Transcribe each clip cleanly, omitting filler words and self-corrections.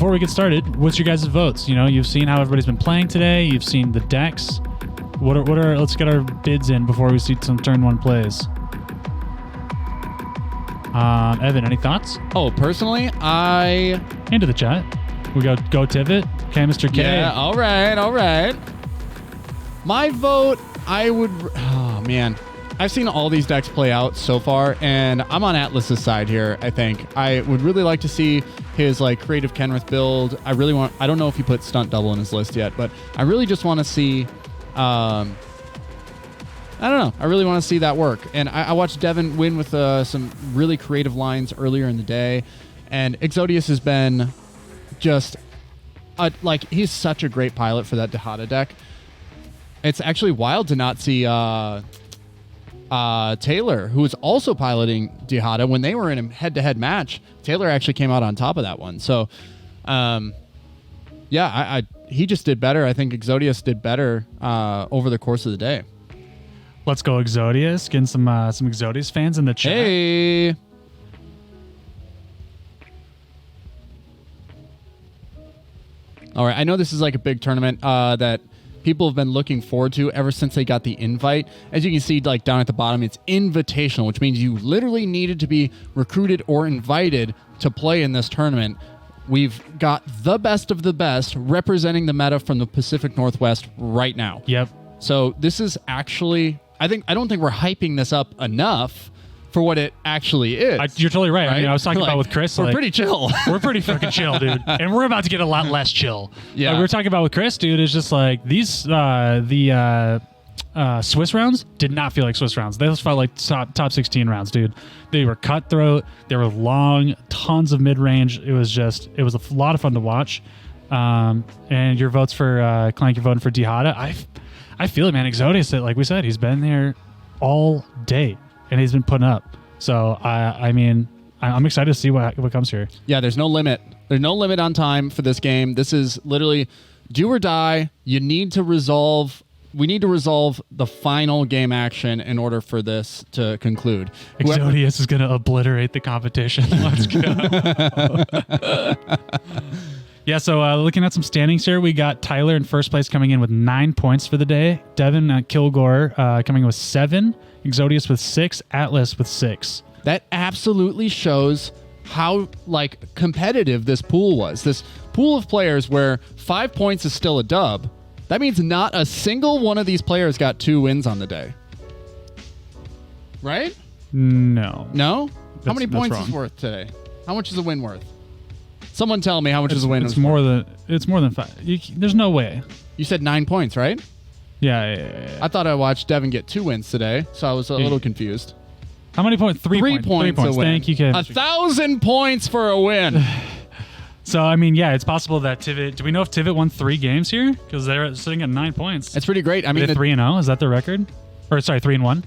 before we get started, what's your guys' votes? You know, you've seen how everybody's been playing today. You've seen the decks. Let's get our bids in before we see some turn one plays. Evan, any thoughts? Oh, personally, Into the chat. We go Tivit. Okay, Mr. K. Yeah, all right. My vote, oh man. I've seen all these decks play out so far, and I'm on Atlas's side here, I think. I would really like to see his like creative Kenrith build. I don't know if he put Stunt Double in his list yet, but I really just want to see, I don't know. I really want to see that work. And I watched Devin win with some really creative lines earlier in the day, and Exodius has been just, he's such a great pilot for that Dihada deck. It's actually wild to not see Taylor, who was also piloting Dihada when they were in a head-to-head match. Taylor actually came out on top of that one. So, yeah, he just did better. I think Exodius did better over the course of the day. Let's go Exodius. Getting some Exodius fans in the chat. Hey. All right, I know this is like a big tournament that people have been looking forward to ever since they got the invite. As you can see, like down at the bottom, it's invitational, which means you literally needed to be recruited or invited to play in this tournament. We've got the best of the best representing the meta from the Pacific Northwest right now. Yep. So this is actually, I don't think we're hyping this up enough for what it actually is. You're totally right. I mean, I was talking about with Chris. We're pretty chill. We're pretty freaking chill, dude. And we're about to get a lot less chill. Yeah. We were talking about with Chris, dude, is just like these, the Swiss rounds did not feel like Swiss rounds. They just felt like top 16 rounds, dude. They were cutthroat. They were long, tons of mid-range. It was a lot of fun to watch. And your votes for, Clank, you're voting for Dihada. I feel it, man. Exodius, like we said, he's been there all day. And he's been putting up. So, I mean, I'm excited to see what comes here. Yeah, there's no limit. There's no limit on time for this game. This is literally do or die. We need to resolve the final game action in order for this to conclude. Exodius is going to obliterate the competition. Let's go. Yeah, so looking at some standings here, we got Tyler in first place coming in with 9 points for the day. Devin Kilgore coming in with 7. Exodius with 6. Atlas with 6. That absolutely shows how competitive this pool was. This pool of players where 5 points is still a dub. That means not a single one of these players got 2 wins on the day. Right? No. No? How many points is worth today? How much is a win worth? Someone tell me how much is a win. It's more than 5. There's no way. You said 9 points, right? Yeah. I thought I watched Devin get 2 wins today, so I was a little confused. How many points? 3 points. 3 points. Thank you, Kevin. 1,000 points for a win. So, I mean, yeah, it's possible that Tivit... Do we know if Tivit won 3 games here? Because they're sitting at 9 points. That's pretty great. I mean, 3-0. Is that the record? Or, sorry, 3-1?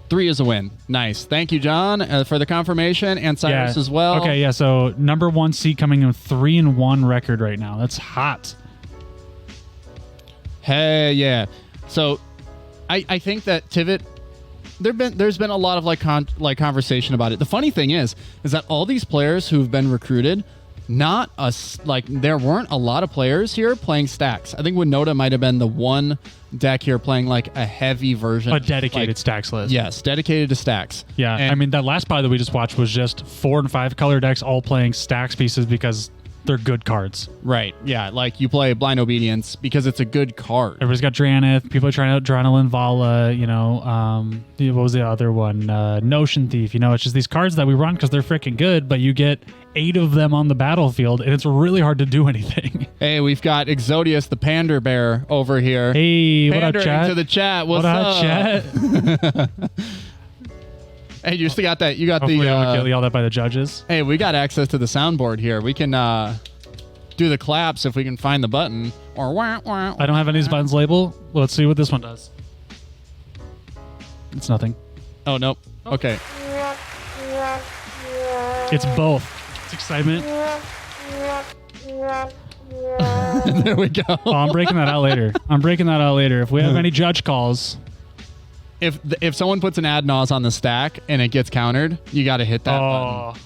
3 is a win. Nice. Thank you, John, for the confirmation, and Cyrus as well. Okay, yeah, so number 1 seed coming in with 3-1 record right now. That's hot. Hey, yeah. So, I think that Tivit... There's been a lot of conversation about it. The funny thing is that all these players who've been recruited, there weren't a lot of players here playing stacks. I think Winota might have been the one deck here playing a heavy version, a dedicated stacks list. Yes, dedicated to stacks. Yeah, and I mean that last pile that we just watched was just 4 and 5 color decks all playing stacks pieces because they're good cards. Right. Yeah. You play Blind Obedience because it's a good card. Everybody's got Dranith. People are trying out Adrenaline Vala. What was the other one? Notion Thief. It's just these cards that we run because they're freaking good, but you get 8 of them on the battlefield, and it's really hard to do anything. Hey, we've got Exodius, the Pander Bear, over here. Hey, what up, chat? To the chat. What's up, chat? Hey, you still got that? You got Hopefully I don't get yelled at by the judges. Hey, we got access to the soundboard here. We can do the claps if we can find the button. Or I don't have any of these buttons labeled. Well, let's see what this one does. It's nothing. Oh, nope. Okay. It's both. It's excitement. There we go. Oh, I'm breaking that out later. If we have any judge calls... If someone puts an ad nos on the stack and it gets countered, you got to hit that button.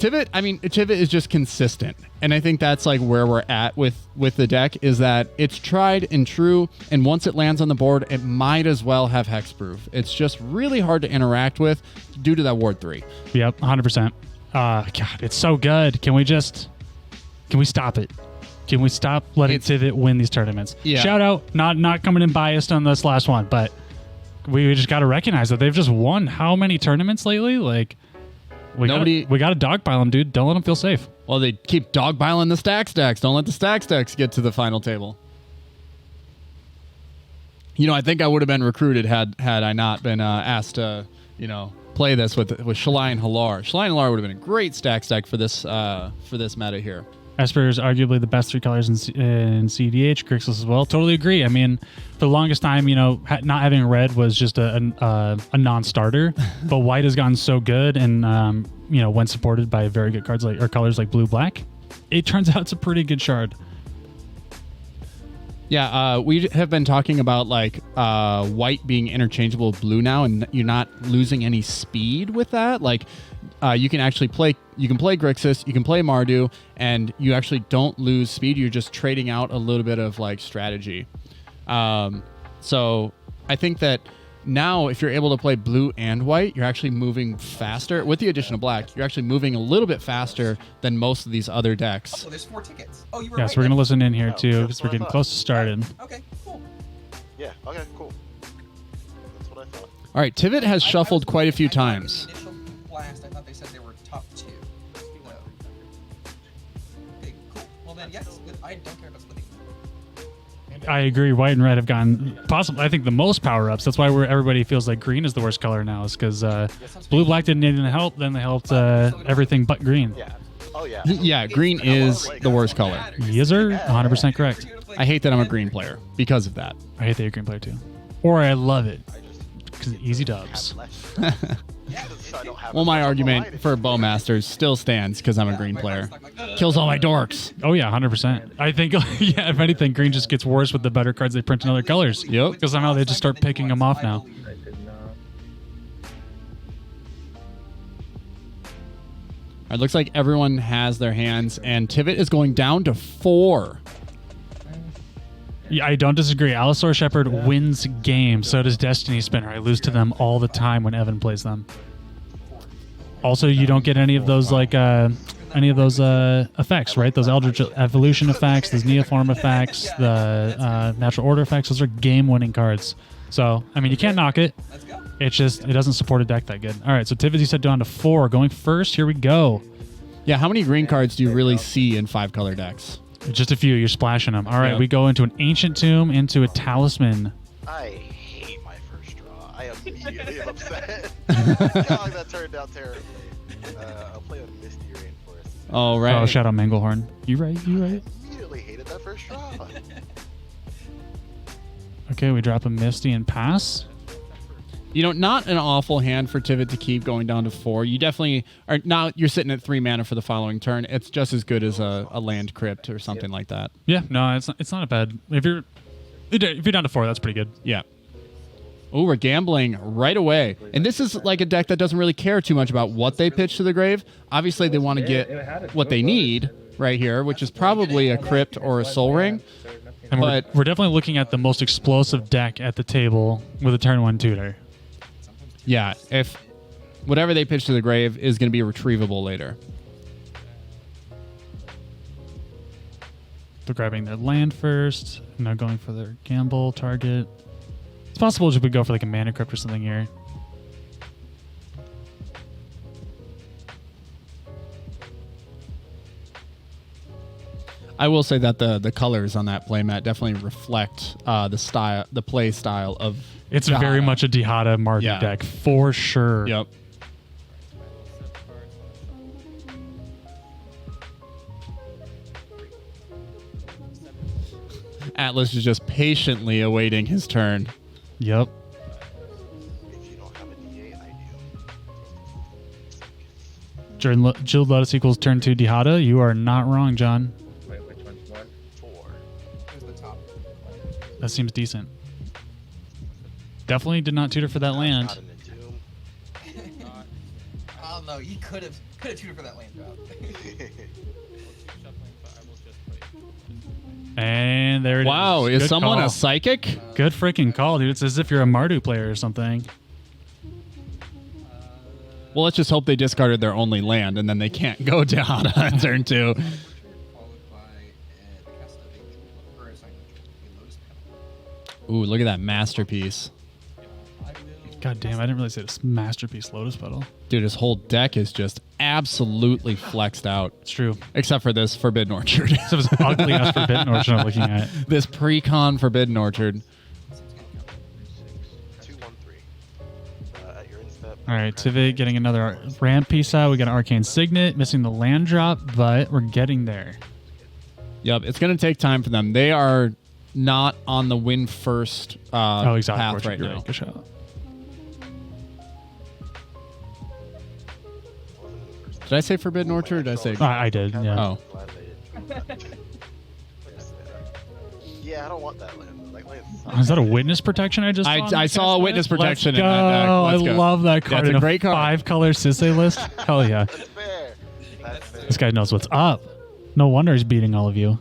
Tivit is just consistent. And I think that's like where we're at with the deck is that it's tried and true. And once it lands on the board, it might as well have hexproof. It's just really hard to interact with due to that Ward 3. Yep, 100%. God, it's so good. Can we stop it? Can we stop letting Tivit win these tournaments? Yeah. Shout out, not coming in biased on this last one, but we just got to recognize that they've just won how many tournaments lately? Like, we got to dogpile them, dude. Don't let them feel safe. Well, they keep dogpiling the stack stacks. Don't let the stack stacks get to the final table. You know, I think I would have been recruited had I not been asked to, play this with Shalai and Halar. Shalai and Halar would have been a great stack stack for this meta here. Esper is arguably the best 3 colors in cEDH. Grixis as well. Totally agree. I mean, for the longest time, not having red was just a non-starter, but white has gotten so good, and when supported by very good cards or colors like blue black, it turns out it's a pretty good shard. Yeah, we have been talking about white being interchangeable with blue now, and you're not losing any speed with that. You can actually play Grixis, you can play Mardu, and you actually don't lose speed. You're just trading out a little bit of strategy. So I think that now if you're able to play blue and white, you're actually moving faster. With the addition of black, you're actually moving a little bit faster than most of these other decks. Oh, there's 4 tickets. Oh, you were right. So we're going to listen in here too, because we're getting close to starting. Okay, cool. Yeah, okay, cool. That's what I thought. All right, Tivit has shuffled quite a few times. In the initial blast, I thought they said they were top 2. Okay, cool. Well then, yes, I don't care about splitting. I agree. White and red have gotten possibly, I think, the most power-ups. That's why everybody feels like green is the worst color now, is because blue black didn't need any help. Then they helped everything but green. Yeah. Oh, yeah. Yeah, green is the worst color. Yes, sir. 100% correct. I hate that I'm a green player because of that. I hate that you're a green player too. Or I love it because easy dubs. Well, my argument for Bowmasters still stands because I'm a green player. Kills all my dorks. Oh, yeah, 100%. I think, yeah, if anything, green just gets worse with the better cards they print in other colors. Yep. Because somehow they just start picking them off now. It looks like everyone has their hands, and Tivit is going down to 4. Yeah, I don't disagree. Allosaur Shepherd wins games. So does Destiny Spinner. I lose to them all the time when Evan plays them. Also, you don't get any of those effects, right? Those Eldritch Evolution effects, those Neoform effects, the Natural Order effects. Those are game-winning cards. So, I mean, you can't knock it. It's just, it doesn't support a deck that good. All right, so Tivit, you said down to 4. Going first, here we go. Yeah, how many green cards do you really see in 5-color decks? Just a few. You're splashing them. All right, we go into an Ancient Tomb, into a Talisman. I hate my first draw. I immediately am upset. That turned out terribly. I'll play a Misty Rainforest. Oh, right. Oh, shout out Manglehorn. You right. I immediately hated that first draw. Okay, we drop a Misty and pass. Not an awful hand for Tivit to keep going down to 4. You definitely are now. You're sitting at 3 mana for the following turn. It's just as good as a land crypt or something like that. Yeah, no, it's not a bad. If you're down to 4, that's pretty good. Yeah. Oh, we're gambling right away. And this is like a deck that doesn't really care too much about what they pitch to the grave. Obviously, they want to get what they need right here, which is probably a crypt or a soul ring. And we're definitely looking at the most explosive deck at the table with a turn 1 tutor. Yeah, if whatever they pitch to the grave is going to be retrievable later. They're grabbing their land first, and now going for their gamble target. It's possible we could go for like a mana crypt or something here. I will say that the colors on that playmat definitely reflect the play style of. It's very much a Dihada Mardu deck for sure. Yep. Atlas is just patiently awaiting his turn. Yep. If you don't have a D8, I do. Jilled Lotus equals turn 2 Dihada. You are not wrong, John. Wait, which one's what? 4. Where's the top? That seems decent. Definitely did not tutor for that land. Not in the tomb. Oh no, you could have Tutor for that land drop. And there it is. Wow, is Good someone call. a psychic? Good freaking call, dude. It's as if you're a Mardu player or something. Well, let's just hope they discarded their only land and then they can't go down on turn 2. Followed by the cast of a lotus petal. Ooh, look at that masterpiece. God damn, I didn't really say this masterpiece Lotus Petal. Dude, his whole deck is just absolutely flexed out. It's true. Except for this Forbidden Orchard. So it was ugly ass Forbidden Orchard I'm looking at. This pre-con Forbidden Orchard. 2-1-3. At your instep. All right, Tivit getting another ramp piece out. We got an Arcane Signet, missing the land drop, but we're getting there. Yep, it's going to take time for them. They are not on the win first Exotic path Orchard. right You're now. right. Good shot. Did I say Forbidden Orchard? Or did I say? I did, yeah. Oh. Yeah, I don't want that land. Like, land Is that a witness protection I just saw? I saw a witness protection Let's in that deck. go. Let's I go. love that card. That's in a great card. 5-color Sisei list. Hell yeah. That's fair. That's fair. This guy knows what's up. No wonder he's beating all of you.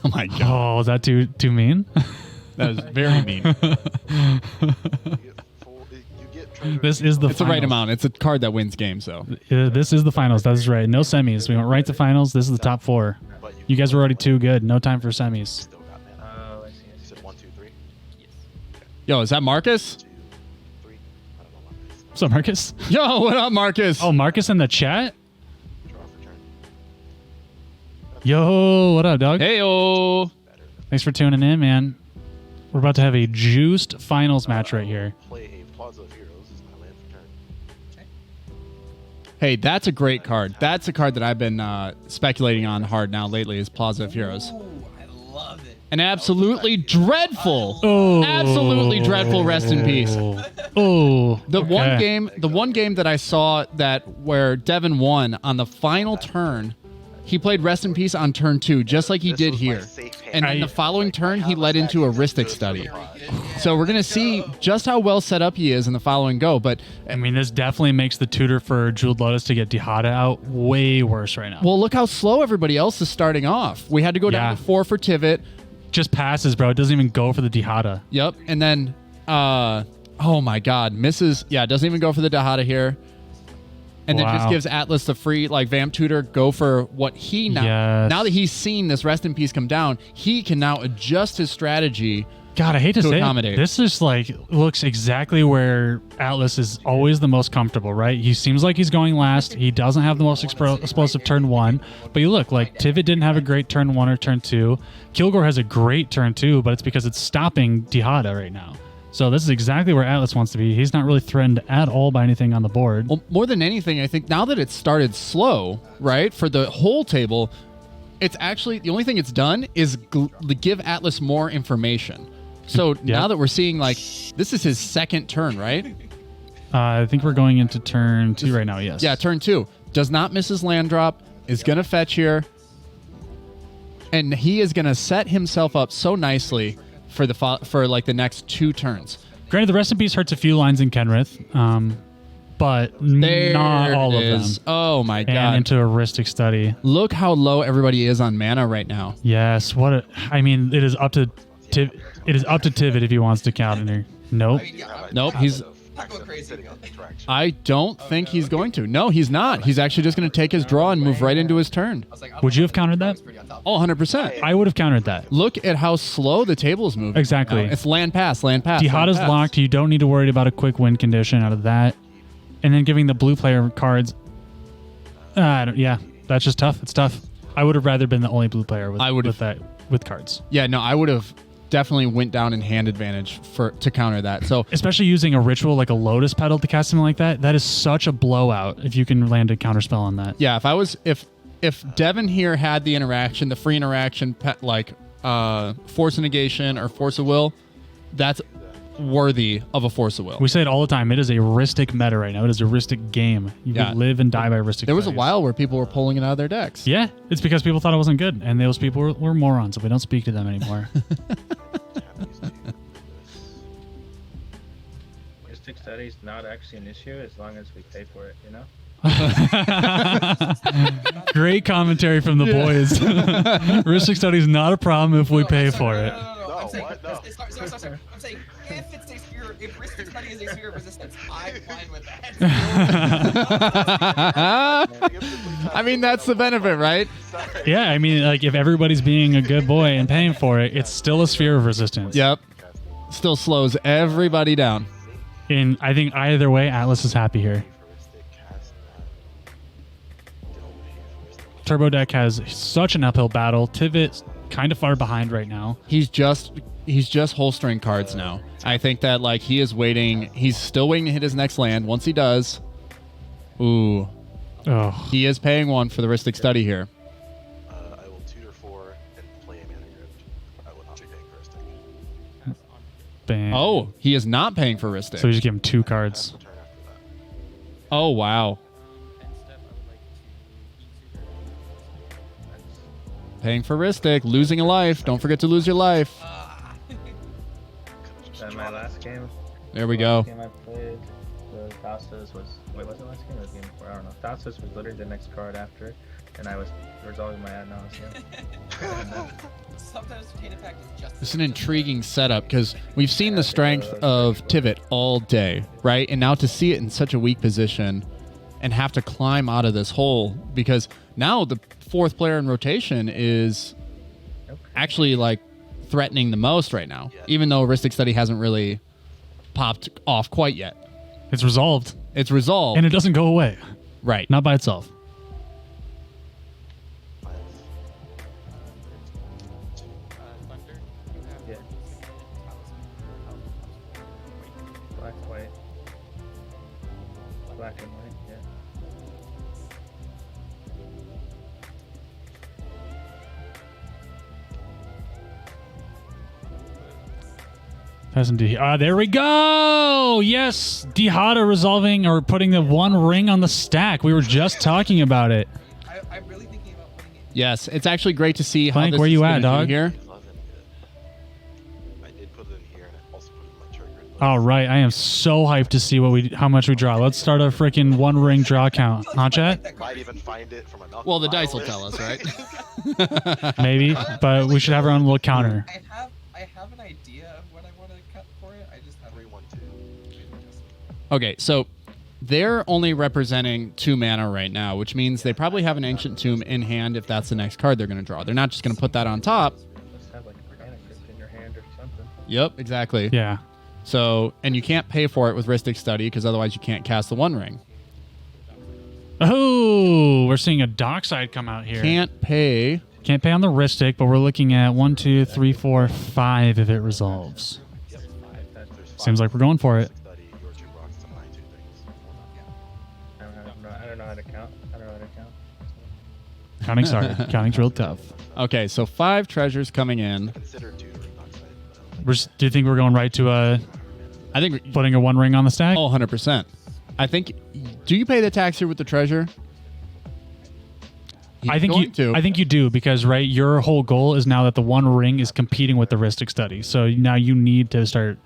Oh my god, Oh, is that too mean? that was very mean. This is the It's the right finals. amount. It's a card that wins games, though. This is the finals. That's right. No semis. We went right to finals. This is the top 4. You guys were already too good. No time for semis. Still got mana. Oh, I see. You said 1, 2, 3. Yo, is that Marcus? 2, 3. I don't know what that is. What's up, Marcus? Yo, what up, Marcus? Oh, Marcus in the chat? Draw for turn. Yo, what up, dog? Heyo. Thanks for tuning in, man. We're about to have a juiced finals match right here. Play a Plaza of Heroes as my land for turn. Hey, that's a great card. That's a card that I've been speculating on hard now lately is Plaza of Heroes. Ooh, I love it. An absolutely dreadful, Oh. absolutely dreadful rest in peace. Oh. The okay. one game that I saw that where Devin won on the final turn, he played Rest in Peace on turn 2, just like he This did was my here. safe hand. And then the following turn, he led into a Ristic study. So we're going to see just how well set up he is in the following go. But, I mean, this definitely makes the tutor for Jeweled Lotus to get Dihada out way worse right now. well, look how slow everybody else is starting off. We had to go down Yeah. to 4 for Tivit. Just passes, bro. It doesn't even go for the Dihada. Yep. And then, oh my God, misses. Yeah, doesn't even go for the Dihada here. And then just Wow. gives Atlas the free, like, Vamp Tutor, go for what he now. Yes. Now that he's seen this Rest in Peace come down, he can now adjust his strategy. God, I hate to To say accommodate. it. This is like looks exactly where Atlas is always the most comfortable, right? He seems like he's going last. He doesn't have the most explosive turn 1. But you look, like Tivit didn't have a great turn 1 or turn 2. Kilgore has a great turn 2, but it's because it's stopping Dihada right now. So this is exactly where Atlas wants to be. He's not really threatened at all by anything on the board. Well, more than anything, I think now that it started slow, right, for the whole table, it's actually the only thing it's done is give Atlas more information. So now that we're seeing, like, this is his second turn, right? I think we're going into turn 2 right now, yes. Yeah, turn 2. Does not miss his land drop, is going to fetch here. And he is going to set himself up so nicely for the next 2 turns. Granted, the Rest in Peace hurts a few lines in Kenrith, but There not all it of is. them. Oh my And God. into a Ristic Study. Look how low everybody is on mana right now. Yes, I mean, it is up to Tivit if he wants to counter. Nope. Nope, he's... Not going crazy. I don't think he's going to. No, he's not. He's actually just going to take his draw and move right into his turn. I was like, Would you have countered that? Oh, 100%. I would have countered that. Look at how slow the table is moving. Exactly. It's land pass, land pass. land Dihada's pass. locked. You don't need to worry about a quick win condition out of that. And then giving the blue player cards. Yeah, that's just tough. It's tough. I would have rather been the only blue player with cards. Yeah, no, I would have definitely went down in hand advantage to counter that. So Especially using a ritual like a Lotus Petal to cast something like that. That is such a blowout if you can land a counterspell on that. yeah, if Devin here had the interaction, the free interaction, like Force of Negation or Force of Will, that's worthy of a Force of Will. We say it all the time. It is a Ristic meta right now. It is a Ristic game. You Yeah. could live and die by Ristic. There was a studies. while where people were pulling it out of their decks. Yeah, it's because people thought it wasn't good, and those people were morons, so we don't speak to them anymore. Mystic study's not actually an issue as long as we pay for it, you know? Great commentary from the boys. Ristic study is not a problem if we pay for it. No. No, I'm saying, what? No. sorry. I'm saying if it's a sphere, if Ristic Study is a sphere of resistance, I'm fine with that. I mean, that's the benefit, right? Sorry. Yeah, I mean, like if everybody's being a good boy and paying for it, it's still a sphere of resistance. Yep. Still slows everybody down. And I think either way, Atlas is happy here. Turbo Deck has such an uphill battle. Tivit's kind of far behind right now. He's just holstering cards now. I think that like he is waiting. He's still waiting to hit his next land. Once he does, ooh, Oh, he is paying one for the Ristic Study here. I will tutor 4 and play a mana grift. I will not be paying for a stick. bam. Oh, he is not paying for Ristic. So we just give him 2 cards. Turn after that. Oh wow, paying for Ristic, losing a life. Don't forget to lose your life. Then my last game. There we go. Last game I played, the Thassa's was. Wait, was it last game or the game before? I don't know. Thassa's was literally the next card after, and I was resolving my ad nauseam. Sometimes Potato Pack is just. It's an intriguing setup because we've seen the strength of Tivit all day, right? And now to see it in such a weak position and have to climb out of this hole because now the 4th player in rotation is actually like threatening the most right now, even though Ristic Study hasn't really popped off quite yet. It's resolved. It's resolved. And it doesn't go away. Right. Not by itself. Yeah. Black, white. Black and white, yeah. There we go. Yes, Dihada resolving or putting the 1 ring on the stack. We were just talking about it. I'm really thinking about putting it. Yes, it's actually great to see how Plank, this where is you gonna at, do dog? here. 11 good. I did put it in here and I also put it in my trigger. All right, I am so hyped to see how much we draw. Let's start a freaking 1 ring draw count, huh, chat? Might even find it from a knuckle Well, the dice file will tell us, list. right? Maybe, but we should have our own little counter. I have an idea of what I want to cut for it. I just have 3-1-2. Okay, so they're only representing 2 mana right now, which means they probably have an Ancient Tomb in hand if that's the next card they're going to draw. They're not just going to put that on top. Just have like a Organic Crypt in your hand or something. Yep, exactly. Yeah. So, and you can't pay for it with Ristic Study because otherwise you can't cast the 1 ring. Oh, we're seeing a Dockside come out here. Can't pay. Can't pay on the Ristic, but we're looking at 1, 2, 3, 4, 5 if it resolves. Seems like we're going for it. Study your 2 rocks to my 2 things. I don't know how to count. I don't know how to count. Counting's hard. Counting's real tough. Okay, so 5 treasures coming in. Consider tutoring Dockside. Do you think we're going right to I think putting a 1 ring on the stack? oh, 100%. I think. Do you pay the tax here with the treasure? I think you do because your whole goal is now that the 1 ring is competing with the Ristic Study. So now you need to start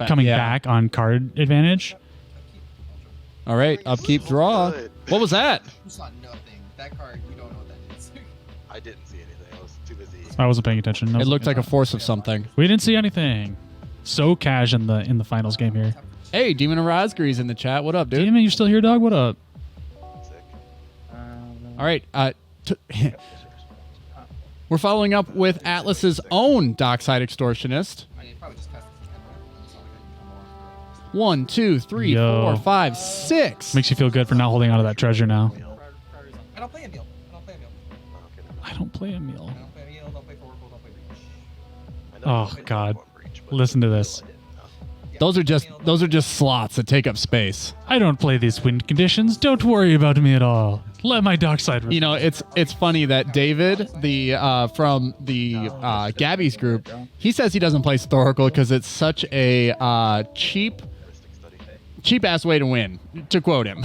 coming Yeah. back on card advantage. All right, upkeep, draw. Good. What was that? You saw nothing. That card, you don't know what that is. I didn't see anything. I was too busy. I wasn't paying attention. It looked like a force of something. We didn't see anything. So cash in the finals game here. Hey, Demon of Rosgree's in the chat. What up, dude? Damn it, you're still here, dog? What up? Sick. All right. We're following up with Atlas's own Dockside Extortionist. I mean, probably just cast it. That's all I got. 1, 2, 3, Yo. 4, 5, 6. Makes you feel good for not holding on to that treasure now. I don't play a meal. I don't play a meal. I don't play a meal. Don't play Oracle. Don't play Reach. I know Oh, it's God. one breach, but Listen to this. I didn't know. Those are just slots that take up space. I don't play these wind conditions. Don't worry about me at all. Let my Dockside. You know, it's funny that David, the from the Gabby's group, he says he doesn't play Historical because it's such a cheap ass way to win. To quote him.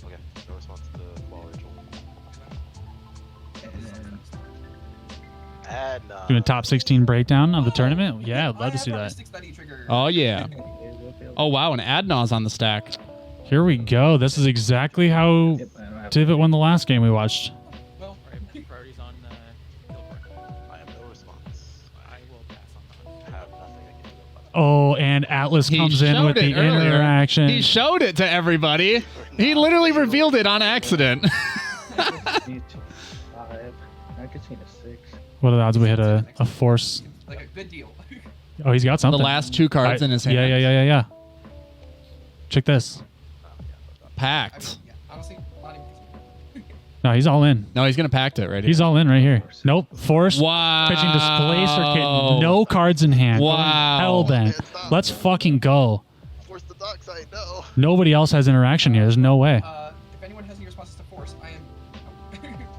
Okay, no response to the ball ritual. And Doing a top 16 breakdown of the tournament. Yeah, I'd love to see that. Oh yeah. Oh, wow. An Adnaz on the stack. Here we go. This is exactly how Yep, I don't have Divot won the last game we watched. Well, Priorities on I have no response. I will pass on that. I have nothing I can do about it. Oh, and Atlas He comes in showed with the it earlier. interaction. He showed it to everybody. He literally revealed it on accident. I just need to 5. I could see a 6. What are the odds we hit a force? like a good deal. Oh, he's got The something. last 2 cards in his hand. Yeah. Check this. Packed. Yeah, honestly, not even. No, he's all in. No, he's going to pact it right He's here. all in right here. Nope. Force. Wow. Pitching displace or kitten. No cards in hand. Wow. Hellbent. Let's fucking go. Force the dock side, no. Nobody else has interaction here. There's no way. If anyone has any responses to force, I am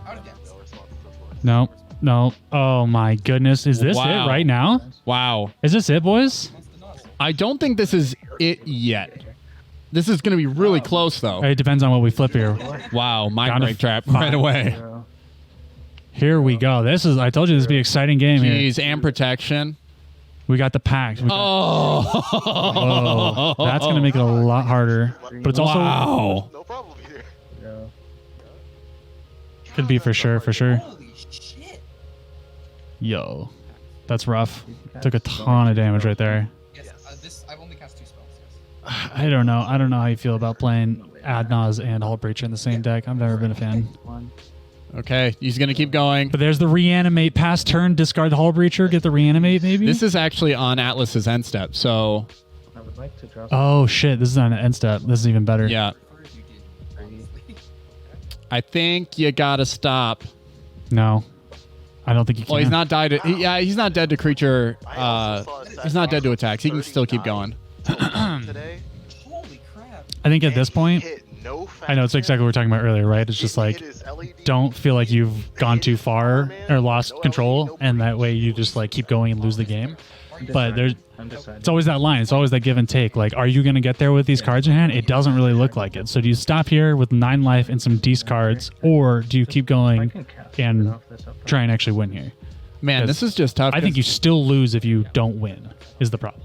out of depth. No response to force. No. Oh my goodness. Is this Wow. it right now? Wow. Is this it, boys? Wants the nos. I don't think this is it yet. This is going to be really close, though. It depends on what we flip here. Wow. Mind Down to break trap 5. right away. 0. Here we go. I told you this would be an exciting game here. Jeez, and protection. We got the pack. Oh. Whoa. That's going to make it a lot harder. But it's also Wow. No problem here. 0. could be for sure. Holy shit. Yo. That's rough. Took a ton of damage right there. Yes, I've only cast 2 spells. Yes. I don't know. I don't know how you feel about playing Adnaz and Hull Breacher in the same deck. I've never been a fan. 1. Okay, he's going to keep going. But there's the reanimate. Pass turn, discard the Hull Breacher, get the reanimate maybe? This is actually on Atlas's end step, so I would like to drop Oh shit, this is on an end step. This is even better. yeah. Prefer if you did, honestly. I think you got to stop. No. I don't think you can. Well, he's not died. He's not dead to creature. I also saw a He's not dead to attacks. He can still keep going. 39 today. Holy crap. I think at and this he point, hit no I know it's exactly what we were talking about earlier, right? It's just like, don't feel like you've gone too far or lost control, and that way you just like keep going and lose the game. But there's, undecided. it's always that line. It's always that give and take. Like, are you going to get there with these cards in hand? It doesn't really look like it. So do you stop here with 9 life and some D's cards, or do you keep I going can cast it and off this up. try and actually win here? Man, this is just tough. I think you still lose if you don't win, is the problem.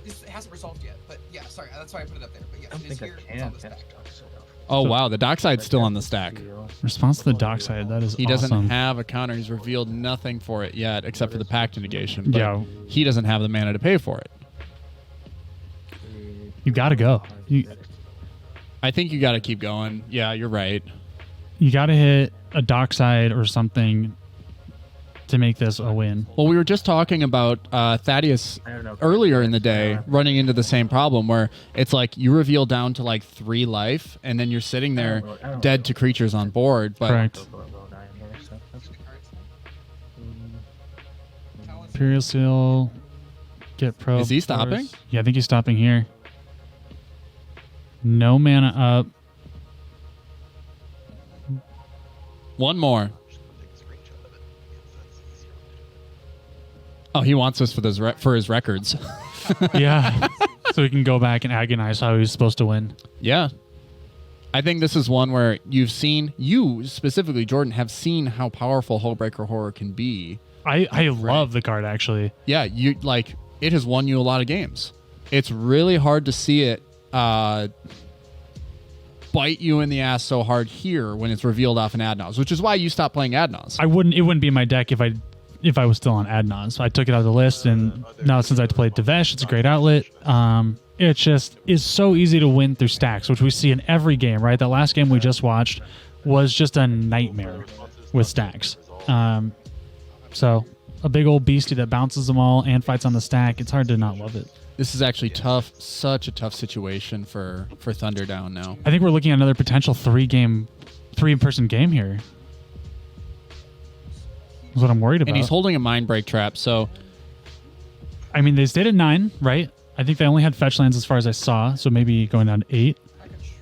It hasn't resolved yet, but yeah, sorry, that's why I put it up there. But I yes, don't it is think I here. It's can on the cast stack. Toxic off. Oh wow, the dockside's still on the stack. Response to the dock side, that is He awesome. doesn't have a counter. He's revealed nothing for it yet, except for the pact negation. But Yeah. he doesn't have the mana to pay for it. You got to go. I think you got to keep going. Yeah, you're right. You got to hit a dockside or something to make this a win. Well, we were just talking about Thaddeus I don't know. earlier in the day running into the same problem where it's like you reveal down to like 3 life and then you're sitting there I don't dead to creatures on board. But Correct. Imperial Seal, get pro. Is he stopping? Yeah, I think he's stopping here. No mana up. one more. Oh, he wants us for his records. Yeah. So we can go back and agonize how he's supposed to win. Yeah. I think this is one where you specifically, Jordan, have seen how powerful Hullbreaker Horror can be. I love the card, actually. Yeah, it has won you a lot of games. It's really hard to see it bite you in the ass so hard here when it's revealed off an Adnaz, which is why you stopped playing Adnaz. It wouldn't be my deck if I was still on Adnons. So I took it out of the list, and now since I played Devesh, it's a great outlet. It just is so easy to win through stacks, which we see in every game, right? That last game we just watched was just a nightmare with stacks. So a big old beastie that bounces them all and fights on the stack. It's hard to not love it. This is actually tough, such a tough situation for Thunderdown now. I think we're looking at another potential 3-in-person game here. That's what I'm worried about. And he's holding a Mind Break Trap, so I mean, they stayed at 9, right? I think they only had fetch lands as far as I saw, so maybe going down to 8. I can treasure.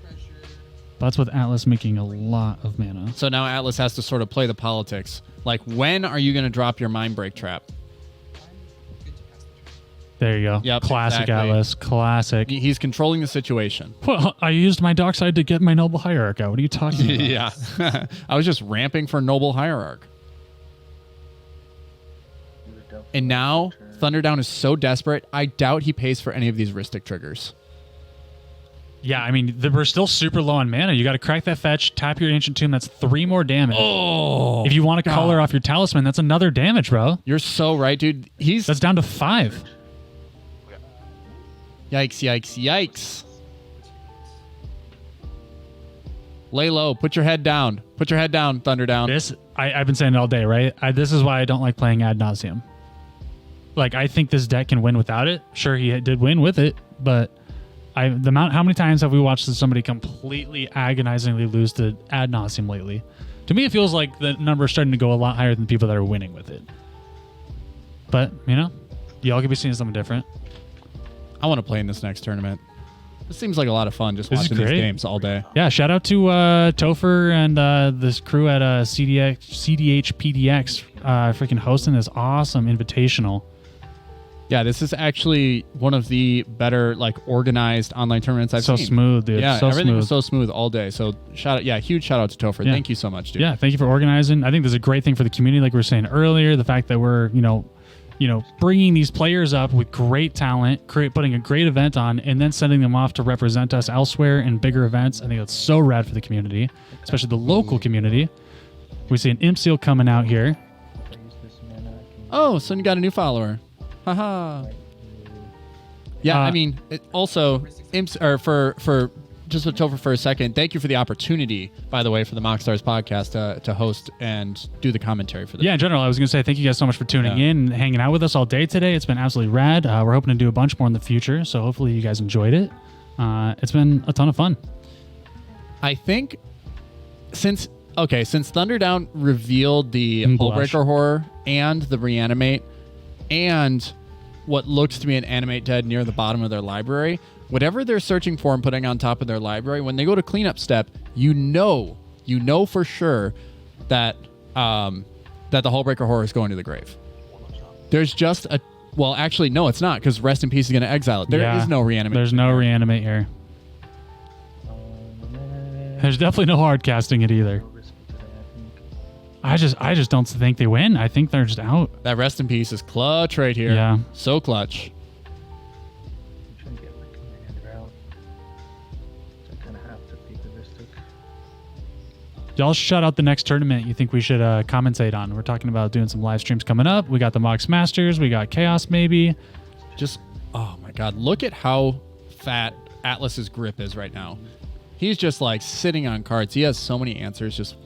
But that's with Atlas making a lot of mana. so now Atlas has to sort of play the politics. Like, when are you going to drop your Mind Break Trap? I'm good to cast the treasure. There you go. Yep, Classic exactly. Atlas. Classic. He's controlling the situation. Well, I used my dockside to get my Noble Hierarch out. What are you talking about? Yeah. I was just ramping for Noble Hierarch. And now Thunderdown is so desperate. I doubt he pays for any of these Ristic triggers. Yeah, I mean, we're still super low on mana. You got to crack that fetch, tap your Ancient Tomb. That's 3 more damage. Oh, if you want to color off your Talisman, that's another damage, bro. You're so right, dude. That's down to 5. Yikes, yikes, yikes. Lay low. Put your head down. Put your head down, Thunderdown. I've been saying it all day, right? This is why I don't like playing Ad Nauseam. Like, I think this deck can win without it. Sure, he did win with it, but how many times have we watched somebody completely agonizingly lose to Ad Nauseam lately? To me, it feels like the number is starting to go a lot higher than people that are winning with it. But, you know, y'all could be seeing something different. I want to play in this next tournament. This seems like a lot of fun just This is watching these great. games all day. Yeah, shout out to Topher and this crew at cEDH PDX freaking hosting this awesome invitational. Yeah, this is actually one of the better like organized online tournaments I've So seen. smooth, dude. Yeah, so everything smooth. was so smooth all day. So huge shout out to Topher. Yeah. Thank you so much, dude. Yeah, thank you for organizing. I think this is a great thing for the community, like we were saying earlier. The fact that we're, bringing these players up with great talent, putting a great event on, and then sending them off to represent us elsewhere in bigger events. I think that's so rad for the community, especially the local community. We see an Imp Seal coming out here. Oh, so you got a new follower. Haha. Yeah, I mean, also, imps or for just with Topher for a second. Thank you for the opportunity, by the way, for the MoxStars podcast to host and do the commentary for this. Yeah, in general, I was going to say thank you guys so much for tuning in and hanging out with us all day today. It's been absolutely rad. We're hoping to do a bunch more in the future, so hopefully you guys enjoyed it. It's been a ton of fun. I think since Thunderdown revealed the Hullbreaker Horror and the Reanimate and what looks to be an Animate Dead near the bottom of their library, whatever they're searching for and putting on top of their library, when they go to cleanup step, you know for sure that that the Hullbreaker Horror is going to the grave. There's just actually, no, it's not, because Rest in Peace is going to exile it. There is no Reanimate. There's no Reanimate here. There's definitely no hard casting it either. I just don't think they win. I think they're just out. That Rest in Peace is clutch right here. Yeah. So clutch. Y'all shout out the next tournament you think we should commentate on. We're talking about doing some live streams coming up. We got the Mox Masters. We got Chaos maybe. Just, oh my God. Look at how fat Atlas's grip is right now. He's just like sitting on cards. He has so many answers. Just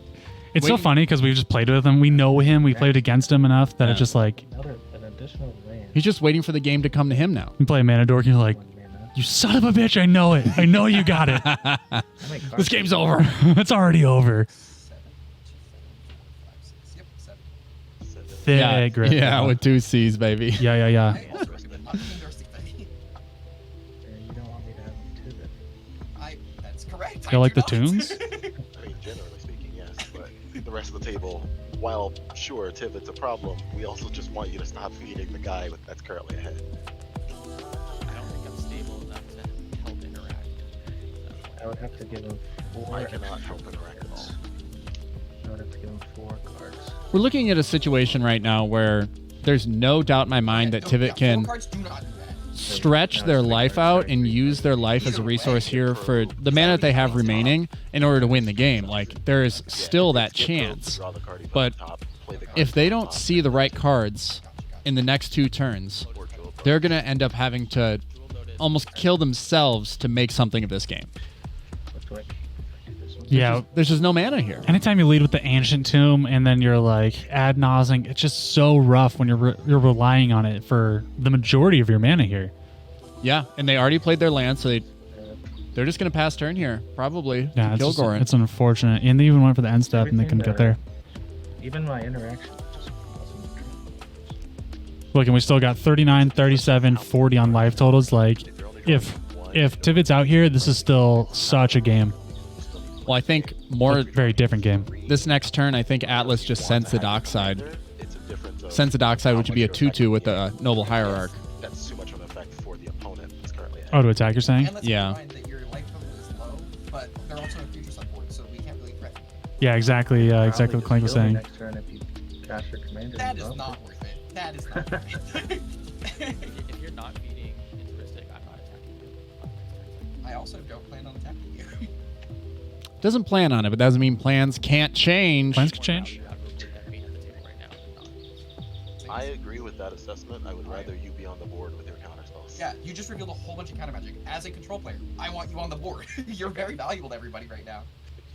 It's so funny because we've just played with him. We know him. We played against him enough that it's just like... An additional land. He's just waiting for the game to come to him now. You play a mana dork and you're like, you son of a bitch, I know it. I know you got it. This game's over. It's already over. 7. Thick grip. Yeah, with 2 C's, baby. Yeah. You don't want me to have two then. That's correct. You like the tunes? I mean, generally speaking, yes, but the rest of the table, while sure, Tivit's a problem, we also just want you to stop feeding the guy that's currently ahead. I don't think I'm stable enough to help interact. I would have to give him 4. I cannot help interact at all. I would have to give him 4 cards. We're looking at a situation right now where there's no doubt in my mind that Tivit can Cards do not do that. stretch their life out and use their life as a resource here for the mana that they have remaining in order to win the game. Like, there is still that chance. But if they don't see the right cards in the next 2 turns, they're going to end up having to almost kill themselves to make something of this game. What do I do this one? Yeah. There's just no mana here. Anytime you lead with the Ancient Tomb and then you're like ad nauseam, it's just so rough when you're relying on it for the majority of your mana here. Yeah, and they already played their land, so they're just going to pass turn here, probably, Yeah, to it's, kill just, Goran. it's unfortunate. And they even went for the end step and they couldn't get there. Even my interaction just wasn't. Look, and we still got 39, 37, 40 on life totals. Like, if Tivit's out here, this is still such a game. Well, I think Very different game. this next turn, I think Atlas just sends the dockside. Sends the dockside, which would be a 2/2 with the Noble Hierarch. That's too much of an effect for the opponent that's currently ahead. Oh, to attack, you're saying? And let's Yeah. keep in mind that your life total is low, but they're also in future support, so we can't really threaten you. Yeah, exactly. Exactly what Clank was saying. Next turn if you cast your commander. That is not worth it. That is not worth it. If you're not feeding Interistic, I'm not attacking you on the next turn. I also don't plan on attacking you. Doesn't plan on it, but doesn't mean plans can't change. Plans could change. I would rather be at the table right now than not. I agree with that assessment. I would rather you be on the board with your counter spells. Yeah, you just revealed a whole bunch of counter magic. As a control player, I want you on the board. You're very valuable to everybody right now.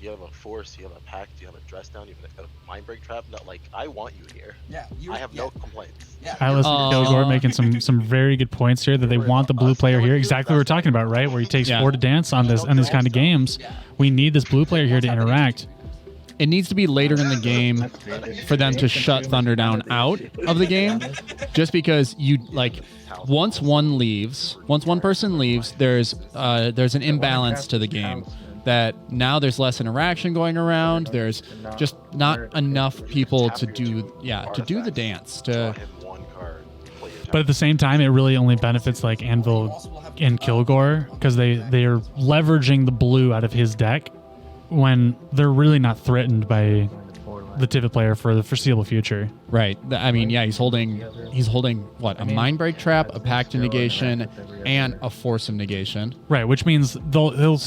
You have a force, you have a pact, you have a dress down, you have a mind break trap. No, like I want you here. Yeah, you. I have no complaints. Yeah. Atlas and Kilgore making some very good points here that they want the blue player here. Exactly what we're talking about, right? Where he takes 4 to dance on this these kind of games. We need this blue player here to interact. It needs to be later in the game for them to shut Thunder down out of the game, just because you like once one person leaves, there's an imbalance to the game. That now there's less interaction going around. There's just not enough people to do the dance. But at the same time, it really only benefits like Anvil and Kilgore because they are leveraging the blue out of his deck when they're really not threatened by the Tivit player for the foreseeable future. Right. I mean, yeah, he's holding what? A mind break trap, a pact of negation, and a force of negation. Right, which means he'll go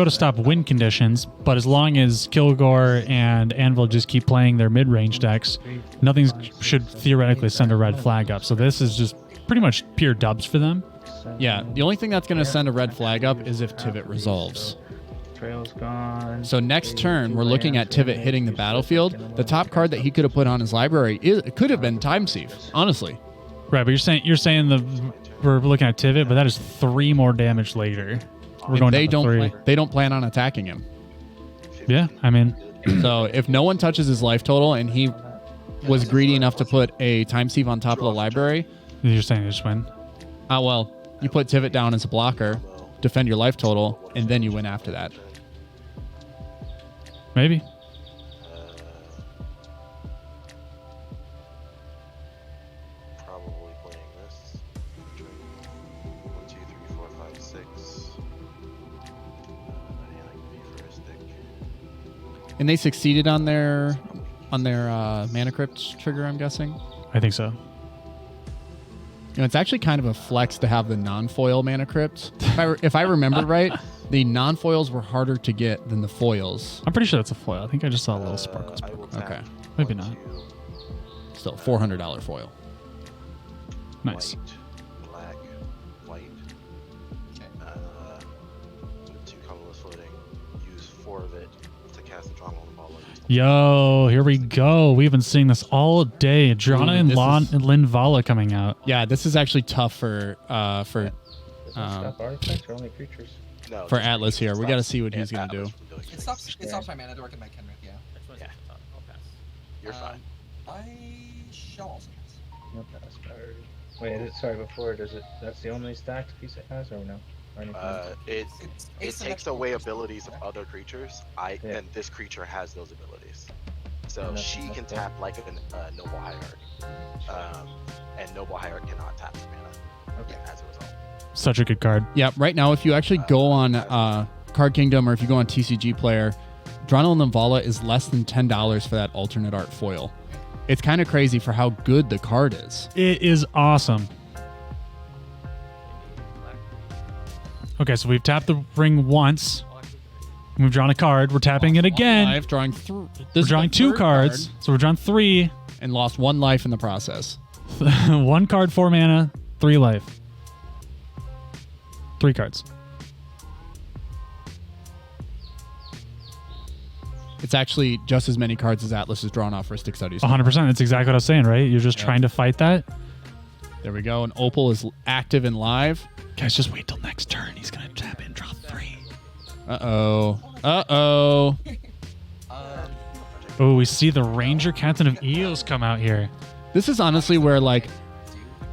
to stop win conditions, but as long as Kilgore and Anvil just keep playing their mid-range decks, nothing should theoretically send a red flag up. So this is just pretty much pure dubs for them. Yeah, the only thing that's going to send a red flag up is if Tivit resolves. Trail's gone. So next turn, we're looking at Tivit hitting the battlefield. The top card that he could have put on his library could have been Time Thief, honestly. Right, but you're saying we're looking at Tivit, but that is 3 more damage later. We're going They down to 3. they don't plan on attacking him. Yeah, I mean, So if no one touches his life total and he was greedy enough to put a Time Thief on top of the library, you're saying you just win. well, you put Tivit down as a blocker, defend your life total, and then you win after that. Maybe. Probably playing this. 1, 2, 3, 4, 5, 6. And I can be for a stick. And they succeeded on their Mana Crypt trigger, I'm guessing. I think so. It's actually kind of a flex to have the non-foil Mana Crypt. If I remember right, the non-foils were harder to get than the foils. I'm pretty sure that's a foil. I think I just saw a little sparkle. I will Okay. tap Maybe 1, not. 2, Still, $400 foil. Nice. White, black, white. 2 colorless floating. Use 4 of it to cast the drama on the ball. Yo, here we go. We've been seeing this all day. Drana and this is- Linvala coming out. Yeah, this is actually tough for Does it stop artifacts or only creatures? No, For just Atlas here. We stops gotta see what he's gonna Atlas do. from doing It stops my mana to work in my Kenrick, yeah. Which one's Yeah. I'll pass. You're fine. I shall also pass. Nope, that's priority. Wait, sorry, before, that's the only stacked piece it has, or no? Or anything? It It's the takes next away one. abilities of other creatures. Yeah. And this creature has those abilities. So And she can that's tap like a Noble Hierarch. And Noble Hierarch cannot tap the mana Okay. as a result. Such a good card. Yeah, right now, if you actually go on Card Kingdom or if you go on TCG Player, Drana and Linvala is less than $10 for that alternate art foil. It's kind of crazy for how good the card is. It is awesome. Okay, so we've tapped the ring once. We've drawn a card. We're tapping it again. I've drawing We're drawing 2 cards. So we're drawing 3. and lost 1 life in the process. 1 card, 4 mana, 3 life. 3 cards. It's actually just as many cards as Atlas has drawn off for Stick Studies. 100%. That's exactly what I was saying, right? You're just trying to fight that. There we go. And Opal is active and live. Guys, just wait till next turn. He's going to tap in, draw 3. Uh-oh. Uh-oh. Oh, we see the Ranger Captain of Eos come out here. This is honestly where, like,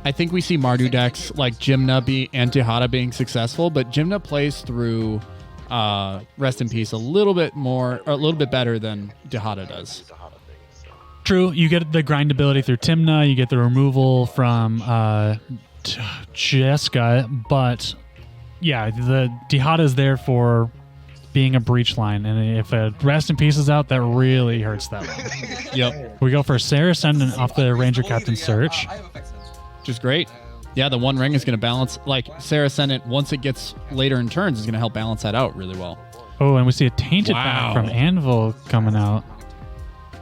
I think we see Mardu decks like Jimna and Tihada being successful, but Jimna plays through Rest in Peace a little bit better than Tihada does. True, you get the grindability through Timna, you get the removal from Jessica, but yeah, the Tihada is there for being a breach line, and if a Rest in Peace is out, that really hurts that one. Yep. We go for Sarah Ascendant off the Ranger Captain search. I have effect sense. Which is great. Yeah, the one ring is going to balance. Like Sarah Ascendant, once it gets later in turns, is going to help balance that out really well. Oh, and we see a tainted Wow. back from Anvil coming out.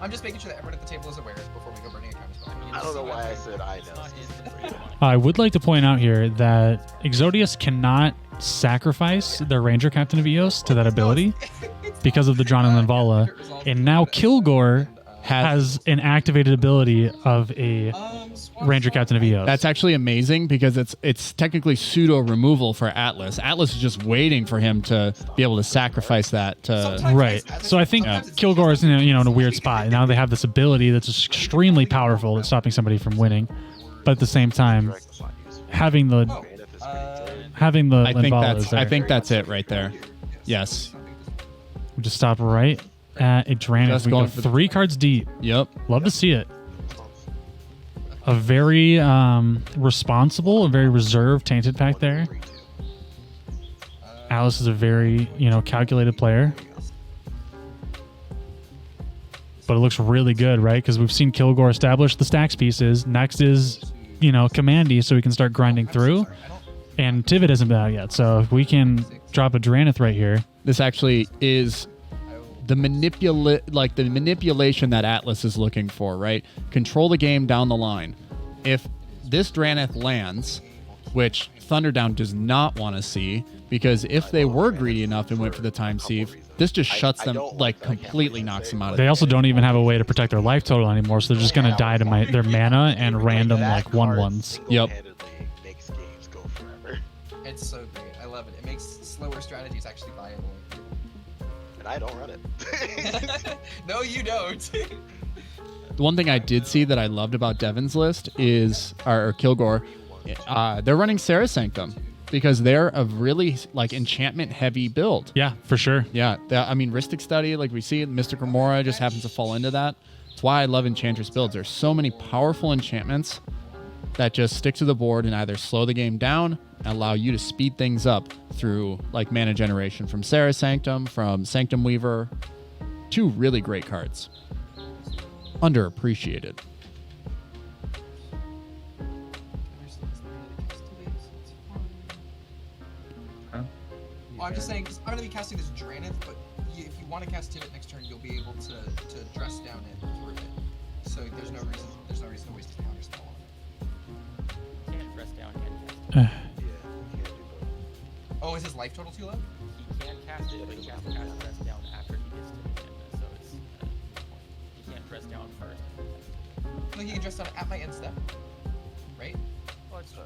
I'm just making sure that everyone at the table is aware before we go burning a counterspell. I don't know why I said I know. I would like to point out here that Exodius cannot sacrifice their Ranger Captain of Eos to that ability because of the Drawn and Linvala. And now Kilgore has an activated ability of a Ranger Captain of Eos. That's actually amazing because it's technically pseudo removal for Atlas. Atlas is just waiting for him to be able to sacrifice that to. Right. So I think Kilgore is in a weird spot. Now they have this ability that's extremely powerful at stopping somebody from winning. But at the same time, having the Linvala is there. I think that's it right there. Yes. We just stop right at Adranus. Just We go going for 3 cards deep. Yep. Love to see it. A very responsible, a very reserved Tainted pack there. Alice is a very, calculated player. But it looks really good, right? Because we've seen Kilgore establish the stacks pieces. Next is, Commandy, so we can start grinding through. And Tivit hasn't been out yet, so if we can drop a Dranith right here. This actually is the manipulation that Atlas is looking for, right? Control the game down the line. If this Dranith lands, which Thunderdown does not want to see, because if they were greedy enough and went for the time sieve, this just shuts them, completely knocks them out of They the also game. don't even have a way to protect their life total anymore, so they're just going to die to their mana and random, 1/1s. Yep. Makes games go forever. It's so great. I love it. It makes slower strategies actually viable. And I don't run it. No, you don't. The one thing I did see that I loved about Devin's list is, or Kilgore, they're running Sarah Sanctum because they're a really enchantment heavy build. Yeah, for sure. Yeah, Rhystic Study, like we see, Mystic Remora just happens to fall into that. That's why I love Enchantress builds. There's so many powerful enchantments that just stick to the board and either slow the game down and allow you to speed things up through mana generation from Sarah Sanctum, from Sanctum Weaver. 2 really great cards. Underappreciated. Well, I'm just saying, 'cause I'm going to be casting this Dranith, but if you want to cast Tivit next turn, you'll be able to dress down it through it. So there's no reason to waste a counter spell on it. Can't press down and cast it. Yeah, you can't do both. Oh, is his life total too low? He can cast it, but he has to cast press down after he gets to the agenda, so it's he can't press down first. No, he can dress down at my end step, right? Well, it's true,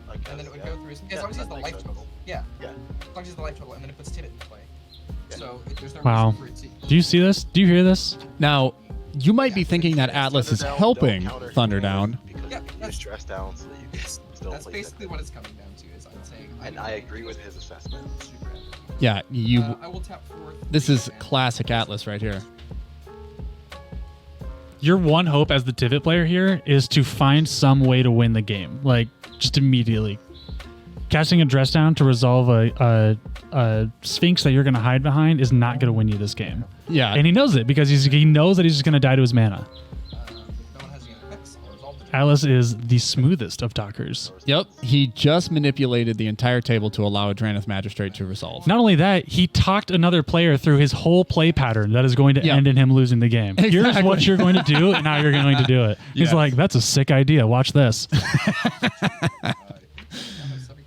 I guess. And then it would go through his. As long as he has the that life makes total. sense. Yeah. Yeah. As long as he has the life total, and then it puts Tivit into play. So there's no Wow. reason for it to. Do you see this? Do you hear this? Now, you might be thinking that Atlas is Thunderdown, helping don't counter Thunderdown. Because Yeah, you need to that's- stress down so that you can still That's play basically Tivit. what it's coming down to. Is I'm saying. And I agree with his assessment. Super epic. Yeah, I will tap 4. this is classic Atlas right here. Your one hope as the Tivit player here is to find some way to win the game, just immediately. Casting a dress down to resolve a Sphinx that you're going to hide behind is not going to win you this game. Yeah, And he knows it because he knows that he's just going to die to his mana. No one has any effects. I'll resolve the Alice is the smoothest of talkers. yep. He just manipulated the entire table to allow a Dranith Magistrate to resolve. Not only that, he talked another player through his whole play pattern that is going to Yeah. end in him losing the game. Here's Exactly. what you're going to do, and now you're going to do it. He's Yes. like, that's a sick idea. Watch this.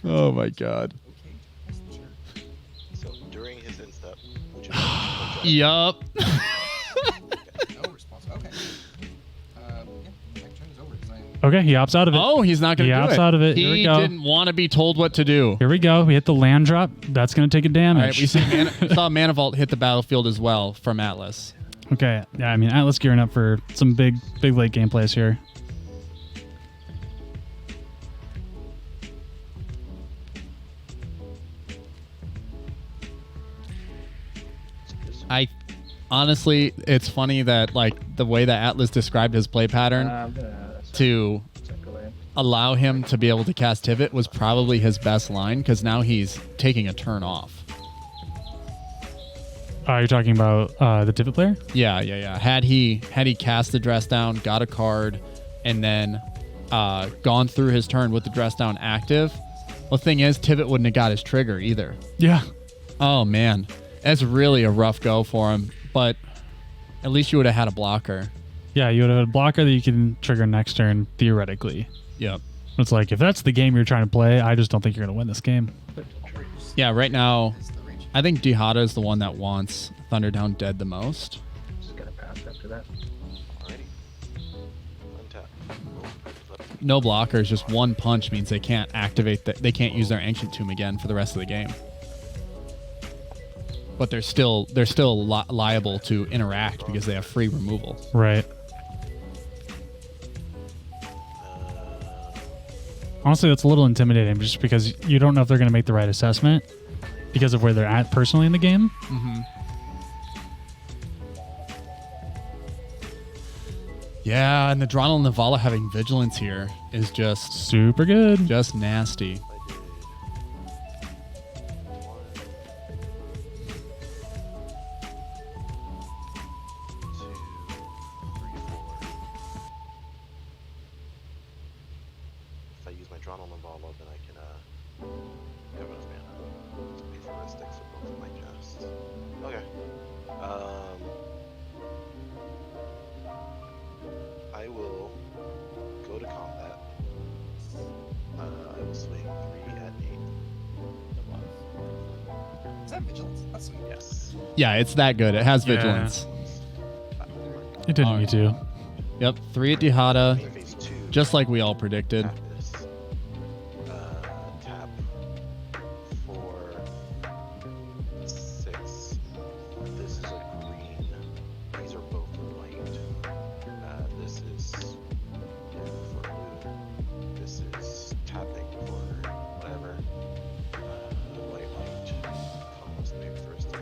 Oh my God. Okay. That's the turn. So during his instep, which is Yup. No response. Okay. Yeah, my turn is over because I'm. Okay, he opts out of it. Oh, he's not going He to do opts it. out of it. Here we He go. didn't want to be told what to do. Here we go. We hit the land drop. That's going to take a All right, damage. we saw Mana Vault hit the battlefield as well from Atlas. Okay. Yeah, Atlas gearing up for some big late game plays here. Honestly, it's funny that the way that Atlas described his play pattern I'm gonna to check away. allow him to be able to cast Tivit was probably his best line because now he's taking a turn off. You're talking about the Tivit player? Yeah. Had he cast the dress down, got a card, and then gone through his turn with the dress down active. Well, the thing is, Tivit wouldn't have got his trigger either. Yeah. Oh, man. That's really a rough go for him. But at least you would have had a blocker. Yeah, you would have had a blocker that you can trigger next turn, theoretically. Yep. It's like, if that's the game you're trying to play, I just don't think you're going to win this game. Yeah, right now, I think Dihada is the one that wants Thunderdown dead the most. Just gonna pass after that. Alrighty. Untap. No blockers, just one punch means they can't activate, they can't use their Ancient Tomb again for the rest of the game. But they're still liable to interact because they have free removal. Right. Honestly, that's a little intimidating just because you don't know if they're going to make the right assessment because of where they're at personally in the game. Mm-hmm. Yeah, and the Dronal and Navala having Vigilance here is just Super good. just nasty. If I use my Dronal and Navala, then I can have enough mana to pay for Mystics for both of my casts. Okay. I will go to combat. I will swing 3 at 8. Is that vigilance? That's sweet. Yes. Yeah, it's that good. It has Yeah. Vigilance. It didn't Alright. need to. Yep, 3 at Dihada, Phase 2. just like we all predicted. Tap this. Tap for 6. This is a green. These are both white. This is for blue. This is tapping for whatever. White. Colors maybe first stick.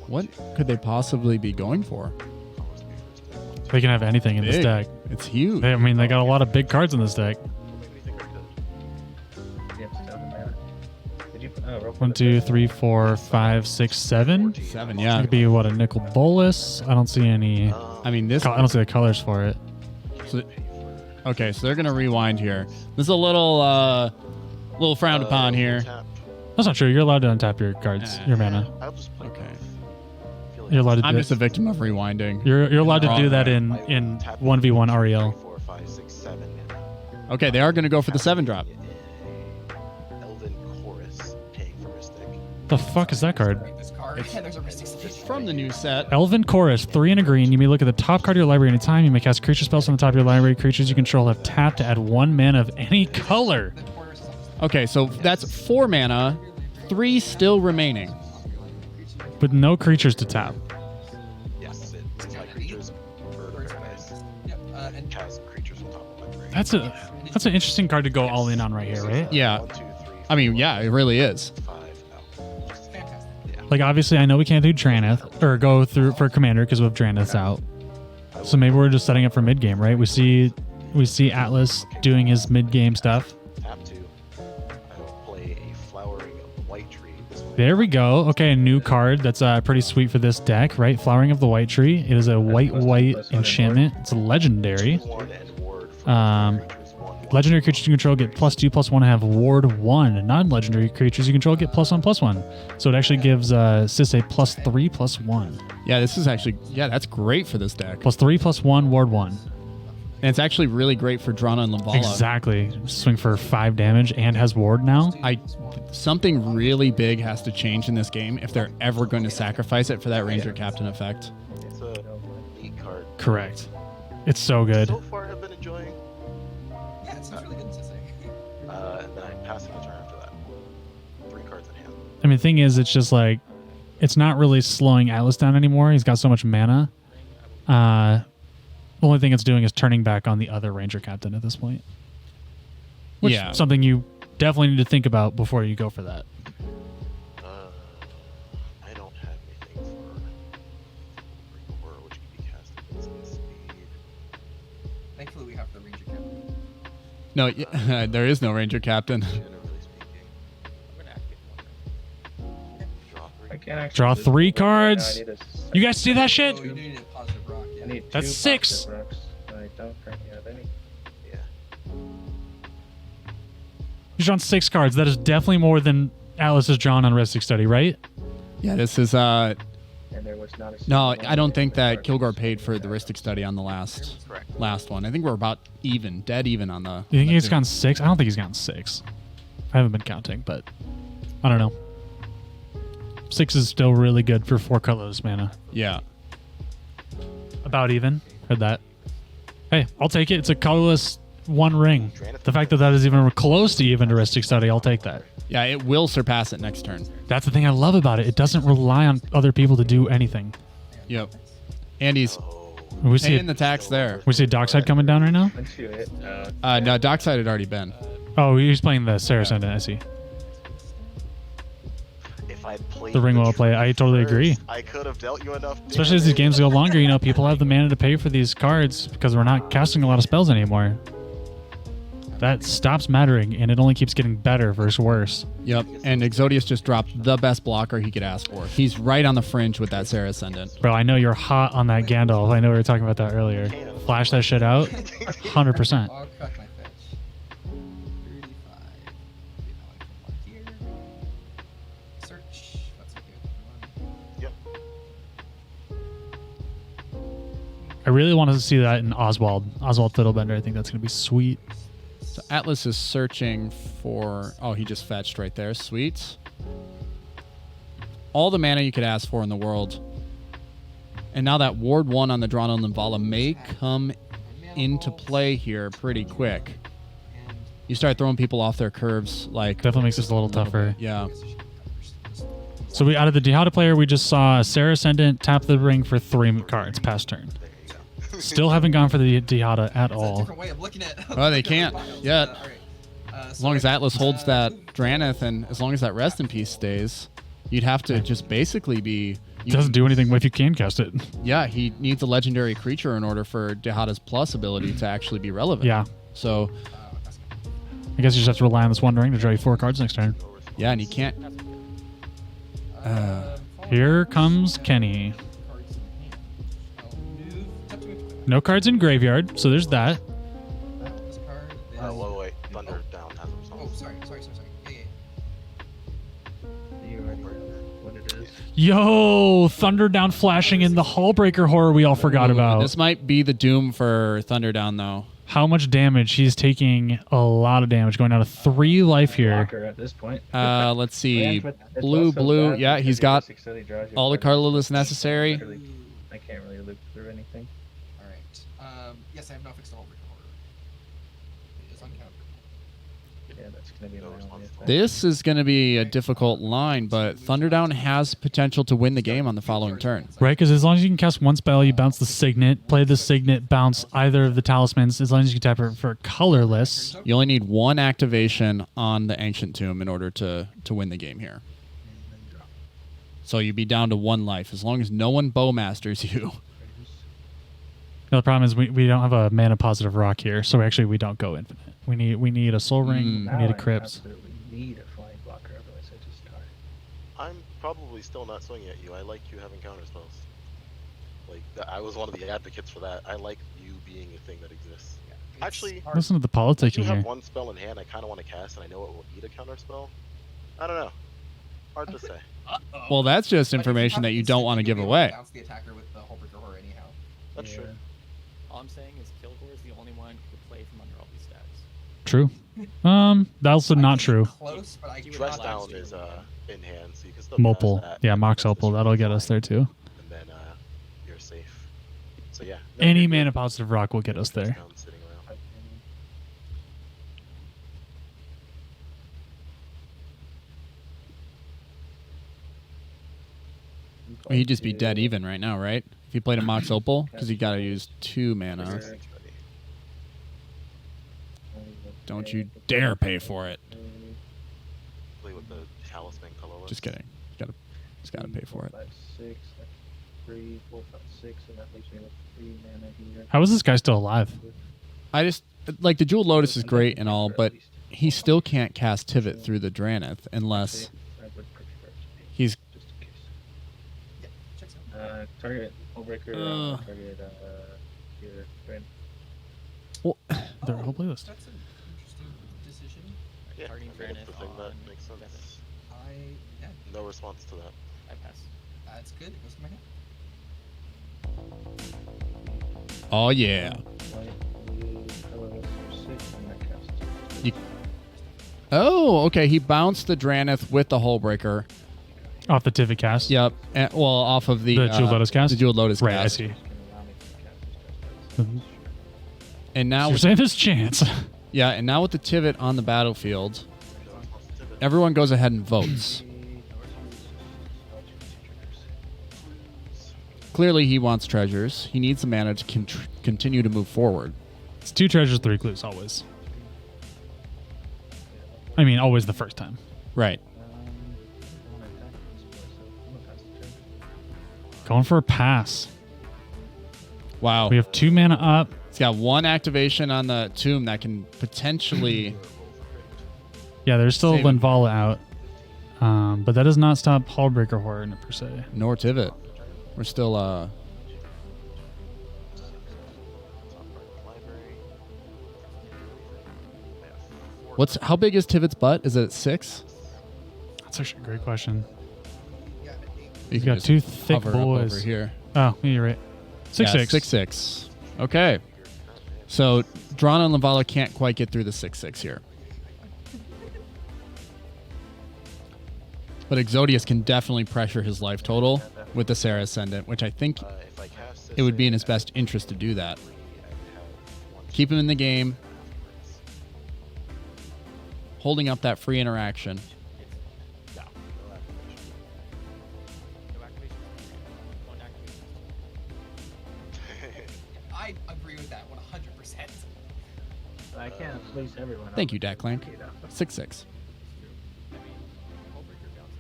What could they possibly be going for? Colors maybe first stick. 1, 2. They can have anything in this Big. deck. It's huge. I mean, they got a lot of big cards in this deck. What made me think I could? Yep, 7 mana. Did you? Oh, roll for 1, the 2, first 3, 4, 5, 6, 7. 7, It yeah. could be what, a nickel bolus? I don't see any. I mean, this... I don't see the colors for it. So, okay, so they're going to rewind here. This is a little frowned upon here. Tap. That's not true. You're allowed to untap your cards, your mana. I'll just play Okay. both. Feel like You're allowed to I'm do just a victim of rewinding. You're allowed to do that I in will tap 1v1 3, REL. 4, 5, 6, 7 mana. Okay, they are going to go for the 7 drop. Elven Chorus, paying for Mystic. The fuck is that card? This card. It's- And there's a Mystic It's Stitch. from the new set. Elven Chorus, 3 and a green. You may look at the top card of your library anytime. You may cast creature spells on the top of your library. Creatures you control have tapped to add 1 mana of any color. The Chorus is on this Okay, so that's 4 mana, 3 still remaining. With no creatures to tap. Yes, it's my creatures, bird Birds of of paradise, Paradise. Yep. And cast creatures on top of my brain. That's an interesting card to go all in on right here, right? Yeah. 1, 2, 3, I mean, 4, yeah, it really is. 5 out. it's fantastic. Yeah. Like, obviously, I know we can't do Traneth, or go through for Commander because we have Traneth out. So maybe we're just setting up for mid-game, right? We see Atlas doing his mid-game stuff. Tap 2. I will play a flowering of the white tree. This one There we go. Okay, a new card that's pretty sweet for this deck, right? Flowering of the White Tree. It is a white enchantment. It's a legendary. 1 and ward for creatures 1, 1. Legendary creatures you control get +2/+1 and have ward 1. Non-legendary creatures you control get +1/+1. So it actually gives Sis a +3/+1. Yeah, this is actually, yeah, that's great for this deck. +3/+1, ward 1. And it's actually really great for Drana and Lavala. Exactly. Swing for 5 damage and has ward now. Something really big has to change in this game if they're ever going to sacrifice it for that Ranger Captain effect. It's a neat card. Correct. It's so good. So far, I've been enjoying. Yeah, it seems really good to say. And then I'm passing the turn after that. 3 cards in hand. I mean, the thing is, it's just like, it's not really slowing Atlas down anymore. He's got so much mana. The only thing it's doing is turning back on the other Ranger Captain at this point. Which Yeah. is something you definitely need to think about before you go for that. I don't have anything for Recore, which can be cast at instant speed. Thankfully, we have the Ranger Captain. No, there is no Ranger Captain. Generally speaking, I'm gonna activate one. draw 3. I can't actually Draw do 3 this. Right now, cards. I need a You guys see that shit? Oh, you need a positive rock. I Yeah. need That's 2 6. positive rocks. I don't currently have any. Yeah. He's drawn 6 cards. That is definitely more than Atlas has drawn on Ristic Study, right? Yeah, this is And there was not a no, single I don't one think in the that Kilgore cards. paid for the Ristic Study on the last Correct. one. I think we're about even, dead even on the. You think he's two. gotten 6? I don't think he's gotten 6. I haven't been counting, but I don't know. 6 is still really good for 4 colorless mana. Yeah. About even. Heard that. Hey, I'll take it. It's a colorless 1 ring. The fact that that is even close to even to Ristic Study, I'll take that. Yeah, it will surpass it next turn. That's the thing I love about it. It doesn't rely on other people to do anything. Yep. Andy's We see paying the tax there. we see Dockside coming down right now. Once you hit, No, Dockside had already been. Oh, he's playing the Sarah Ascendant, I see. If I played The ring will play. I totally agree. first, I could have dealt you enough. Especially as these games go longer, you know, people have the mana to pay for these cards because we're not casting a lot of spells anymore. That stops mattering, and it only keeps getting better versus worse. Yep. And Exodius just dropped the best blocker he could ask for. He's right on the fringe with that Sarah Ascendant. Bro, I know you're hot on that Gandalf. I know we were talking about that earlier. Flash that shit out. 100%. I'll crack my fetch. 35. Here. Search. That's okay. Yep. I really want to see that in Oswald Fiddlebender. I think that's going to be sweet. So Atlas is searching for... Oh, he just fetched right there. Sweet. All the mana you could ask for in the world. And now that Ward 1 on the Drano Limvala may come into play here pretty quick. You start throwing people off their curves. Like Definitely makes this a little tougher. Yeah. So we out of the Dihada player, we just saw Sarah Ascendant tap the ring for 3 cards past turn. Still haven't gone for the Dihada at That's a all. different way of looking at. Oh, they can't yet. As long as Atlas holds that Ooh, Draneth and as long as that Rest in Peace stays, you'd have to just basically be... It doesn't do anything if you can cast it. Yeah, he needs a legendary creature in order for Dihada's plus ability to actually be relevant. Yeah. So, I guess you just have to rely on this 1 ring to draw you 4 cards next turn. yeah, and he can't... Here comes Kenny. No cards in graveyard, so there's that. This card is... Wait. Thunder down has him Oh, sorry. Yeah. you already know what it is. Yo, Thunder Down flashing in the Hullbreaker horror we all forgot about. This might be the doom for Thunderdown, though. How much damage? He's taking a lot of damage, going down to 3 life here. Blocker at this point. Let's see. And it's Blue. also bad Yeah, because he's your got 630 draws you all the four cards. colorless necessary. I can't really loop through anything. All right. Yes, I have no fixed hold recorder. It is uncounted. Yeah, that's gonna be my only effect. This is going to be a difficult line, but Thunderdown has potential to win the game on the following turn. Right, because as long as you can cast 1 spell, you bounce the Signet, play the Signet, bounce either of the talismans, as long as you can tap it for colorless. You only need 1 activation on the Ancient Tomb in order to win the game here. So you'd be down to 1 life, as long as no one bowmasters you. The problem is we don't have a mana positive rock here, so we don't go infinite. We need a Soul Ring, Now we need a I Crypt. absolutely need a flying blocker, otherwise I just die. I'm probably still not swinging at you. I like you having counter spells. Like I was one of the advocates for that. I like you being a thing that exists. Actually, Listen to the I do politicking have here. 1 spell in hand I kind of want to cast, and I know it will eat a counter spell. I don't know. Hard to say. Well, that's just information that you don't want to give away. Bounce the attacker with the Hullbreaker Horror anyhow. That's true. All I'm saying is Kilgore is the only one who could play from under all these stats. True. That's also not true. Close, but I He would Dress not down last is you. in hand, so you can still Mopal. cast that. Yeah, Mox Opal. That'll get us there too. And then you're safe. So yeah. Any you're good. mana positive rock will get us Dress there. down sitting around. Well, he'd just be dead even right now, right? If he played a Mox Opal, because he got to use 2 mana. Don't you dare pay for it. Play with the talisman colorless. Just kidding. Just gotta pay for it. 5, 6, that's 3, 4, 5, 6, and that leaves me with 3 mana here. How is this guy still alive? I just like the Jeweled Lotus is great and all, but he still can't cast Tivit through the Draneth unless I would prefer to be, he's. just in case. Yeah, checks out. Target Hullbreaker, target your friend. Well, Their whole playlist. That's an interesting decision. Yeah, Targeting I mean, it's the Draenith thing that on makes sense. Venom. Yeah, No response to that. I pass. that's good. It goes to my hand. Oh, yeah. Oh, okay. He bounced the Draenith with the Hullbreaker. Off the Tivit cast. Yep. And, well, off of the Jeweled Lotus cast? The Jeweled Lotus Right, cast. I see. And now, You're with, saying there's chance. yeah, and now with the Tivit on the battlefield, everyone goes ahead and votes. Clearly, he wants treasures. He needs the mana to continue to move forward. It's 2 treasures, 3 clues, always. I mean, always the first time. Right. Going for a pass. Wow. We have 2 mana up. He's got 1 activation on the tomb that can potentially... Yeah, there's still Save it. Linvala out. But that does not stop Hullbreaker Horror per se. Nor Tivit. We're still... Top right library. I have 4 How big is Tivit's butt? Is it 6? That's actually a great question. Yeah, an 8. You He's got 2 thick hover up boys. over here. Oh, yeah, you're right. 6-6. 6-6. Okay. So, Drawn and Linvala can't quite get through the 6-6 here. But Exodius can definitely pressure his life total with the Sarah Ascendant, which I think if I cast it would be in his best interest to do that. Keep him in the game, holding up that free interaction. No activation. 1 activation. I agree with that 100%. I can't please everyone. Thank you, Daklank. 6-6. I mean, Hullbreaker bounces.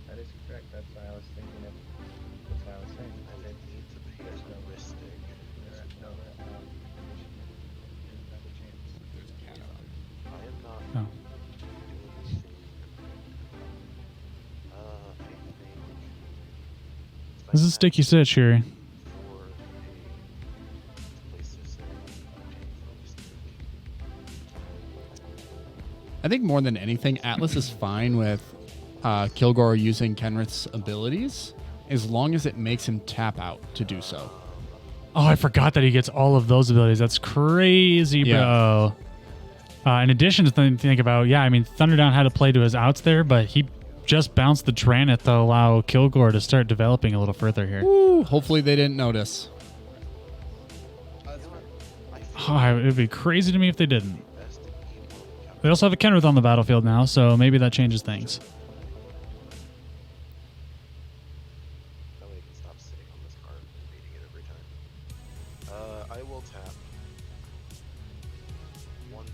That is correct. That's why I was thinking of. That's why I was saying. I would need to pay There's no Mystic. no, another chance. There's a cat on. I am not Oh. doing anything. I think... This is a sticky sitch here. For a place this in, I'm paying for Mystic. I think more than anything, Atlas is fine with Kilgore using Kenrith's abilities as long as it makes him tap out to do so. Oh, I forgot that he gets all of those abilities. That's crazy, bro. In addition to think about, yeah, I mean, Thunderdown had to play to his outs there, but he just bounced the Draenith to allow Kilgore to start developing a little further here. Woo, hopefully they didn't notice. That's fair. Oh, it would be crazy to me if they didn't. Best in game mode. They also have a Kenrith on the battlefield now, so maybe that changes things. That way I can stop sitting on this card and beating it every time. I will tap 1, 2,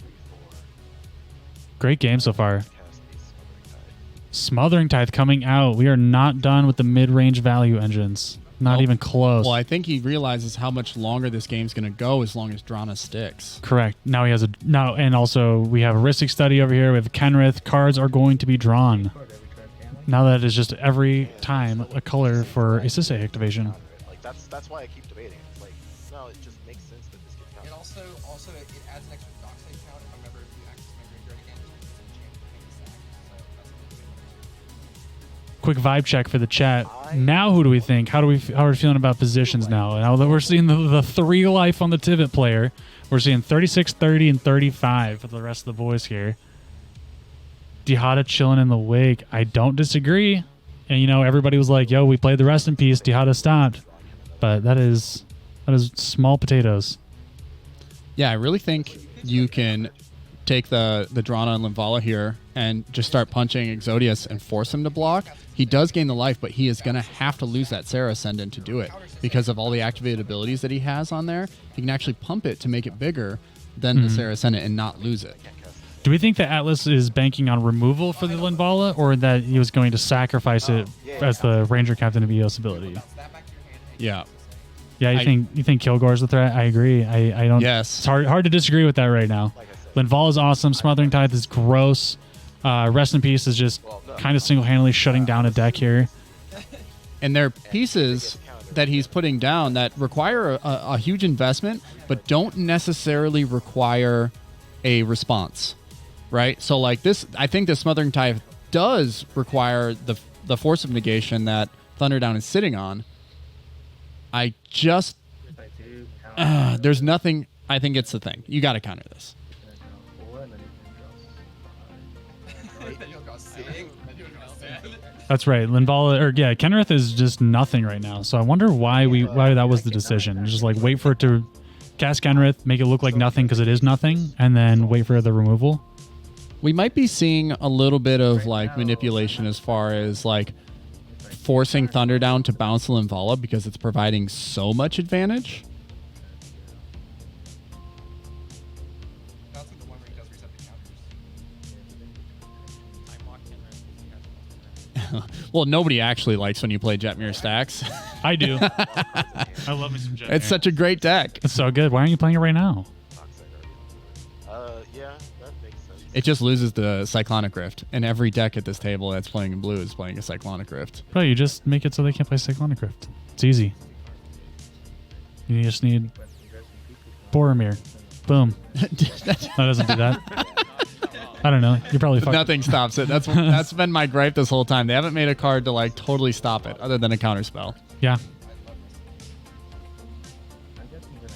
3, 4. Great game so far. Cast a Smothering Tide. Smothering Tithe coming out. We are not done with the mid-range value engines. Not Nope. even close. Well, I think he realizes how much longer this game's going to go as long as Drana sticks. Correct. Now he has and also we have a Ristic Study over here with Kenrith. Cards are going to be drawn. Now that is just every time a color for a Sisei activation. Like that's why I keep debating. It's like, no, it just makes sense that this gets It counted. also it adds an extra dockside count if I'm ever to access my graveyard again. It's a chance to pay the sack. So that's a good one. Quick vibe check for the chat. Now who do we think? How are we feeling about positions now? Now that we're seeing the 3 life on the Tivit player, we're seeing 36, 30, and 35 for the rest of the boys here. Dihada chilling in the wake. I don't disagree. And everybody was like, "Yo, we played the rest in peace. Dihada stopped." But that is small potatoes. Yeah, I really think you can take the Drana and Linvala here and just start punching Exodius and force him to block. He does gain the life, but he is going to have to lose that Sarah Ascendant to do it because of all the activated abilities that he has on there. He can actually pump it to make it bigger than the Sarah Ascendant and not lose it. Do we think that Atlas is banking on removal for the Linvala, or that he was going to sacrifice it as the Ranger Captain of EOS ability? Bounce that back to your hand. And Yeah. use it. Yeah, you think Kilgore's the threat? I agree. I don't. Yes. It's hard to disagree with that right now. Linval is awesome. Smothering Tithe is gross. Rest in Peace is just kind of single-handedly shutting down a deck here. And they're pieces that he's putting down that require a huge investment, but don't necessarily require a response. right? So like this, I think the Smothering Tithe does require the force of negation that Thunderdown is sitting on. I just If I do count, there's nothing. I think it's the thing. You got to counter this. I'm gonna draw 4 and then you can draw 5. Then you'll go sick. Then you'll go sad. That's right. Linvala, or yeah, Kenrith is just nothing right now. So I wonder why that was the decision. Just like wait for it to cast Kenrith, make it look like nothing because it is nothing, and then wait for the removal. We might be seeing a little bit of like manipulation as far as like forcing Thunderdown to bounce Linvala because it's providing so much advantage. That's like the one where he does reset the counters. I mock Kenrith because he has the most Kenrith. Well, nobody actually likes when you play Jetmir stacks. I do. I love me some Jet. It's such a great deck. It's so good. Why aren't you playing it right now? Yeah, that makes sense. It just loses the Cyclonic Rift, and every deck at this table that's playing in blue is playing a Cyclonic Rift. Bro, you just make it so they can't play Cyclonic Rift. It's easy. You just need Boromir. Boom. That doesn't do that. I don't know. You're probably fucking. Nothing stops it. That's been my gripe this whole time. They haven't made a card to like totally stop it, other than a counter spell. Yeah. I'm guessing gonna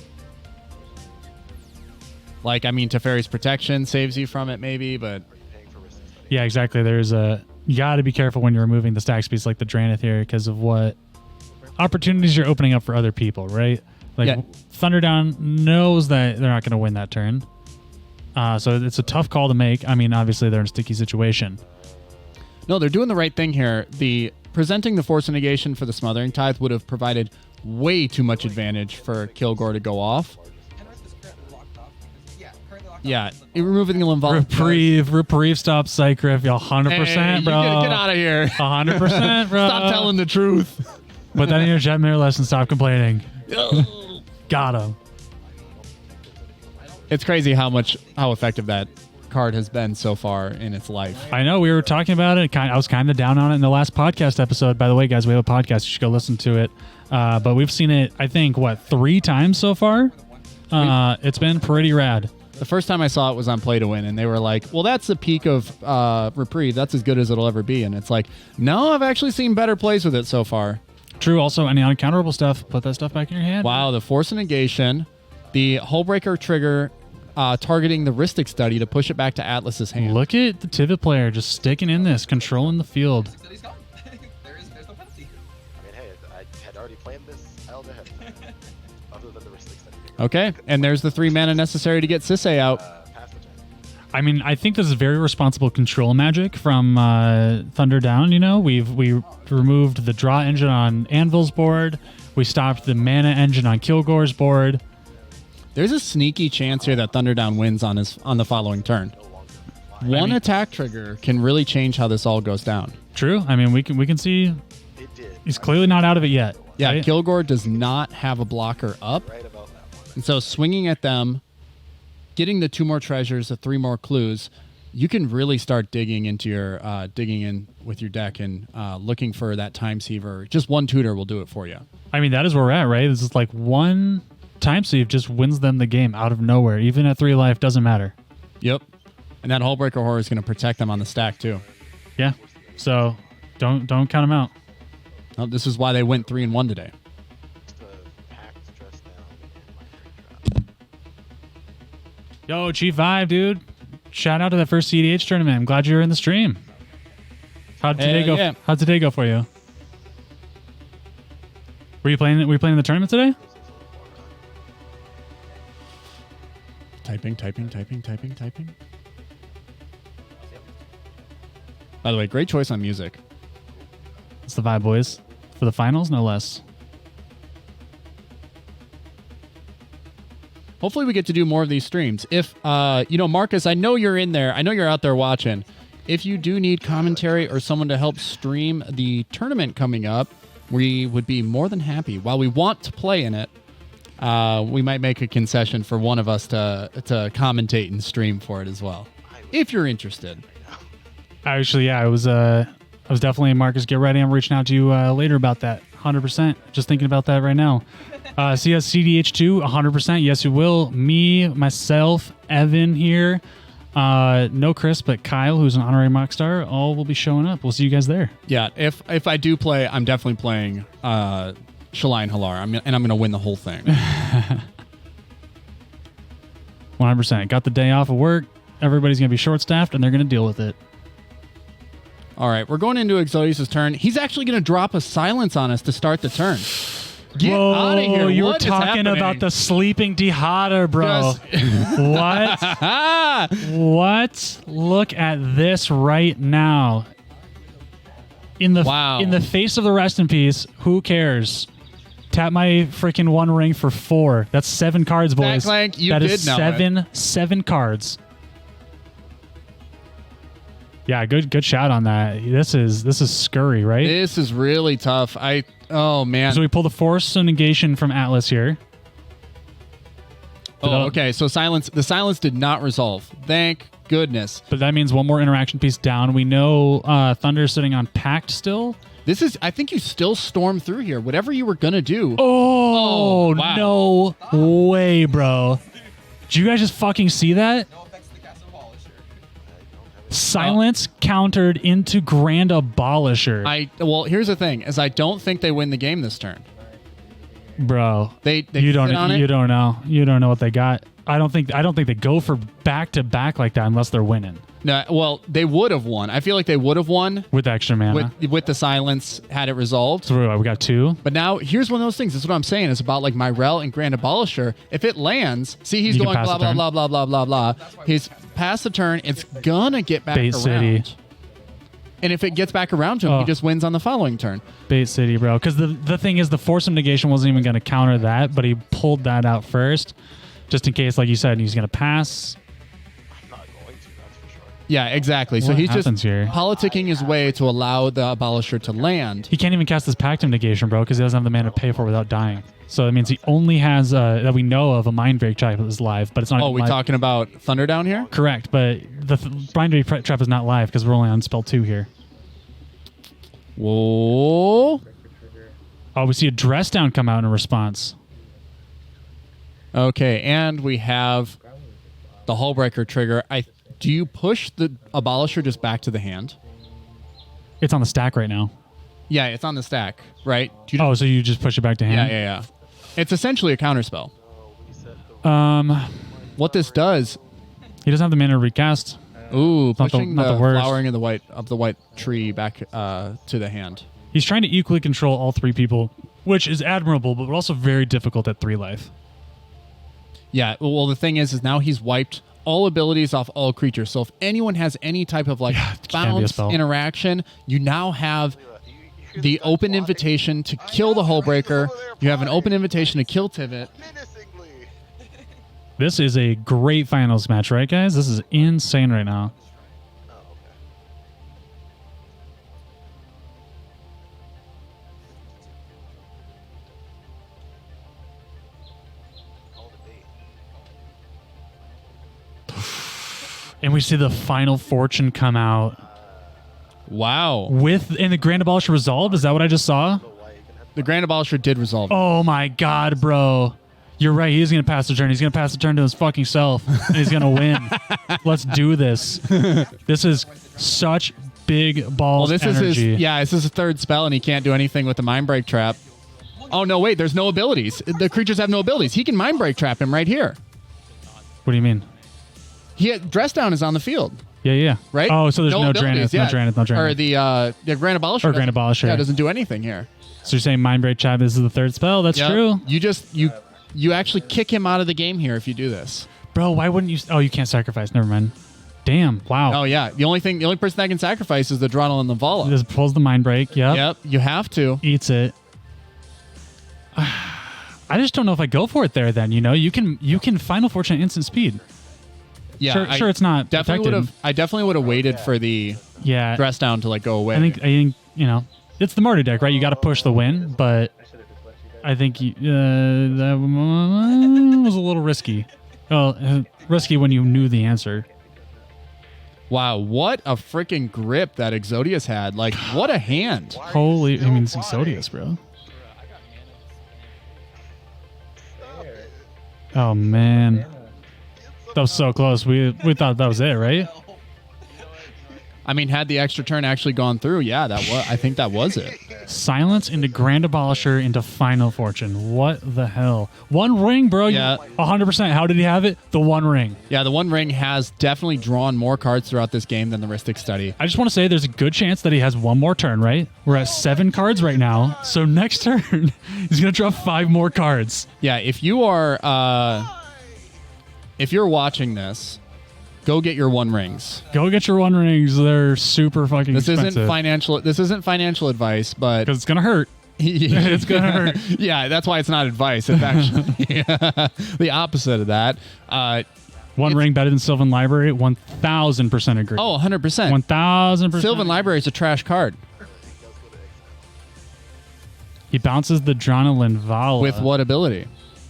Like, I mean, Teferi's Protection saves you from it, maybe, but Paying for resistance. Yeah, exactly. You got to be careful when you're removing the stack speeds like the Dranith here because of what opportunities you're opening up for other people, right? Like Yeah. Thunderdown knows that they're not going to win that turn. So it's a tough call to make. I mean, obviously they're in a sticky situation. no, they're doing the right thing here. Presenting the Force of Negation for the Smothering Tithe would have provided way too much advantage for Kilgore to go off. Kenrith is currently locked off. Currently locked Yeah, off. removing the Linvala. Reprieve stops Psycriff. 100%, Hey, bro. Get out of here. 100%, bro. Stop telling the truth. Put that in your Jetmir lesson. Stop complaining. Got him. It's crazy how effective that card has been so far in its life. I know we were talking about it. I was kind of down on it in the last podcast episode. By the way, guys, we have a podcast. You should go listen to it. But we've seen it, I think, 3 times so far? It's been pretty rad. The first time I saw it was on Play to Win, and they were like, well, that's the peak of Reprieve. That's as good as it'll ever be. And it's like, no, I've actually seen better plays with it so far. True. Also, any uncounterable stuff, put that stuff back in your hand. Wow, the Force of Negation, the Hullbreaker trigger targeting the Rhystic Study to push it back to Atlas's hand. Look at the Tivit player just sticking in this, controlling the field. So he's gone. There's no penalty. I mean, hey, I had already planned this out ahead. Other than the restrictions. Okay, and there's the 3 mana necessary to get Sisay out. Pass the turn. I mean, I think this is very responsible control magic from Thunderdown. You know, we removed the draw engine on Anvil's board. We stopped the mana engine on Kilgore's board. There's a sneaky chance here that Thunderdown wins on the following turn. One attack trigger can really change how this all goes down. True. I mean, we can see It did. he's clearly not out of it yet. Yeah, right? Kilgore does not have a blocker up. Right about that one. And so swinging at them, getting the 2 more treasures, the 3 more clues, you can really start digging into your digging in with your deck and looking for that time siever. Just one tutor will do it for you. I mean, that is where we're at, right? This is like one time save just wins them the game out of nowhere. Even at 3 life, doesn't matter. Yep. And that Hullbreaker Horror is going to protect them on the stack too. Yeah. So don't count them out. Well, this is why they went 3-1 today. The packed dress down and my trap. Yo, Chief Vibe, dude. Shout out to that first cEDH tournament. I'm glad you were in the stream. How'd today go? yeah. How'd today go for you? Were you playing the tournament today? Typing. By the way, great choice on music. It's the Vibe Boys for the finals, no less. Hopefully we get to do more of these streams. If, Marcus, I know you're in there. I know you're out there watching. If you do need commentary or someone to help stream the tournament coming up, we would be more than happy. While we want to play in it, we might make a concession for one of us to commentate and stream for it as well, if you're interested. Actually, yeah, I was definitely, Marcus, get ready. I'm reaching out to you later about that. 100%. Just thinking about that right now. See us cEDH2, 100%. Yes, we will. Me, myself, Evan here. No Chris, but Kyle, who's an honorary MoxStar, all will be showing up. We'll see you guys there. Yeah, if I do play, I'm definitely playing Shalai Halar, and I'm going to win the whole thing. 100%. Got the day off of work. Everybody's going to be short-staffed, and they're going to deal with it. All right, we're going into Exodius' turn. He's actually going to drop a silence on us to start the turn. Get out of here. You were What is talking happening? about the sleeping Dehader, bro. What? What? Look at this right now. In the face of the rest in peace, who cares? Tap my freaking one ring for 4. That's 7 cards, boys. Backlank, you that did is know seven cards. Yeah, good shot on that. This is scurry, right? This is really tough. Oh man. So we pull the force negation from Atlas here. Oh, okay. So the silence did not resolve. Thank goodness. But that means one more interaction piece down. We know Thunder's sitting on Pact still. I think you still storm through here. Whatever you were gonna do. Oh, wow. No way, bro. Did you guys just fucking see that? No effects to the cast Abolisher. Silence countered into Grand Abolisher. Well, here's the thing: is I don't think they win the game this turn. Bro, They you don't sit on it? you don't know. You don't know what they got. I don't think they go for back to back like that unless they're winning No, well, they would have won. I feel like they would have won with extra mana. with the silence had it resolved. So we got 2. But now here's one of those things. This is what I'm saying. It's about like Myrel and Grand Abolisher. If it lands, see he's You can going pass blah the blah turn. blah blah blah blah blah. He's passed the turn. It's gonna get back Bait around. City. And if it gets back around to him, he just wins on the following turn. Bait City, bro. Because the thing is, the force of negation wasn't even going to counter that, but he pulled that out first, just in case, like you said, he's going to pass. I'm not going to, that's for sure. Yeah, exactly. So What he's just happens here? politicking his way to allow the Abolisher to land. He can't even cast his Pact of Negation, bro, because he doesn't have the mana to pay for it without dying. So that means he only has, that we know of, a Mind Break Trap that is live, but it's not Oh, even we live. talking about Thunder down here? Correct, but the Mind Break Trap is not live because we're only on spell 2 here. Whoa. Oh, we see a Dress Down come out in response. Okay, and we have the Hullbreaker trigger. Do you push the Abolisher just back to the hand? It's on the stack right now. Yeah, it's on the stack, right? Do you Oh, so you just push it back to hand? yeah. It's essentially a counterspell. Yeah. What this does, He doesn't have the mana to recast. ooh, Not the- pushing not the, the worst. flowering of the white tree back to the hand. He's trying to equally control all 3 people, which is admirable, but also very difficult at 3 life. Yeah, well, the thing is now he's wiped all abilities off all creatures. So if anyone has any type of like can't be a bounce spell. interaction, you now have the open invitation to kill the Hullbreaker. You have an open invitation to kill Tivit. Menacingly. This is a great finals match, right, guys? This is insane right now. Oh, okay. Call it a bait. And we see the final fortune come out Wow. and the Grand Abolisher resolved. Is that what I just saw? The Grand Abolisher did resolve. Oh my God, bro. You're right. He's going to pass the turn. He's going to pass the turn to his fucking self. And he's going to win. Let's do this. This is such big balls Well, this energy. this is his third spell, and he can't do anything with the Mind Break Trap. Oh, no, wait, there's no abilities. The creatures have no abilities. He can Mind Break Trap him right here. What do you mean? Dress Down is on the field, Yeah. right? Oh, so there's no abilities, Draenith. No Draenith. No Draenith. Or the Grand Abolisher. Or Grand Abolisher. Yeah, doesn't do anything here. So you're saying Mind Break Trap, this is the third spell? That's Yep. true. You actually kick him out of the game here if you do this. Bro, why wouldn't you? Oh, you can't sacrifice. Never mind. Damn. Wow. Oh, yeah. The only person that can sacrifice is the Drunel and the Vala. This pulls the Mind Break. Yep. Yep, you have to. Eats it. I just don't know if I go for it there then. You can Final Fortune at instant speed. Yeah, Sure, it's not definitely protected. I definitely would have waited for the Yeah. Dress Down to go away. I think it's the Martyr deck, right? You got to push the win, but I think that was a little risky. Well, risky when you knew the answer. Wow, what a freaking grip that Exodius had. Like, what a hand. Holy, I mean, it's Exodius, bro. Oh man, That was so close. We thought that was it, right? I mean, had the extra turn actually gone through, yeah, I think that was it. Silence into Grand Abolisher into Final Fortune. What the hell? One ring, bro. Yeah. 100%. How did he have it? The one ring. Yeah, the One Ring has definitely drawn more cards throughout this game than the Ristic Study. I just want to say there's a good chance that he has one more turn, right? We're at 7 cards right now. So next turn, he's going to draw 5 more cards. Yeah, if you are, if you're watching this, go get your One Rings. Go get your one rings. They're super fucking This expensive. isn't financial advice, but Because it's going to hurt. It's going to hurt. Yeah, that's why it's not advice. It's actually the opposite of that. One ring better than Sylvan Library? 1,000% agree. Oh, 100%. 1,000%. Sylvan Library is a trash card. He bounces the Dronalyn Vala. With what ability?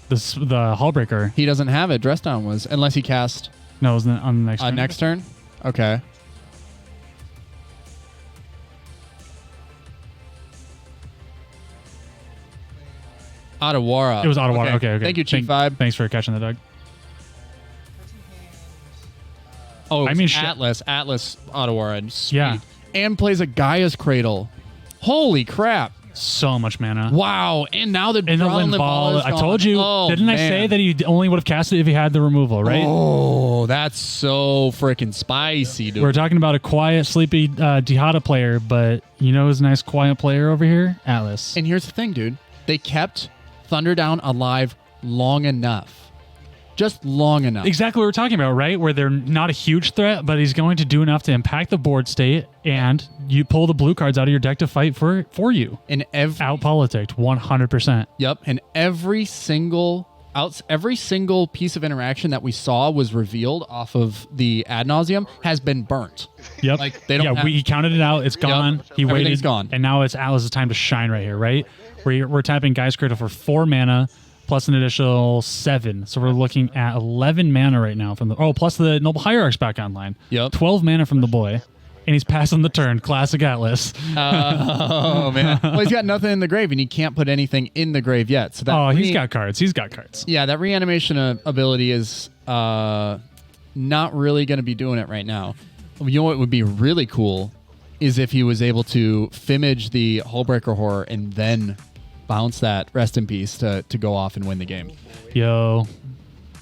The Hullbreaker. He doesn't have it. Dress Down was, unless he cast No, it was on the next turn. next turn. Okay. Ottawara. It was Ottawa. Okay. Thank you, Chief Vibe. Thanks for catching the dog. 13 hands. Oh, I mean, Atlas Ottawara. Sweet. Yeah. And plays a Gaia's Cradle. Holy crap. So much mana. Wow. And now the And the Dronalyn Lin Ball Ball. is I gone. told you. Oh, Didn't I man. say that he only would have cast it if he had the removal, right? Oh, that's so freaking spicy, dude. We're talking about a quiet, sleepy Dihada player, but you know who's a nice, quiet player over here? Atlas. And here's the thing, dude. They kept Thunderdown alive long enough. Just long enough. Exactly what we're talking about, right? Where they're not a huge threat, but he's going to do enough to impact the board state, and you pull the blue cards out of your deck to fight for you. And Out politicked, 100%. Yep, and every single piece of interaction that we saw was revealed off of the Ad Nauseam has been burnt. Yep. Like, they don't have- he counted it out. It's gone. He Everything's waited. gone. And now it's Atlas's time to shine right here, right? We're tapping Guy's Cradle for 4 mana plus an additional 7. So we're looking at 11 mana right now from plus the Noble Hierarch's back online. Yep. 12 mana from the boy. And he's passing the turn. Classic Atlas. Oh, man. Well, he's got nothing in the grave, and he can't put anything in the grave yet. So that He's got cards. He's got cards. Yeah, that reanimation ability is not really going to be doing it right now. You know what would be really cool is if he was able to Fimage the Hullbreaker Horror and then bounce that Rest in Peace to go off and win the game. Yo.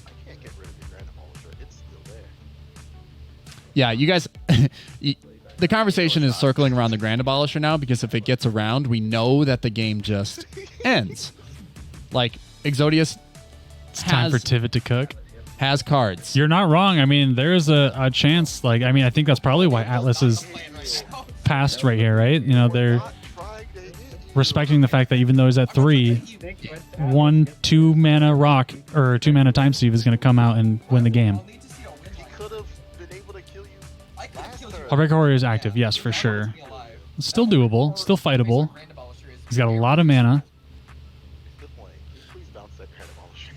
I can't get rid of the Grand Abolisher. It's still there. Yeah, you guys, the conversation is circling around the Grand Abolisher now, because if it gets around, we know that the game just ends. Like, Exodius It's time for Tivit to cook. has cards. You're not wrong. I mean, there's a chance. I think that's probably why Atlas is passed right here, right? You know, they're respecting the fact that even though he's at 3, 1/2 mana rock or 2 mana Time Steve is going to come out and win the game. I'll need to see a win. He could have been able to kill you. I could have killed you. Hullbreaker Horror is active, yes, for sure. Be alive. It's still doable, still fightable. Grand Abolisher is He's got a lot of mana. Good point. Please bounce that Grand Abolisher.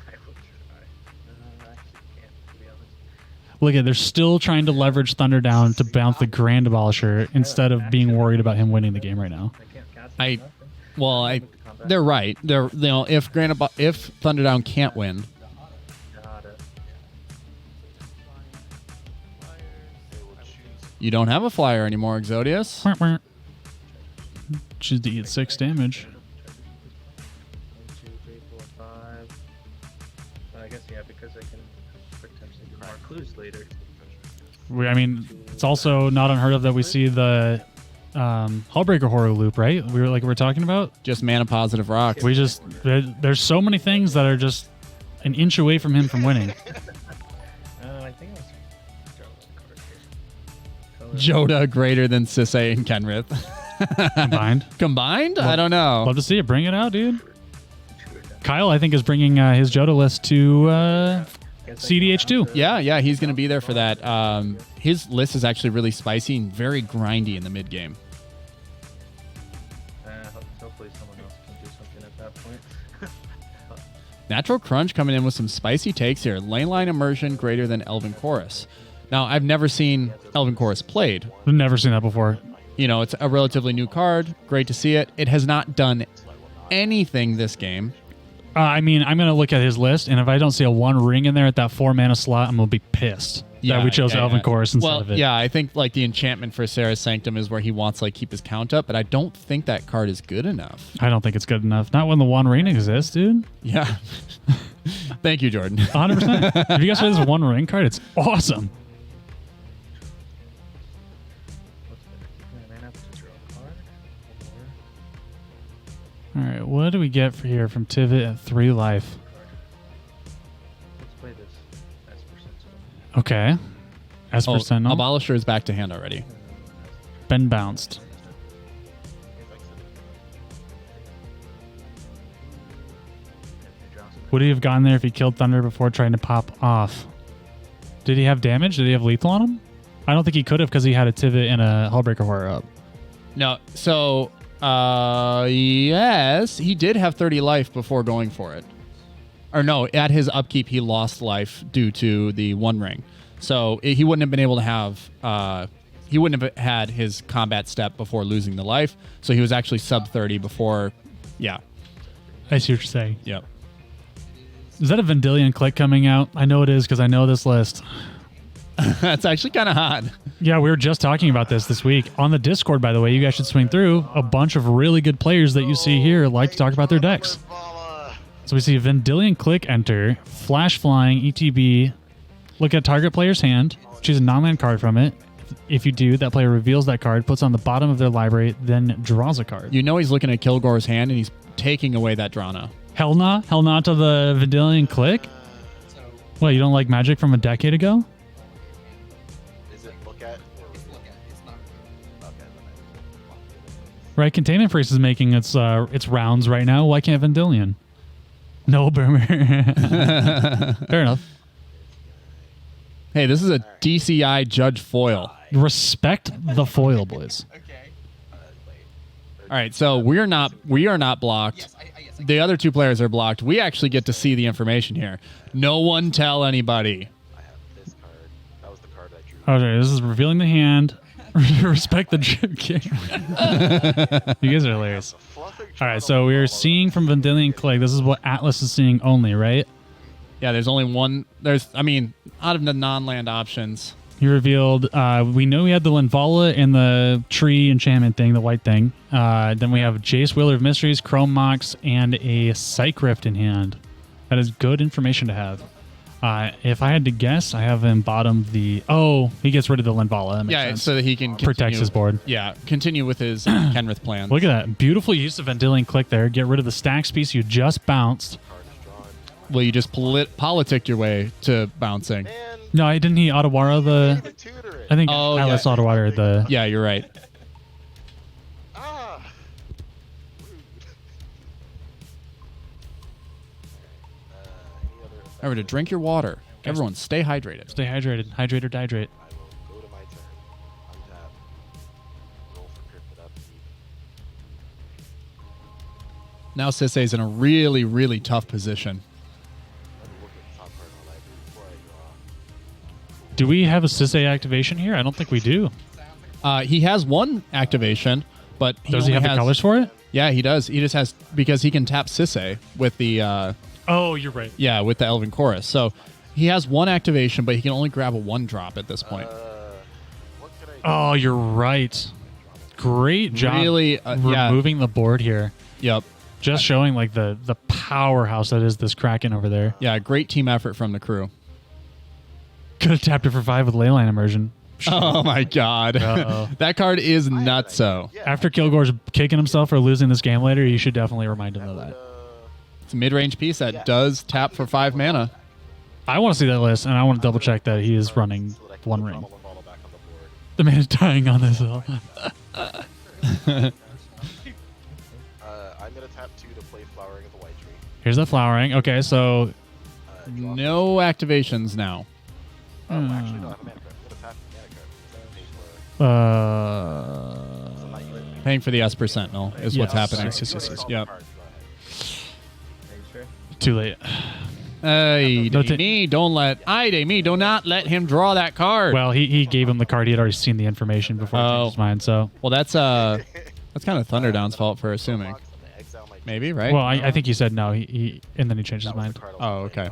I will try. I actually can't, to be honest. Look at, they're still trying to leverage Thunderdown to bounce the Grand Abolisher instead of being worried about him winning the game right now. I can't cast I- nothing. Combat. They're right. If if Thunderdown can't win, Got it. They will choose. you don't have a flyer anymore, Exodius. Choose to eat 6 damage. 1, 2, 3, 4, 5. I guess because I can potentially do more clues later. It's also not unheard of that we see the Hullbreaker Horror loop, right? We're talking about. Just mana positive rock. There's so many things that are just an inch away from him from winning. I think it was Joda Joda greater than Sisay and Kenrith. Combined. Combined? I don't know. Love to see it. Bring it out, dude. Kyle, I think, is bringing his Joda list to cEDH too. Yeah, he's going to be there for that. His list is actually really spicy and very grindy in the mid game. Hopefully someone else can do something at that point. Natural Crunch coming in with some spicy takes here. Lane Line Immersion greater than Elven Chorus. Now, I've never seen Elven Chorus played. I've never seen that before. You know, it's a relatively new card. Great to see it. It has not done anything this game I mean, I'm gonna look at his list, and if I don't see a 1 ring in there at that 4 mana slot, I'm gonna be pissed that we chose Elven Chorus instead of it. Yeah, I think like the enchantment for Sarah's Sanctum is where he wants like keep his count up, but I don't think that card is good enough. I don't think it's good enough. Not when the 1 ring exists, dude. Yeah. Thank you, Jordan. 100%. If you guys play this 1 ring card, it's awesome. All right, what do we get for here from Tivit at 3 life? Let's play this as percent. Okay. As Oh, Sentinel. Abolisher is back to hand already. Been bounced. Would he have gone there if he killed Thunder before trying to pop off? Did he have damage? Did he have lethal on him? I don't think he could have because he had a Tivit and a Hullbreaker Horror up. No, so yes, he did have 30 life before going for it. Or no, at his upkeep he lost life due to the 1 ring. So he wouldn't have been able to have he wouldn't have had his combat step before losing the life. So he was actually sub 30 before. Yeah. I see what you're saying. Yep. Is that a Vendilion click coming out? I know it is because I know this list. That's actually kind of hot. Yeah, we were just talking about this week. On the Discord, by the way, you guys should swing through. A bunch of really good players that you see here like to talk about their decks. So we see Vendilion click enter, Flash Flying, ETB, look at target player's hand, choose a non-land card from it. If you do, that player reveals that card, puts on the bottom of their library, then draws a card. You know he's looking at Kilgore's hand and he's taking away that Drana. Hell nah to the Vendilion click? So What, you don't like Magic from a decade ago? Is it look at? it's look at. It's not. Okay, then I Right, Containment Priest is making its rounds right now. Why can't Vendilion? No, Boomer. Fair enough. Hey, this is a DCI Judge foil. Respect the foil, boys. Okay. Wait. All right, so we are not blocked. Yes, yes. The other 2 players are blocked. We actually get to see the information here. No one tell anybody. have this card. That was the card I drew. Okay, this is revealing the hand. Respect the drip king. You guys are hilarious. All right, so we're seeing from Vendilion Click. This is what Atlas is seeing only, right? Yeah, there's only one. Out of the non-land options. He revealed, we know we had the Linvala and the tree enchantment thing, the white thing. Then we have Jace, Wheeler of Mysteries, Chrome Mox, and a Psych Rift in hand. That is good information to have. If I had to guess, I have him bottom the... Oh, he gets rid of the Linvala. That makes sense. So that he can Protects continue- his board. Yeah, continue with his Kenrith plan. Look at that. Beautiful use of Vendilion Click there. Get rid of the stacks piece you just bounced. Well, you just politicked your way to bouncing. And No, didn't he Otawara the... even tutor it. I think Oh, Atlas yeah. Otawara the... Yeah, you're right. Ah. Rude. Any other effect? Remember to drink your water. Everyone, stay hydrated. Stay hydrated. Hydrate or dehydrate. I will go to my turn. Untap. Roll for cryptid upkeep. Now Sisei's in a really, really tough position. Let me look at the top part of the library before I draw. Do we have a Sisei activation here? I don't think we do. He has one activation, but Does he only have the has- colors for it? Yeah, he does. He just has because he can tap Sisei with the Oh, you're right. with the Elven Chorus. So he has one activation, but he can only grab a 1-drop at this point. What can I Oh, you're right. Great job Really, yeah. removing the board here. Yep. Just showing like the powerhouse that is this Kraken over there. Yeah, great team effort from the crew. Could have tapped it for 5 with Leyline Immersion. Oh my god. Uh-oh. That card is nutso. After Kilgore's kicking himself for losing this game later, you should definitely remind him of that. It's a mid-range piece that does tap for 5 mana. I want to see that list, and I want to double check that he is running so that I can One put Ring. Bottle and Bottle back on the board? The man is dying on this hill. I'm gonna tap 2 to play Flowering of the White Tree. Here's the flowering. Okay, so Draw No activations now. Oh, actually, no, I have a mana card. I'm gonna tap the mana card. Pay for Paying for the Esper Sentinel is what's Yes. happening. Yes. Yep. Card, go ahead. Are you sure? too late. Ay, No, me, don't let. Ay, me, do not let him draw that card. Well, he gave him the card. He had already seen the information before he Oh. changed his mind. So Well, that's kind of Thunderdown's fault for assuming. I'm gonna exile my Maybe, right? Well, I think he said no. He and then he changed his mind. Oh, okay.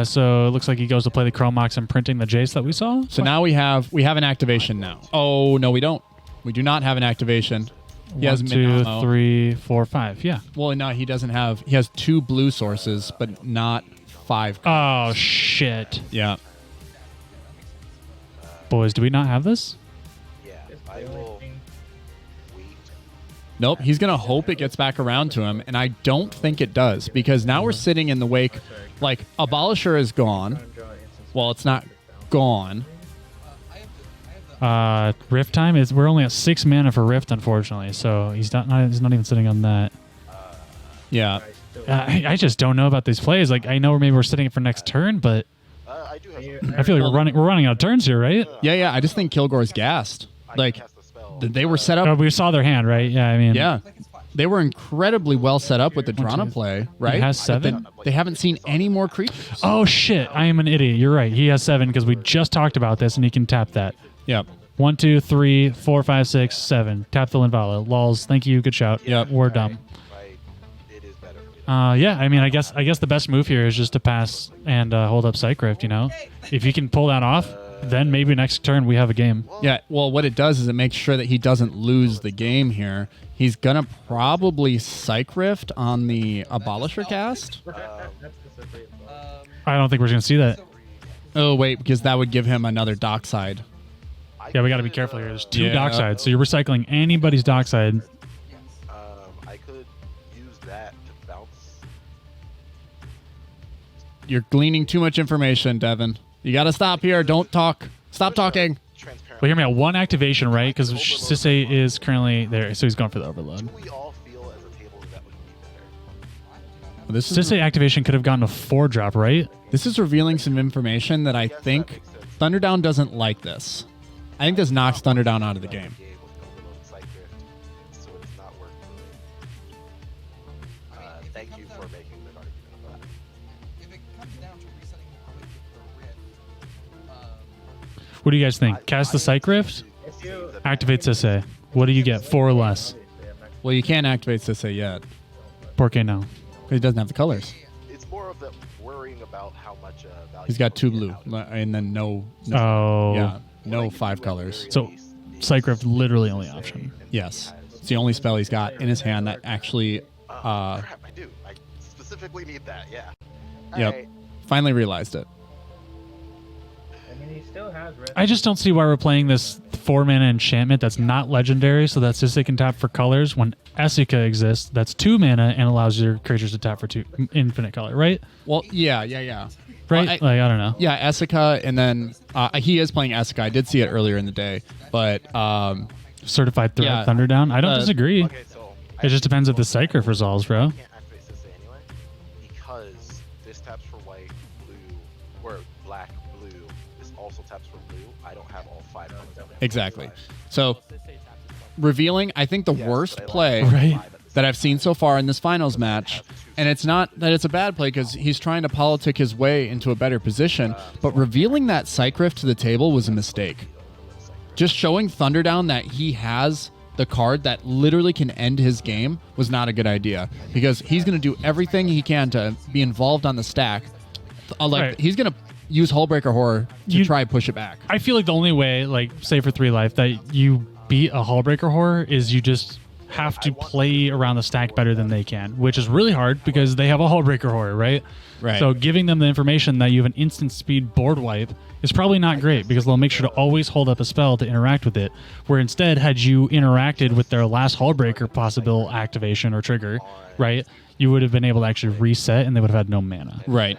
So it looks like he goes to play the Chromox and printing the Jace that we saw. So now we have an activation now. Oh no, we don't. We do not have an activation. He has 1, min 2, ammo. 3, 4, 5. Yeah. Well, no, he doesn't have. He has 2 blue sources, but not 5. Oh shit, Yeah. boys, do we not have this? Yeah, I will wait. Nope. He's gonna hope it gets back around to him, and I don't think it does because now we're sitting in the wake. Like Abolisher is gone. Well, it's not gone. Rift time is we're only at 6 mana for Rift, unfortunately. So he's not even sitting on that. Yeah. I just don't know about these plays. Like I know we're sitting it for next turn, but I do have I feel like we're running out of turns here, right? Yeah. I just think Kilgore's gassed. Like cast the spell. they were set up. Oh, we saw their hand, right? Yeah, I mean, Yeah. They were incredibly well set up with the Drana play, right? He has But 7. they haven't seen any more creatures. Oh shit! I am an idiot. You're right. He has 7 because we just talked about this, and he can tap that. Yep. 1, 2, 3, 4, 5, 6, 7. Tap the Linvala. Lols. Thank you. Good shout. Yep. We're dumb. Right. It is better for me. Yeah. I mean, I guess the best move here is just to pass and hold up Psych Rift. You know, if you can pull that off, then maybe next turn we have a game. Yeah, well, what it does is it makes sure that he doesn't lose the game here. He's going to probably Psych Rift on the Abolisher cast. I don't think we're gonna see that. Oh, wait, because that would give him another dockside. Yeah, we got to be careful here. There's 2 Yeah. dock sides, so you're recycling anybody's dock side. I could use that to bounce. You're gleaning too much information, Devin. You got to stop here. Don't talk. Stop talking. Transparent. Well, hear me out. 1 activation, right? Because Sisse is currently there, so he's going for the overload. Do we all feel as a table that would be better? This is Sisse activation could have gotten a 4-drop, right? This is revealing some information that I think Thunderdown doesn't like this. I think this knocks Thunderdown out of the game. So it's not working for me. Thank you for making the argument about it. If it comes down to resetting the rift, What do you guys think? Cast the Psych Rift? Activate Sisse. What do you get? 4 or less? Well, you can't activate Sisse yet. Porque no. He doesn't have the colors. It's more of the worrying about how much value. He's got 2 will blue, get out of it. and then no. Oh. Yeah, no 5 colors. So, Psych Rift literally only option. Yes, it's the only spell he's got in his hand that actually. Crap, I do. I specifically need that. Yeah. Yep. Alright. Finally realized it. I mean, he still has red. I just don't see why we're playing this 4-mana enchantment that's not legendary, so that Sisse can tap for colors when Esika exists. That's 2 mana and allows your creatures to tap for 2 infinite color, right? Well, yeah. Right? Well, I don't know. Yeah, Esika, and then he is playing Esika. I did see it earlier in the day, but Certified Threat Yeah. Thunderdown. I don't disagree. Okay, so It just depends if the Psych Rift resolves, bro. can't activate this anyway because this taps for white, blue, or black, blue. This also taps for blue. I don't have all 5 colors. exactly. So revealing, I think the worst play Right. that I've seen so far in this finals match, and it's not that it's a bad play because he's trying to politic his way into a better position, but revealing that Psych Rift to the table was a mistake. Just showing Thunderdown that he has the card that literally can end his game was not a good idea because he's going to do everything he can to be involved on the stack. Right. He's going to use Hullbreaker Horror to You- try and push it back. I feel like the only way, like, say for 3 life, that you beat a Hullbreaker Horror is you just have to play around the stack better than they can, which is really hard because they have a Hullbreaker Horror, right? Right. So giving them the information that you have an instant speed board wipe is probably not great because they'll make sure to always hold up a spell to interact with it. Where instead, had you interacted with their last Hullbreaker possible activation or trigger, right, you would have been able to actually reset and they would have had no mana. Right.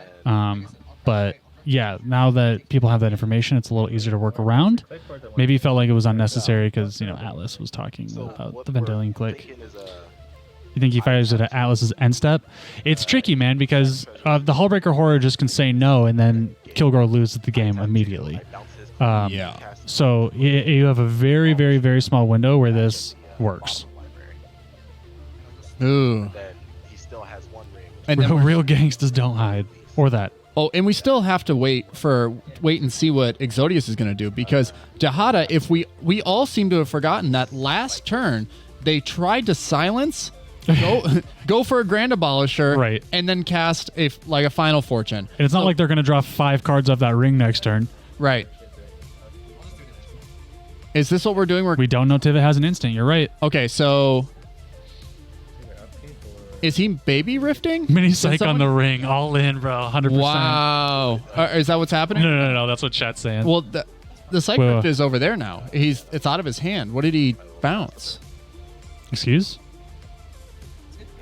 But yeah, now that people have that information, it's a little easier to work around. Maybe he felt like it was unnecessary because, you know, Atlas was talking about the Vendilion Click. Thinking is You think he fires it at Atlas's end step? It's tricky, man, because the Hullbreaker Horror just can say no, and then Kilgore loses the game immediately. Yeah. So you have a very, very, very small window where this works. Ooh. then he still has 1 ring. And then Real gangsters don't hide. Or that. Oh, and we still have to wait and see what Exodius is going to do because Dahada, if we all seem to have forgotten that last turn they tried to silence Go for a Grand Abolisher, Right. and then cast a Final Fortune. And it's not So- like they're going to draw 5 cards off that ring next turn. Right. Is this what we're doing? We don't know if it has an instant. You're right. Okay, so is he baby rifting? Mini Did psych on someone- the ring. All in, bro. 100%. Wow. Is that what's happening? No. That's what chat's saying. Well, the psych Whoa. rift is over there now. It's out of his hand. What did he bounce? Excuse?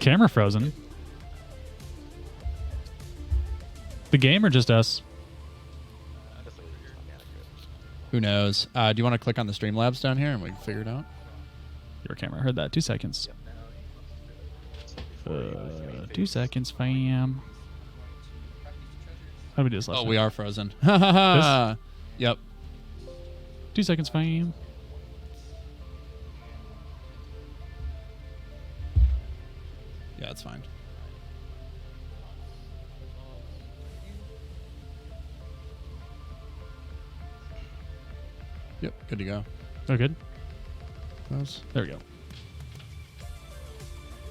Camera frozen. The game or just us? Who knows? Do you want to click on the Streamlabs down here and we can figure it out? Your camera heard that. 2 seconds. 2 seconds, fam. How do we do this last Oh, time? we are frozen. Yep. 2 seconds, fam. Yeah, it's fine. Yep, good to go. Oh, good. Those. There we go.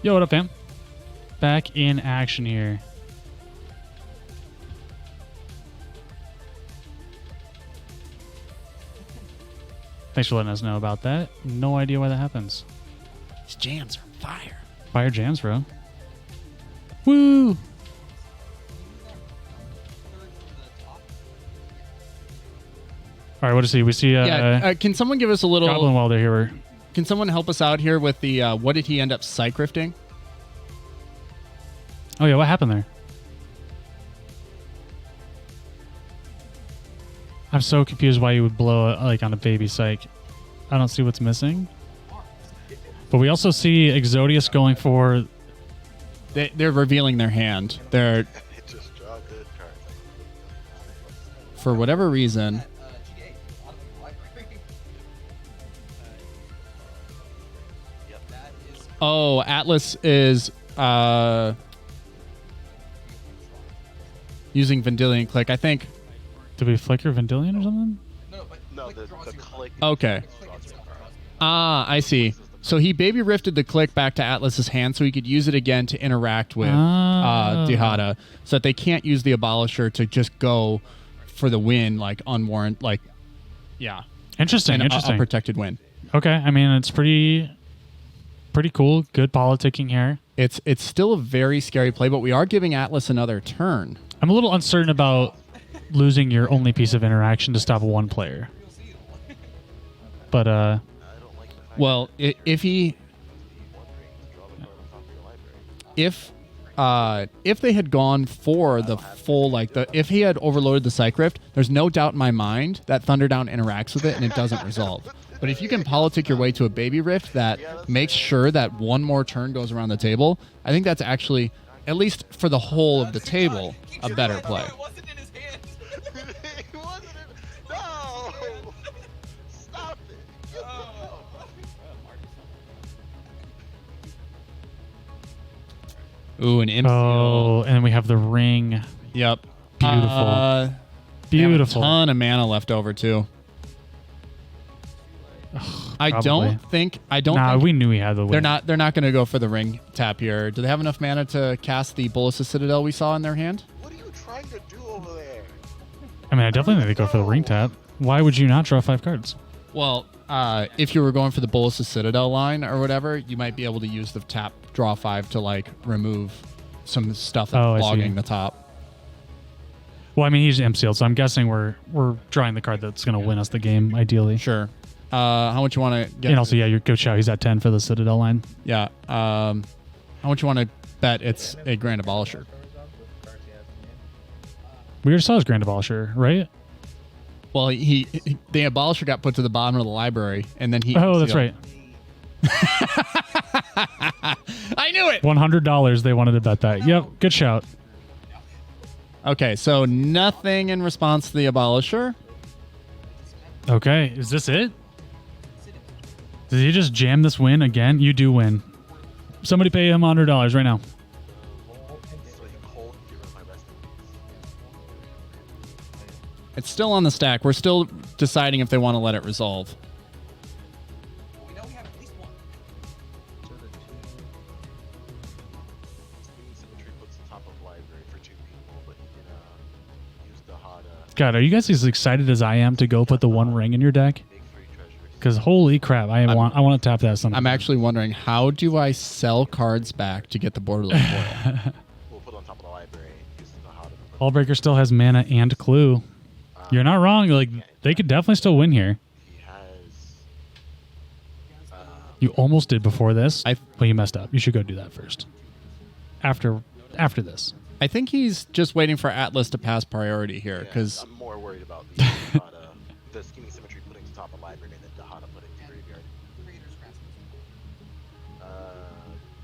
Yo, what up, fam? Back in action here. Thanks for letting us know about that. No idea why that happens. These jams are fire. Fire jams, bro. Woo! All right, what do you see? We see Can someone give us a little? Goblin Welder here. Can someone help us out here with the what did he end up psych rifting? Oh yeah, what happened there? I'm so confused why you would blow on a baby psych. I don't see what's missing. But we also see Exodius going for. They're revealing their hand. They're It just draw good cards. for whatever reason. GDA, out of the library. Yep. That is Oh, Atlas is using Vendilion Click. I think. Did we flicker Vendilion or something? no, but No, click the draws your click. Okay. click is your card. I see. So he baby rifted the click back to Atlas's hand so he could use it again to interact with Ah. Dihada, so that they can't use the Abolisher to just go for the win, like unwarranted, like, yeah, Interesting. an Interesting. unprotected win. Okay. I mean, it's pretty cool. Good politicking here. It's still a very scary play, but we are giving Atlas another turn. I'm a little uncertain about losing your only piece of interaction to stop one player. But I don't like the fact Well, if he, draw the card on top of your library. if they had gone for the full, if he had overloaded the Psych Rift, there's no doubt in my mind that Thunderdown interacts with it and it doesn't resolve. But if you can politic your way to a Baby Rift that makes sure that one more turn goes around the table, I think that's actually, at least for the whole of the table, a better play. It wasn't in his hand. It wasn't it. No! Stop it! Ooh, an imp. oh, and then we have the ring. Yep. Beautiful. They have a Beautiful. ton of mana left over too. I probably. don't think. Nah, we knew he had the win. They're not going to go for the ring tap here. Do they have enough mana to cast the Bolus of Citadel we saw in their hand? What are you trying to do over there? I mean, I definitely think they go for the ring tap. Why would you not draw 5 cards? Well, if you were going for the Bolus of Citadel line or whatever, you might be able to use the tap draw 5 to like remove some stuff Oh, I that's see. blogging the top. Well, I mean, he's imp sealed, so I'm guessing we're drawing the card that's going to win us the game, ideally. Sure. How much you want to get? And also, yeah, your good shout. He's at 10 for the Citadel line. Yeah. How much you want to bet it's a Grand Abolisher? We already saw his Grand Abolisher, right? Well, the Abolisher got put to the bottom of the library, and then he. Oh, that's right. I knew it. $100 they wanted to bet that. Yep, good shout. Okay, so nothing in response to the Abolisher. Okay, is this it? Did he just jam this win again? You do win. Somebody pay him $100 right now. So you cold give him my rest in peace. It's still on the stack. We're still deciding if they want to let it resolve. We know we have at least one. God, are you guys as excited as I am to go put the one ring in your deck? Make 3 treasures. Because holy crap, I want to tap that son of I'm a- actually wondering, how do I sell cards back to get the borderless foil? We'll put on top of the library. Use the Hada to put- Hullbreaker still has mana and clue. You're not wrong. Like they could definitely still win here. He has. You almost did before this, I- but you messed up. You should go do that first. After this. I think he's just waiting for Atlas to pass priority here, Yeah, because I'm more worried about the Hada, the scheming symmetry putting to top of library and then the Hada putting to graveyard. Creator's grasp.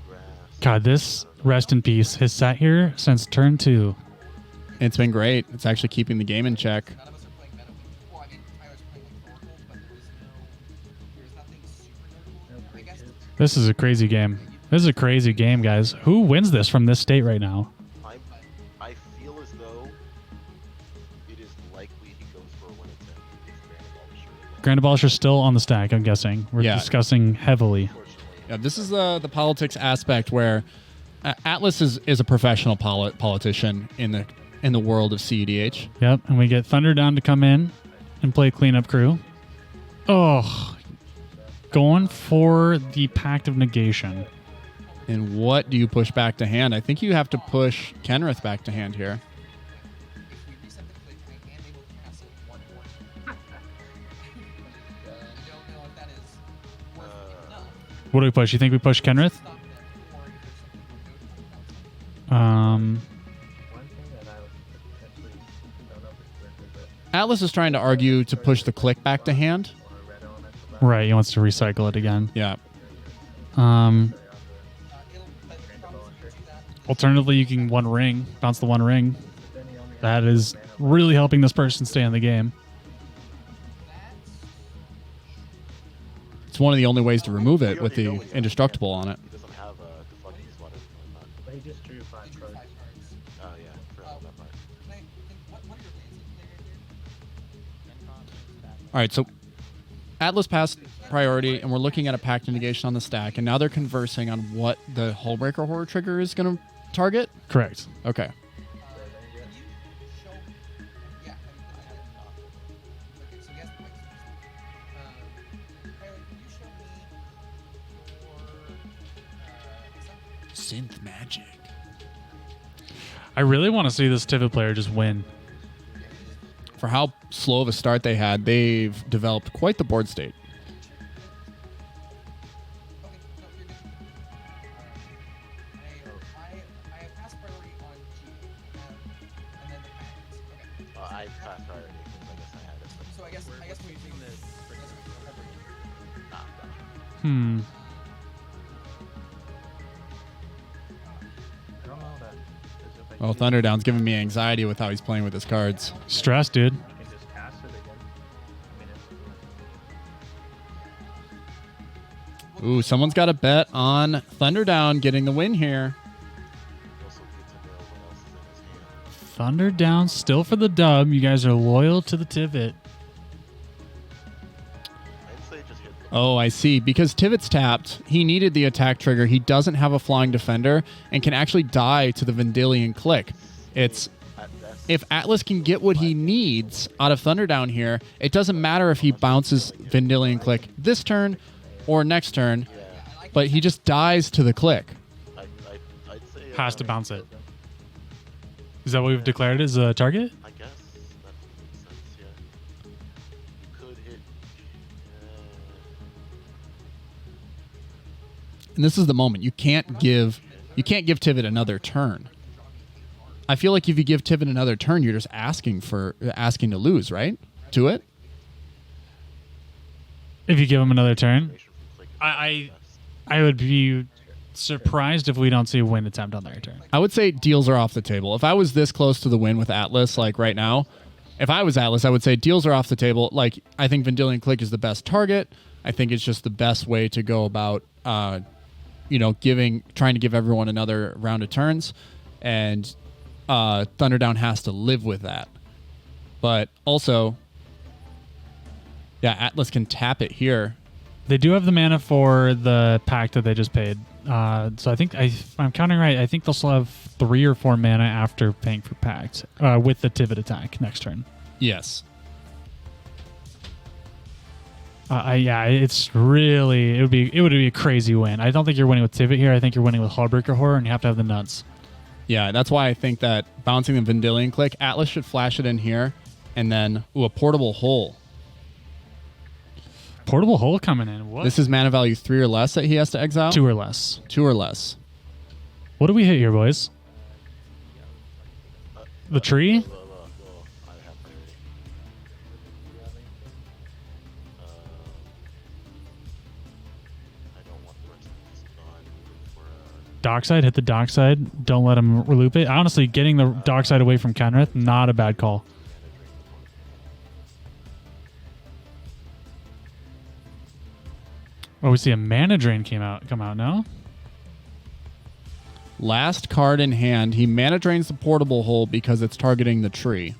Grass. God, this rest in peace has sat here since turn 2. it's been great. It's actually keeping the game in check. None of us are playing meta. Well, I mean, Tyler's playing like Oracle, but there's nothing super notable. I guess This is a crazy game. This is a crazy game, guys. Who wins this from this state right now? I feel as though it is likely he goes for a 1 attempt if Grand Abolisher still on the stack, I'm guessing. We're Yeah. discussing heavily. Unfortunately. Yeah, this is the politics aspect where Atlas is a professional politician in the world of cEDH. Yep, and we get Thunderdown to come in and play cleanup crew. Oh, going for the Pact of Negation. And what do you push back to hand? I think you have to push Kenrith back to hand here. if we reset the click, I am able to cast it 1/1. I don't know if that is worth enough. What do we push? You think we push Kenrith? Stop them, or if there's something we go to. One thing that I would potentially don't know if it's worth it, but Atlas is trying to argue to push the click back to hand. or red element. Right, he wants to recycle it again. Yeah. But the problem is if you do that, Alternatively, you can one ring, bounce the one ring. That is really helping this person stay in the game. It's one of the only ways to remove it with the indestructible on it. He doesn't have a deflecting spot or anything like that. But he just drew 5 you drew cards. 5 cards. Oh yeah, forgot about that part. What are your lands in play right there? All right, so Atlas passed priority, and we're looking at a Pact of Negation on the stack, and now they're conversing on what the Hullbreaker Horror trigger is going to target. Correct. Okay. Can you show? Yeah. Okay, so yes, Mike. Tyler, can you show me your Synth magic. I really want to see this Tivit player just win. For how slow of a start they had, they've developed quite the board state. Okay, no, you're good. I have passed priority on G, and then the packets. Okay. I passed priority because I guess I had it. But So I guess what you're doing is recovery. gotcha. Hmm. I don't know that. Is it like Oh, Thunderdown's giving me anxiety with how he's playing with his cards. Stress, dude. you can just cast it again. I mean, it's Ooh, someone's got a bet on Thunderdown getting the win here. Also good to know what else is in his hand. Thunderdown still for the dub. You guys are loyal to the Tivit. I'd say just hit the Oh, I see. Because Tivit's tapped, he needed the attack trigger. He doesn't have a flying defender and can actually die to the Vendilion click. It's at best. if Atlas can get what he needs out of Thunderdown here, it doesn't matter if he bounces Vendilion click this turn or next turn, Yeah, but he just dies to the click. I'd say Has to bounce it. Is that what we've declared as a target? I guess that makes sense. Yeah. You could hit. And this is the moment. You can't give Tivit another turn. I feel like if you give Tivit another turn, you're just asking to lose, right? To it? If you give him another turn, From click is I best. I would be surprised if we don't see a win attempt on their turn. I would say deals are off the table. If I was this close to the win with Atlas, like right now, if I was Atlas, I would say deals are off the table. Like, I think Vendilion Click is the best target. I think it's just the best way to go about, trying to give everyone another round of turns. And Thunderdown has to live with that. But also, yeah, Atlas can tap it here. They do have the mana for the pact that they just paid. So I think, if I'm counting right, I think they'll still have 3 or 4 mana after paying for pact with the Tivit attack next turn. Yes. Yeah, it's really it would be a crazy win. I don't think you're winning with Tivit here. I think you're winning with Hullbreaker Horror, and you have to have the nuts. Yeah, that's why I think that bouncing the Vendilion Click, Atlas should flash it in here, and then a portable hole. Portable hole coming in. What? This is mana value 3 or less that he has to exile. 2 or less. 2 or less. What do we hit here, boys? The tree? I have clarity. I don't want the rest of this done for Dockside, hit the dockside. Don't let him reloop it. Honestly, getting the dockside away from Kenrith, not a bad call. Oh, we see a mana drain come out now. Last card in hand, he mana drains the portable hole because it's targeting the tree.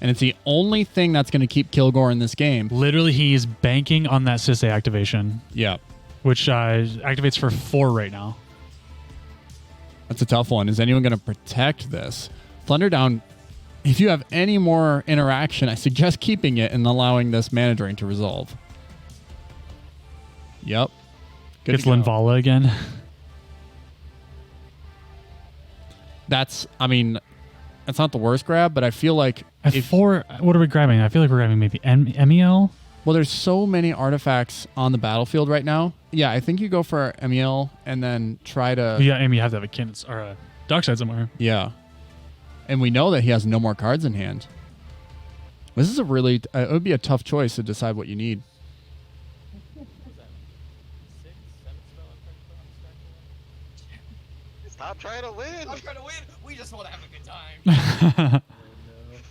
And it's the only thing that's going to keep Kilgore in this game. Literally, he's banking on that Sisay activation, Yeah. which activates for 4 right now. That's a tough one. Is anyone going to protect this? Thunderdown, if you have any more interaction, I suggest keeping it and allowing this mana drain to resolve. Yep. Good Gets to go. Linvala again. That's not the worst grab, but I feel like At 4, what are we grabbing? I feel like we're grabbing maybe MEL. well, there's so many artifacts on the battlefield right now. Yeah, I think you go for MEL and then try to Yeah, Amy, you have to have a Kin's or a Dockside somewhere. yeah. And we know that he has no more cards in hand. This is a really it would be a tough choice to decide what you need. Stop trying to win! I'm trying to win. We just want to have a good time.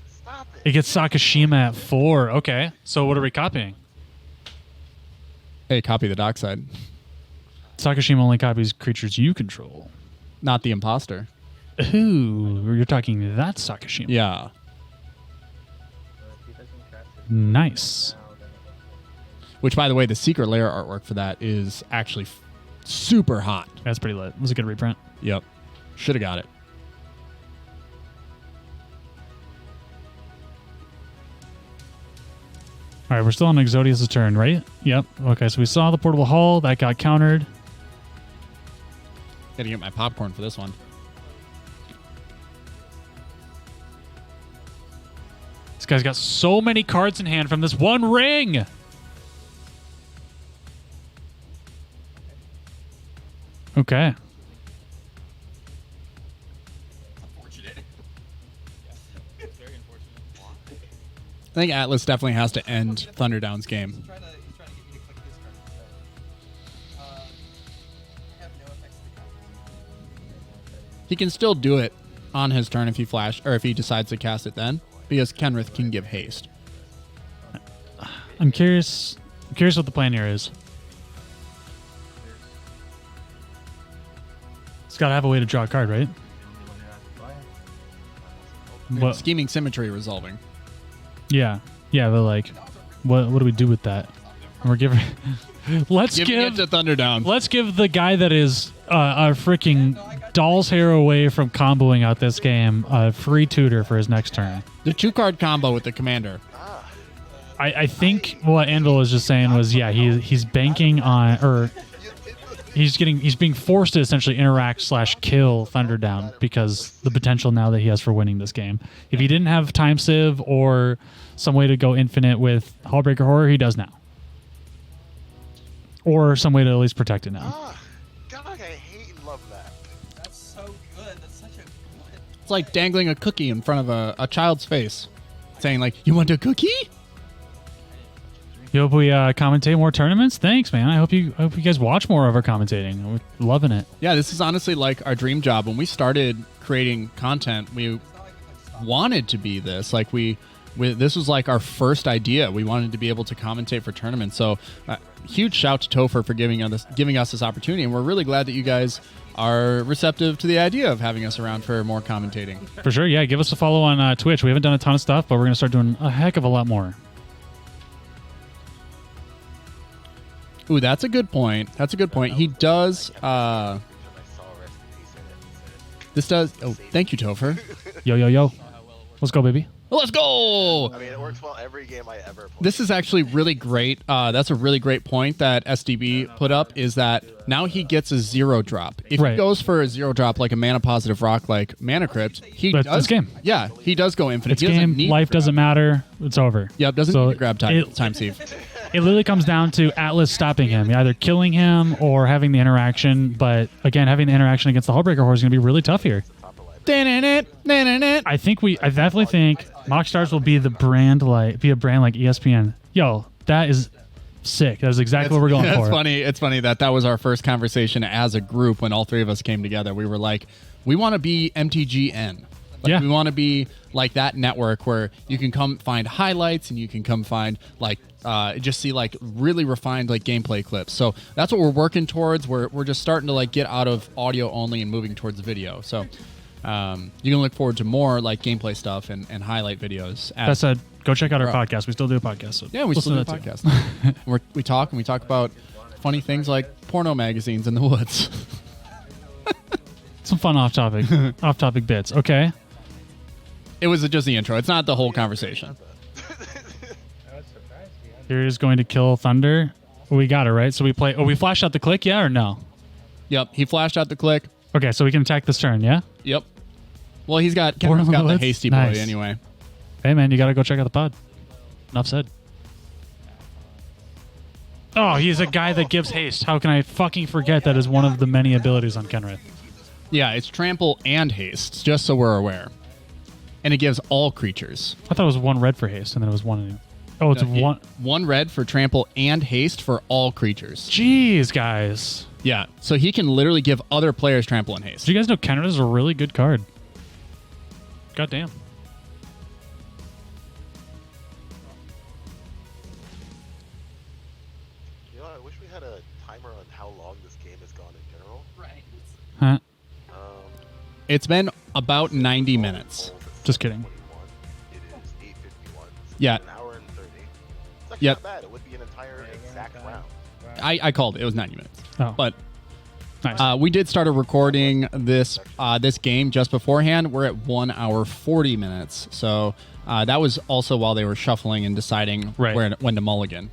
Stop it! It gets Sakashima at 4. Okay, so what are we copying? Hey, copy the dockside. Sakashima only copies creatures you control. Not the imposter. Ooh, you're talking that Sakashima. Yeah. Nice. Which, by the way, the secret layer artwork for that is actually super hot. That's pretty lit. It was a good reprint. Yep. Should have got it. All right, we're still on Exodius' turn, right? Yep. Okay, so we saw the portable hull. That got countered. Gotta get my popcorn for this one. This guy's got so many cards in hand from this one ring. Okay. Unfortunate. It's very unfortunate. I think Atlas definitely has to end Thunderdown's game. He's trying to get me to click his card. Have no effects to the card. He can still do it on his turn if he flash or if he decides to cast it then, because Kenrith can give haste. I'm curious what the plan here is. It's got to have a way to draw a card, right? What? Scheming Symmetry resolving. Yeah, but like, what do we do with that? And we're giving. Let's Giving it to Thunderdown. Let's give the guy that is a freaking doll's hair away from comboing out this game a free tutor for his next turn. The 2-card combo with the commander. I think what Anvil was just saying was, yeah, he's banking on, or he's being forced to essentially interact / kill Thunderdown because the potential now that he has for winning this game. If he didn't have Time Sieve or some way to go infinite with Hullbreaker Horror, he does now. Or some way to at least protect it now. God, I hate and love that. That's so good. That's such a good. It's like dangling a cookie in front of a child's face, saying like, "You want a cookie?" You hope we commentate more tournaments? Thanks, man. I hope you guys watch more of our commentating. We're loving it. Yeah, this is honestly like our dream job. When we started creating content, we wanted to be this. Like this was like our first idea. We wanted to be able to commentate for tournaments. So huge shout to Topher for giving us this opportunity. And we're really glad that you guys are receptive to the idea of having us around for more commentating. For sure, yeah. Give us a follow on Twitch. We haven't done a ton of stuff, but we're going to start doing a heck of a lot more. Ooh, that's a good point. He does. This does. Oh, thank you, Topher. Yo. Let's go, baby. Let's go. I mean, it works well every game I ever play. This is actually really great. That's a really great point that SDB put up, is that now he gets a 0 drop. If he goes for a 0 drop like a mana positive rock like Mana Crypt, he But does it's game. Yeah, he does go infinite. It's He doesn't game. need Life to grab. doesn't matter. It's over. Yep, doesn't So need to grab time save. It literally comes down to Atlas stopping him, either killing him or having the interaction. But again, having the interaction against the Hullbreaker Horse is going to be really tough here. I definitely think MoxStars will be a brand like ESPN. Yo, that is sick. That is exactly what we're going for. It's funny that was our first conversation as a group when all three of us came together. We were like, we want to be MTGN. We want to be like that network where you can come find highlights and you can come find just see like really refined like gameplay clips. So that's what we're working towards. We're just starting to like get out of audio only and moving towards video. So you can look forward to more like gameplay stuff and highlight videos. That said, go check out our podcast. We still do a podcast. So yeah, we still do a podcast. we talk about funny things like porno magazines in the woods. Some fun off-topic bits. Okay. It was just the intro. It's not the whole conversation. Here is going to kill Thunder. We got it, right? So we play... Oh, we flashed out the click, yeah, or no? Yep, he flashed out the click. Okay, so we can attack this turn, yeah? Yep. Well, Ken's got the hasty boy anyway. Hey, man, you got to go check out the pod. Enough said. Oh, he's a guy that gives haste. How can I fucking forget that is one of the many abilities on Kenrith? Yeah, it's trample and haste, just so we're aware. And it gives all creatures. I thought it was 1 red for haste, and then it was 1... Oh, it's one... 1 red for trample and haste for all creatures. Jeez, guys. Yeah, so he can literally give other players trample and haste. Do you guys know Kenrith is a really good card? God damn. You know, I wish we had a timer on how long this game has gone in general. Right. Huh? It's been about 90 minutes. Just kidding. It is 8:51. So Yeah. An hour and 30. It's actually not bad. It would be an entire exact round. I called it. It was 90 minutes. Oh. But Nice. we did start recording this game just beforehand. We're at 1 hour 40 minutes. So that was also while they were shuffling and deciding when to mulligan.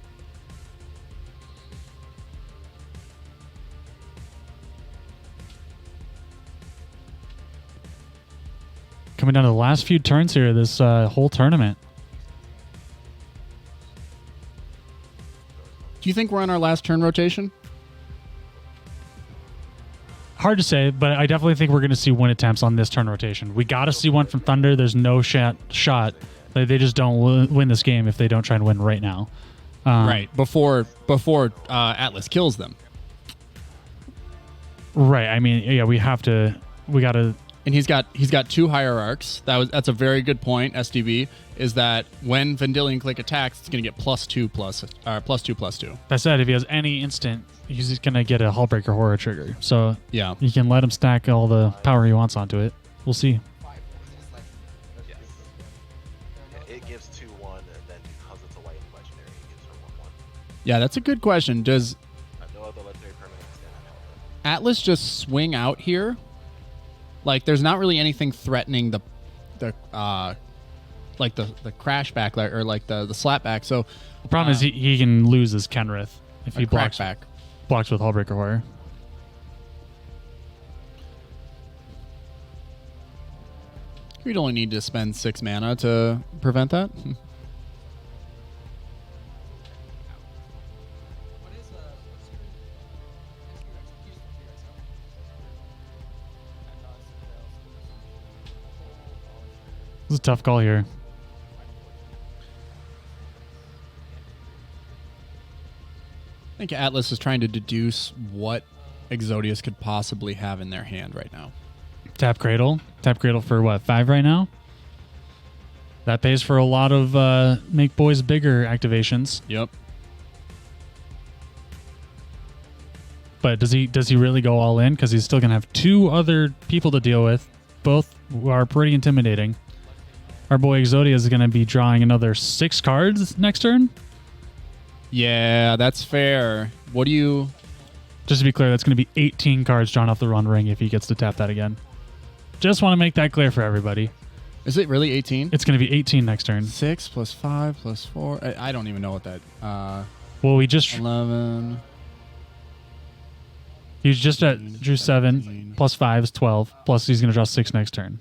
Coming down to the last few turns here of this whole tournament. Do you think we're on our last turn rotation? Hard to say, but I definitely think we're going to see win attempts on this turn rotation. We got to see one from Thunder. There's no shot. They just don't win this game if they don't try and win right now. Right. Before Atlas kills them. Right. I mean, yeah, we got to... And he's got 2 hierarchs. That's a very good point, SDB, is that when Vendilion Click attacks, it's going to get +2/+2. That said, if he has any instant, he's just going to get a Hullbreaker Horror trigger. So yeah, you can let him stack all the power he wants onto it. We'll see. It gives 2/1, and then because it's a white and legendary, it gives her 1/1. Yeah, that's a good question. Does No other legendary permanents stand out. Atlas just swing out here? Like, there's not really anything threatening the crash back or like the slap back. So the problem is he can lose his Kenrith if he blocks back. Blocks with Hullbreaker Horror. You'd only need to spend 6 mana to prevent that. This is a tough call here. I think Atlas is trying to deduce what Exodius could possibly have in their hand right now. Tap Cradle. Tap Cradle for what, 5 right now? That pays for a lot of make boys bigger activations. Yep. But does he really go all in? Because he's still going to have 2 other people to deal with. Both are pretty intimidating. Our boy Exodius is going to be drawing another 6 cards next turn. Yeah, that's fair. What do you... Just to be clear, that's going to be 18 cards drawn off the Run Ring if he gets to tap that again. Just want to make that clear for everybody. Is it really 18? It's going to be 18 next turn. 6 plus 5 plus 4. I don't even know what that. Well, we just 11. he's just at drew 7 plus 5 is 12. Plus he's going to draw 6 next turn.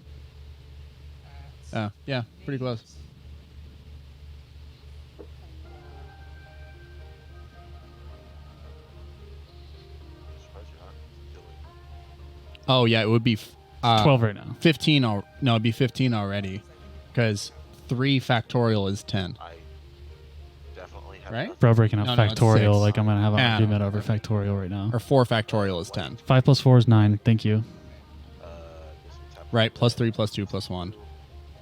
Oh, yeah, pretty close. Surprised you're not killing. Oh, yeah, it would be 12 right now. 15. No, it'd be 15 already. Because 3 factorial is 10. I definitely have Right? nothing. Bro, breaking up No, it's factorial. 6. Like I'm going to have an Yeah. argument over factorial right now. Or 4 factorial is 10. 5 plus 4 is 9. Thank you. This one's happening. Right, plus 3 plus 2 plus 1.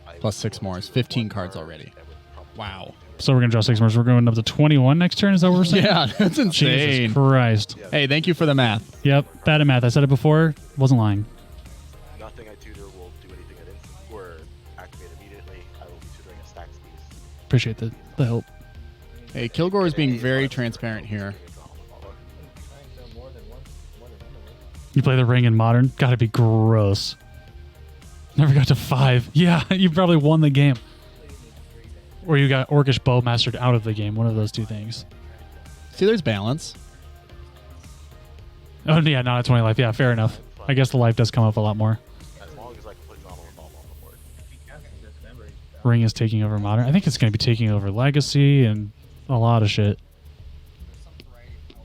I Plus would 6 go more into is 15 one cards card already. that would probably Wow. do it. So we're going to draw 6 more. So we're going up to 21 next turn. Is that what we're saying? Yeah, that's insane. Jesus Christ. Yeah, Hey, thank you for the math. Yep. Bad at math. I said it before. Wasn't lying. nothing I tutor will do anything at instant or activate immediately. I will be tutoring a stack speed. Appreciate the help. Hey, Kilgore is being very transparent here. You play the ring in modern? Gotta be gross. Never got to 5. Yeah, you probably won the game. Or you got Orcish Bow mastered out of the game. One of those two things. See, there's balance. Oh, yeah, not at 20 life. Yeah, fair enough. I guess the life does come up a lot more. As long as I can put normal and normal on the board. Ring is taking over modern. I think it's going to be taking over legacy and a lot of shit. There's some variety of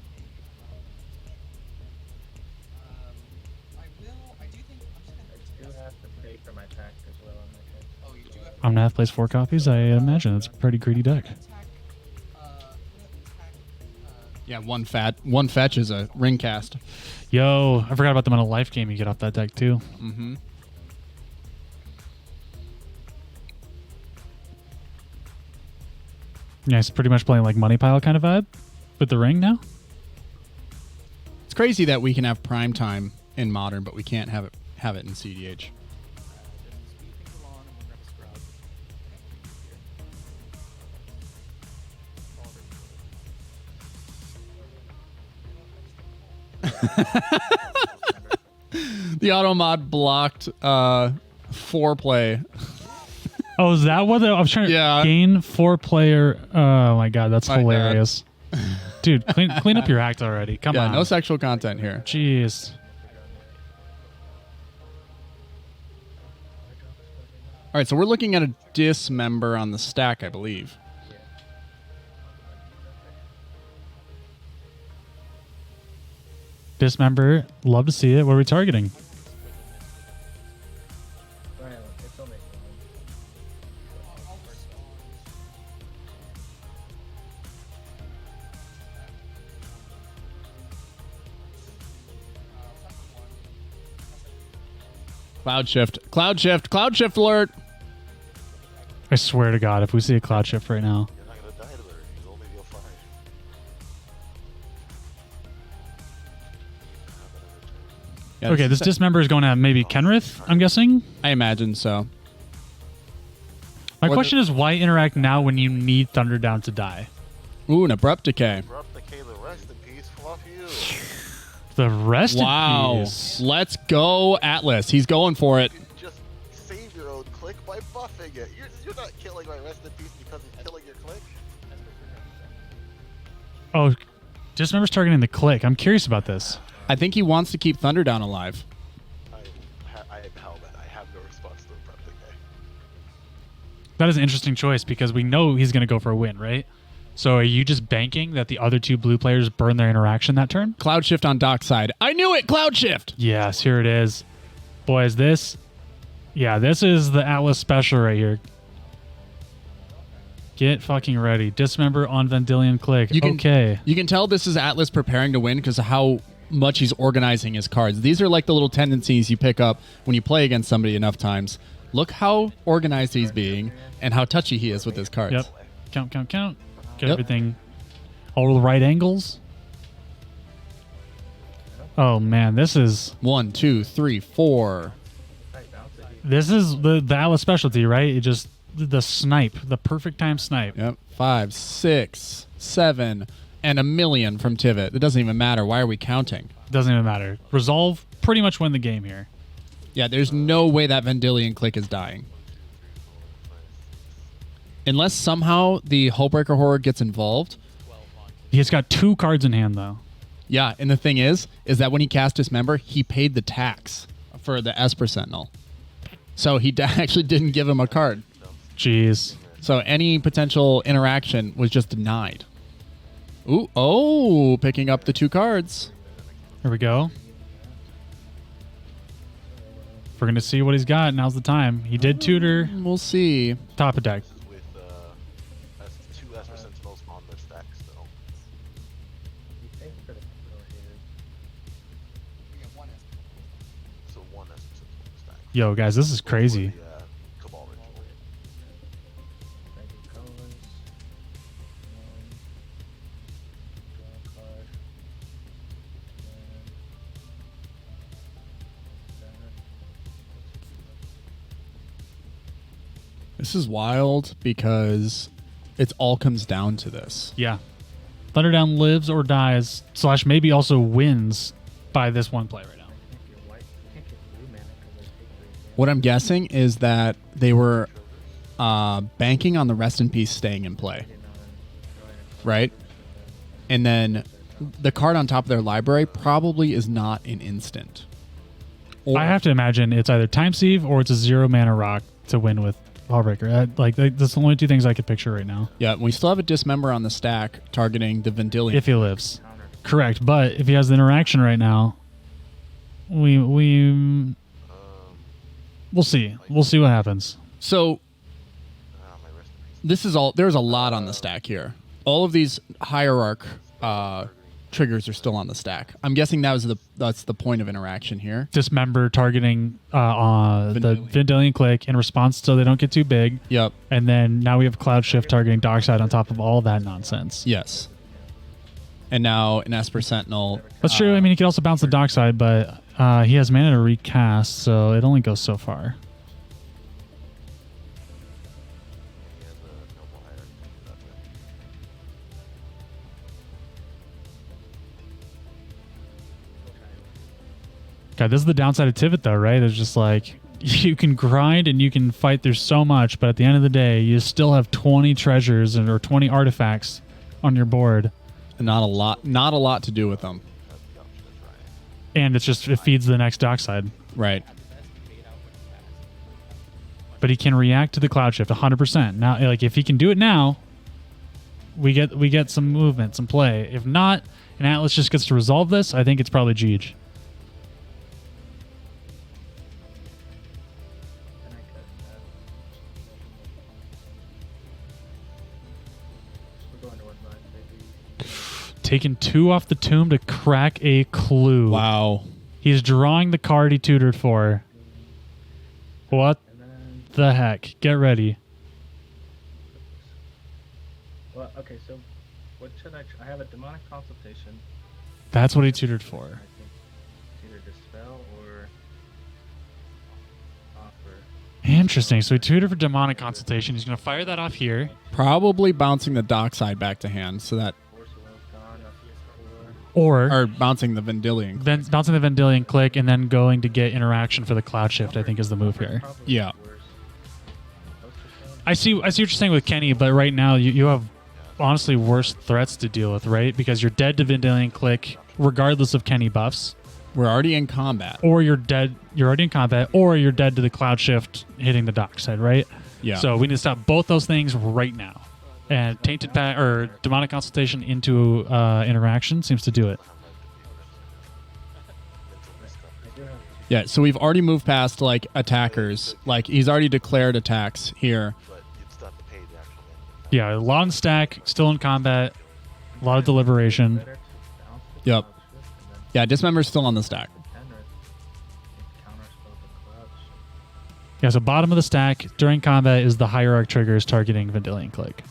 I do think I'm just gonna. I do have to pay for my tax as well on my head. Oh, you do have I'm going to have to place 4 copies. I imagine it's a pretty greedy deck. attack. Yeah, one fetch is a ring cast. Yo, I forgot about the amount of life game you get off that deck, too. Mm-hmm. Yeah, it's pretty much playing like Money Pile kind of vibe with the ring now. It's crazy that we can have prime time in modern, but we can't have it in CDH. Just speed things along and we're gonna scrub. The auto mod blocked foreplay. Oh, is that what I was trying to Yeah. gain 4-player? Oh my god, that's My bad. hilarious. Dude, clean up your act already. Come Yeah, on. no sexual content here. Jeez. All right, so we're looking at a dismember on the stack, I believe. Dismember, love to see it. What are we targeting? Violent. It's only Cloud shift alert. I swear to God, if we see a cloud shift right now. You're not gonna die to her. You'll only deal 5. Yeah, Okay, this dismember is going to have maybe Kenrith, I'm guessing. I imagine so. My Or question is, why interact now when you need Thunderdown to die? Ooh, an abrupt decay. Abrupt decay, the rest in peace, fluff you. The rest Wow. in peace. Let's go, Atlas. He's going for it. Just save your own click by buffing it. You're not killing my rest in peace because he's killing your click. Oh, dismember's targeting the click. I'm curious about this. I think he wants to keep Thunderdown alive. I am Helmet. I have no response to abrupt decay. That is an interesting choice because we know he's going to go for a win, right? So are you just banking that the other 2 blue players burn their interaction that turn? Cloud shift on dockside. I knew it. Cloud shift. Yes, here it is. Boys, this is the Atlas special right here. Get fucking ready. Dismember on Vendilion click. Okay. You can tell this is Atlas preparing to win because of how much he's organizing his cards. These are like the little tendencies you pick up when you play against somebody enough times. Look how organized he's being and how touchy he is with his cards. Yep. Count. Get Yep. everything. All the right angles. Oh man, this is 1, 2, 3, 4. the Atlas specialty, right? It just the snipe, the perfect time snipe. Yep. 5, 6, 7, and a million from Tivit. It doesn't even matter. Why are we counting? Doesn't even matter. Resolve pretty much win the game here. Yeah, there's no way that Vendilion click is dying. Unless somehow the Hullbreaker Horror gets involved. He's got 2 cards in hand, though. Yeah, and the thing is that when he cast Dismember, he paid the tax for the Esper Sentinel. So he actually didn't give him a card. Jeez. So any potential interaction was just denied. Ooh, oh, picking up the 2 cards. Here we go. We're going to see what he's got. Now's the time. He did tutor. We'll see. Top of deck. With 2 Esper Sentinels on their stack still. We have 1 Esper. So 1 Esper Sentinel on the stack. Yo, guys, this is crazy. Cabal Ritual. This is wild because it all comes down to this. Yeah. Thunderdown lives or dies, / maybe also wins by this one play right now. What I'm guessing is that they were banking on the Rest in Peace staying in play. Right? And then the card on top of their library probably is not an instant. I have to imagine it's either Time Sieve or it's a 0 mana rock to win with Hullbreaker. That's the only 2 things I could picture right now. Yeah, we still have a Dismember on the stack targeting the Vendilion. If he lives. Correct. But if he has the interaction right now, we'll see. We'll see what happens. So My Rest in Peace. this is all. There's a lot on the stack here. All of these Hierarch triggers are still on the stack. I'm guessing that's the point of interaction here. Dismember targeting the Vendilion Click in response so they don't get too big. Yep. And then now we have Cloud Shift targeting Dockside on top of all that nonsense. Yes. And now an Esper Sentinel. That's true. I mean, he could also bounce the Dockside, but he has mana to recast, so it only goes so far. He has a Noble Hierarchy. That's it. God, this is the downside of Tivit, though, right? It's just like you can grind and you can fight. There's so much, but at the end of the day, you still have 20 treasures or 20 artifacts on your board, And not a lot to do with them. That's the option to try it. and it feeds the next Dockside. Right. But he can react to the Cloud Shift 100%. Now, like if he can do it now, we get some movement, some play. If not, and Atlas just gets to resolve this, I think it's probably Jeej. Taking 2 off the tomb to crack a clue. Wow. He's drawing the card he tutored for. What the heck? Get ready. Well, okay, so what should I have a demonic consultation. That's what he tutored for. I think it's either dispel or offer. Interesting. So he tutored for demonic consultation. He's going to fire that off here. Probably bouncing the Dockside back to hand so that, Force of Will's gone. Or or bouncing the Vendilion. then bouncing the Vendilion Click and then going to get interaction for the Cloud Shift, I think is the move here. Yeah. I see what you're saying with Kenny, but right now you have honestly worse threats to deal with, right? Because you're dead to Vendilion Click regardless of Kenny buffs. We're already in combat. Or you're already in combat, or you're dead to the Cloud Shift hitting the Dockside, right? Yeah. So we need to stop both those things right now. And Tainted or Demonic Consultation into interaction seems to do it. Yeah, so we've already moved past like attackers. Like he's already declared attacks here. But you'd still have to pay the actual mana. Yeah, a lot in stack, still in combat, a lot of deliberation. Yep. Yeah, Dismember's still on the stack. Yeah, so bottom of the stack during combat is the Hierarch triggers targeting Vendilion Click.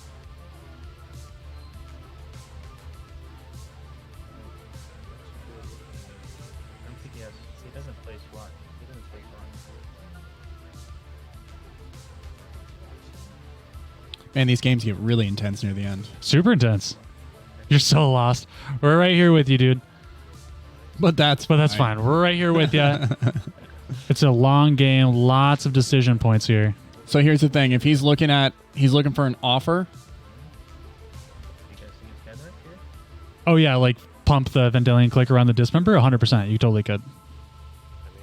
I don't think he has. He doesn't play SWAT. He doesn't play SWAT. Man, these games get really intense near the end. Super intense. You're so lost. We're right here with you, dude. But that's fine. We're right here with you. It's a long game. Lots of decision points here. So here's the thing: if he's looking for an offer. You guys see his camera here? Oh yeah, like pump the Vendilion click around the dismember. 100%. You totally could.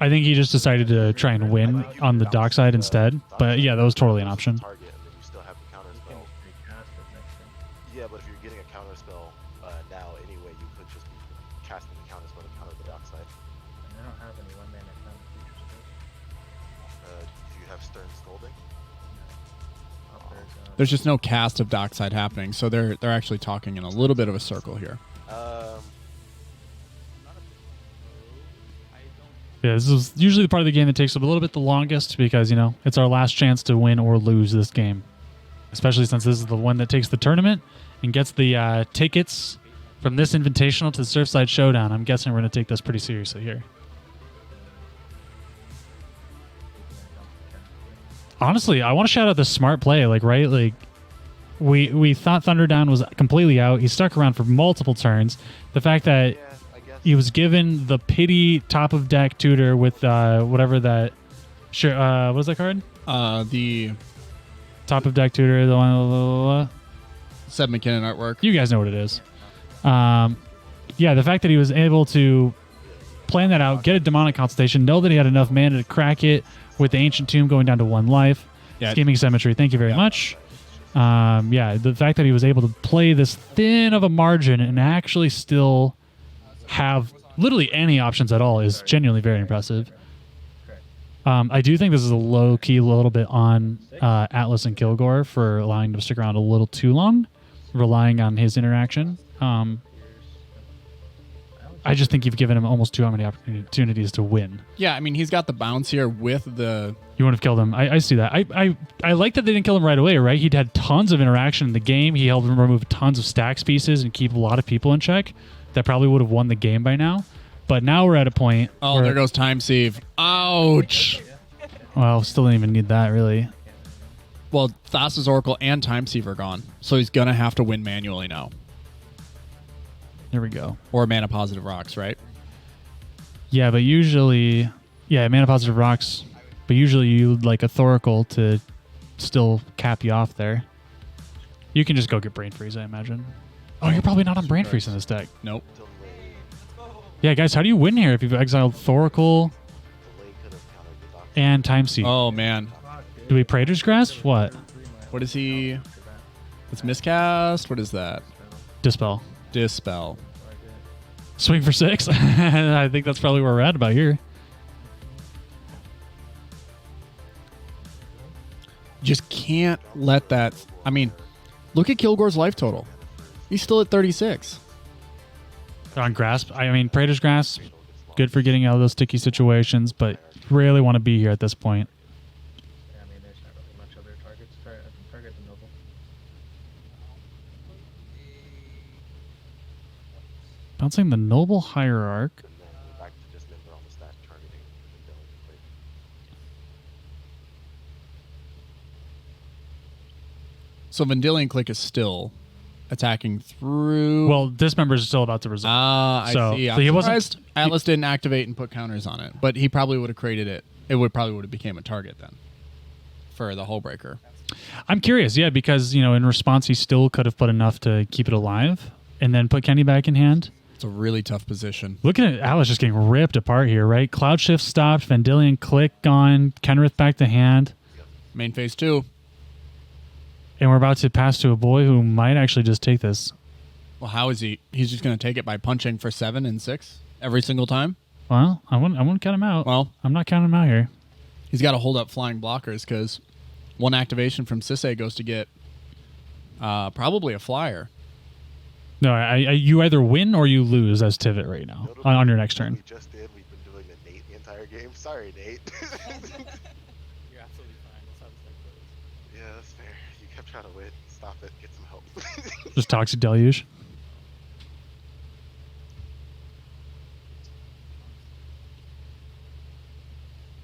I think he just decided to try and win on the dock side instead. But yeah, that was totally an option. Target, and then you still have the counter spell. Recast it next turn. Yeah, but if you're getting a counter spell now anyway, you could just be casting the counter spell to counter the dock side. And I don't have any one mana counter features. Do you have Stern Scolding? There's just no cast of dockside happening, so they're actually talking in a little bit of a circle here. Yeah, this is usually the part of the game that takes a little bit the longest because, you know, it's our last chance to win or lose this game. Especially since this is the one that takes the tournament and gets the tickets from this invitational to the Surfside Showdown. I'm guessing we're going to take this pretty seriously here. Honestly, I want to shout out the smart play. Like, right? Like, we thought Thunderdown was completely out. He stuck around for multiple turns. The fact that he was given the pity top of deck tutor with whatever that. Sure, what was that card? The Top of deck tutor, the one. Seb McKinnon artwork. You guys know what it is. Yeah, the fact that he was able to plan that out, get a demonic consultation, know that he had enough mana to crack it with the ancient tomb going down to 1 life. Yeah. Scheming symmetry. Thank you very much. Yeah, the fact that he was able to play this thin of a margin and actually still have literally any options at all is genuinely very impressive. I do think this is a low key little bit on Atlas and Kilgore for allowing him to stick around a little too long, relying on his interaction. I just think you've given him almost too many opportunities to win. Yeah, I mean, he's got the bounce here with the... You would have killed him. I see that. I like that they didn't kill him right away, right? He'd had tons of interaction in the game. He helped him remove tons of stacks pieces and keep a lot of people in check. That probably would have won the game by now. But now we're at a point Oh, where, there goes time save. Ouch. well, still didn't even need that, really. Well, Thassa's Oracle and time save are gone, so he's going to have to win manually now. There we go. Or mana positive rocks, right? Yeah, but usually... Yeah, mana positive rocks. But usually you'd like a Thoracle to still cap you off there. You can just go get Brain Freeze, I imagine. Oh, you're probably not on Brain Freeze in this deck. Nope. Yeah, guys, how do you win here if you've exiled Thoracle and Time Seed? Oh, man. Do we Praetor's Grasp? What? What is he? It's miscast? What is that? Dispel. Dispel. Swing for 6? I think that's probably where we're at about here. Just can't let that... I mean, look at Kilgore's life total. He's still at 36. On Grasp, I mean, Praetor's Grasp, good for getting out of those sticky situations, but really want to be here at this point. Yeah, I mean, there's not really much other targets. Target the Noble. Bouncing the Noble Hierarch. And then back to dismember on the stack targeting the villain quick. So Vendilion Click is still attacking through... Well, Dismember is still about to resolve. I So- see. so I'm he wasn't- surprised Atlas didn't activate and put counters on it, but he probably would have created it. It would probably would have became a target then for the Hullbreaker. I'm curious, yeah, because, you know, in response, he still could have put enough to keep it alive and then put Kenny back in hand. It's a really tough position. Looking at Atlas just getting ripped apart here, right? Cloud Shift stopped, Vendilion Click gone, Kenrith back to hand. Main phase 2. And we're about to pass to a boy who might actually just take this. Well, how is he? He's just going to take it by punching for 7 and 6 every single time? Well, I wouldn't count him out. Well, I'm not counting him out here. he's got to hold up flying blockers because one activation from Sisse goes to get probably a flyer. No, you either win or you lose as Tivit right now on your next turn. We just did. We've been doing the Nate the entire game. Sorry, Nate. You're absolutely fine. That's how this deck goes. Yeah, that's fair. You kept trying to win. Stop it. Get some help. Just Toxic Deluge.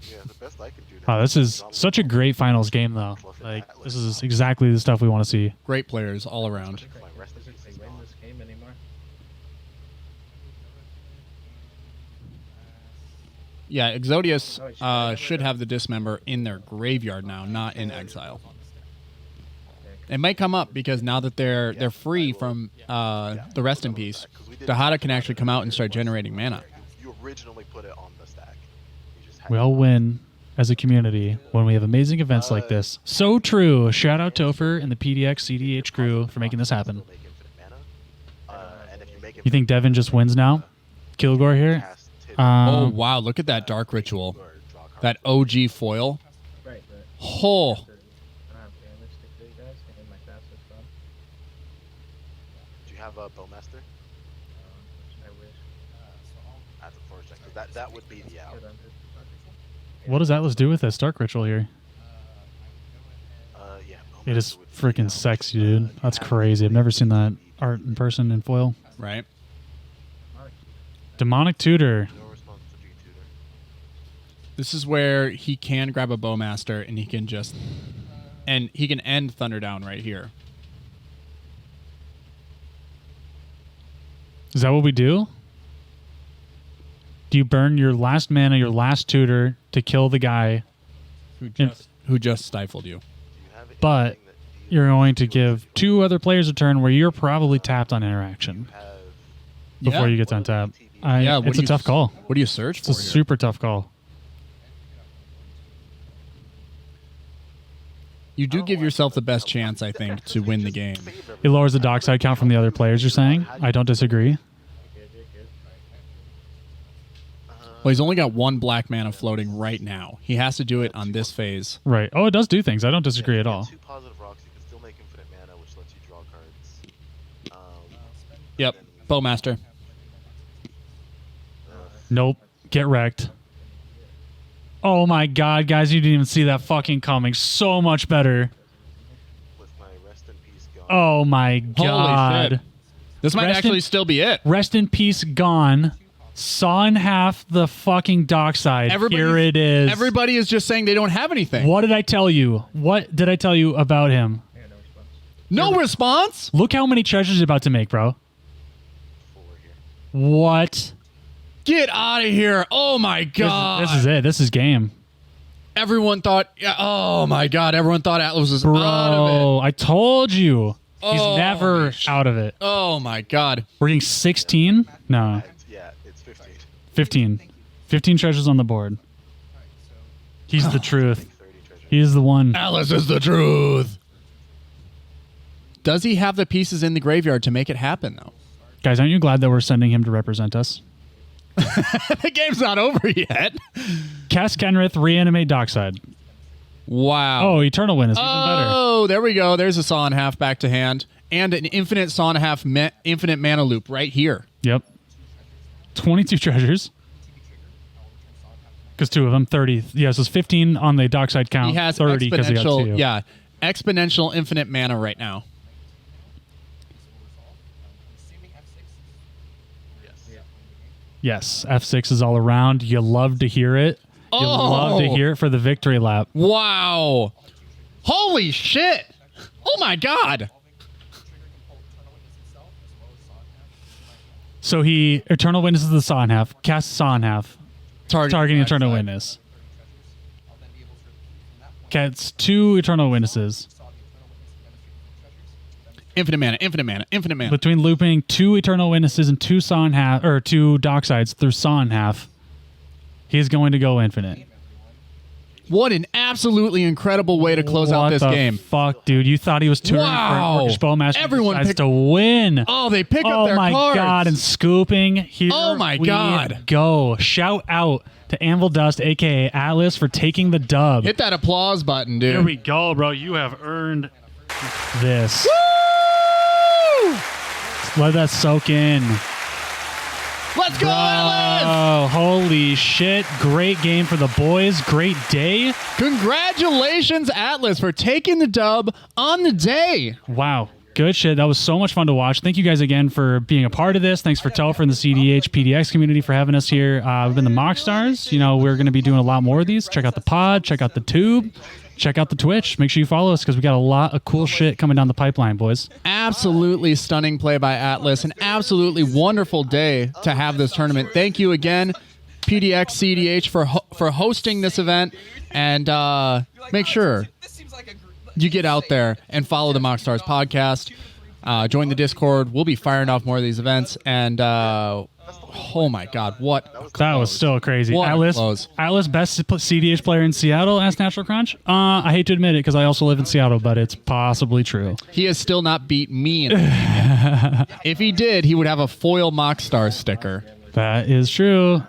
Yeah, the best I can do now. Wow, this is such a great finals game, though. Like, this is exactly the stuff we want to see. Great players all around. My rest Does of it say win this game anymore? Yeah, Exodius Oh, it should have the Dismember in their graveyard now, not in exile. It might come up because now that they're free from the Rest in Peace, Dahada can actually come out and start generating mana. You originally put it on the stack. You just had We all win as a community when we have amazing events like this. So true. Shout out Topher and the PDX cEDH crew for making this happen. make infinite mana. And if you make You think Devin just wins now? Kilgore here? Oh, Um, wow. Look at that Dark Ritual. That OG foil. Right, but Oh. I don't have damage to kill you guys, and my fastest gone. Do you have a Bowmaster? I wish. That's unfortunate, because that would be the out. Good under. what does Atlas do with this Dark Ritual here? Yeah. It is Bowmaster would be the freaking out. sexy, dude. That's crazy. I've never seen that art in person in foil. Right. Demonic Tutor. No response to G-Tutor. This is where he can grab a Bowmaster and he can just... And he can end Thunderdown right here. Is that what we do? Do you burn your last mana, your last tutor to kill the guy, Who just stifled you. Do you have but anything that deals you're going to with give 2 other players a turn where you're probably tapped on interaction have before Yeah. you get to untap? Yeah, what It's do a you tough call. What do you search It's for a here? super tough call. You do give yourself the best chance, I think, to win the game. It lowers the dockside count from the other players, you're saying? I don't disagree. Well, he's only got 1 black mana floating right now. He has to do it on this phase. Right. Oh, it does do things. I don't disagree at all. 2 positive rocks, you can still make infinite mana, which lets you draw cards. Yep. Bowmaster. Nope. Get wrecked. Oh my god, guys, you didn't even see that fucking coming. So much better. With my rest in peace gone. Oh my god. shit. This might Rest actually in- still be it. Rest in peace, gone. Saw in half the fucking dockside. Here it is. Everybody is just saying they don't have anything. What did I tell you? What did I tell you about him? No response? Look how many treasures he's about to make, bro. 4 here. What? Get out of here. Oh my This, god. this is it. This is game. Everyone thought, yeah, oh my god, everyone thought Atlas was out of it. Bro, I told you. He's Oh, never out of it. Oh my god. We're getting 16? No, Yeah, it's 15. 15. 15 treasures on the board. He's the truth. 30 treasure. He's the one. Atlas is the truth. Does he have the pieces in the graveyard to make it happen, though? Guys, aren't you glad that we're sending him to represent us? The game's not over yet. Cast Kenrith, reanimate Dockside. Wow. Oh, Eternal Win is even better. Oh, there we go. There's a Saw and a Half back to hand. And an infinite Saw and a Half infinite mana loop right here. Yep. 22 treasures. Because 2 of them, 30. Yeah, so it's 15 on the Dockside count. He has 30 because he got 2. exponential, yeah, exponential infinite mana right now. Yes, F6 is all around. You love to hear it. You love to hear it for the victory lap. Wow. Holy shit. Oh my god. So he Eternal Witness is the Saw in half, casts Saw in half, targeting Eternal Witness. Gets 2 Eternal Witnesses. Infinite mana, infinite mana, infinite mana. Between looping 2 Eternal Witnesses and 2 Saw in half, or 2 Docksides through Saw in half, he's going to go infinite. What an absolutely incredible way to close out this What the game. fuck, dude? You thought he was touring Wow. for Orcish Bowmaster. Everyone decides picked- to win. Oh, they pick up Oh their my cards. god, and scooping. Here Oh my we God. go. Shout out to Anvil Dust, aka Atlas, for taking the dub. Hit that applause button, dude. Here we go, bro. You have earned this. Woo! Let that soak in. Let's go, Atlas! Oh, holy shit. Great game for the boys. Great day. Congratulations, Atlas, for taking the dub on the day. Wow. Good shit. That was so much fun to watch. Thank you guys again for being a part of this. Thanks for Telfer and the cEDH PDX community for having us here. We've been the MoxStars. You know, we're going to be doing a lot more of these. Check out the pod. Check out the tube. Check out the Twitch. Make sure you follow us because we got a lot of cool shit coming down the pipeline, boys. Absolutely stunning play by Atlas. An absolutely wonderful day to have this tournament. Thank you again. PDX, cEDH for hosting this event, and make sure This seems like a you get out there and follow the MoxStars podcast. Join the Discord. We'll be firing off more of these events, and oh my God, what? That was so crazy. What a Atlas, close. Atlas, best cEDH player in Seattle, asked Natural Crunch. I hate to admit it because I also live in Seattle, but it's possibly true. He has still not beat me in the game yet. If he did, he would have a foil MoxStars sticker. That is true.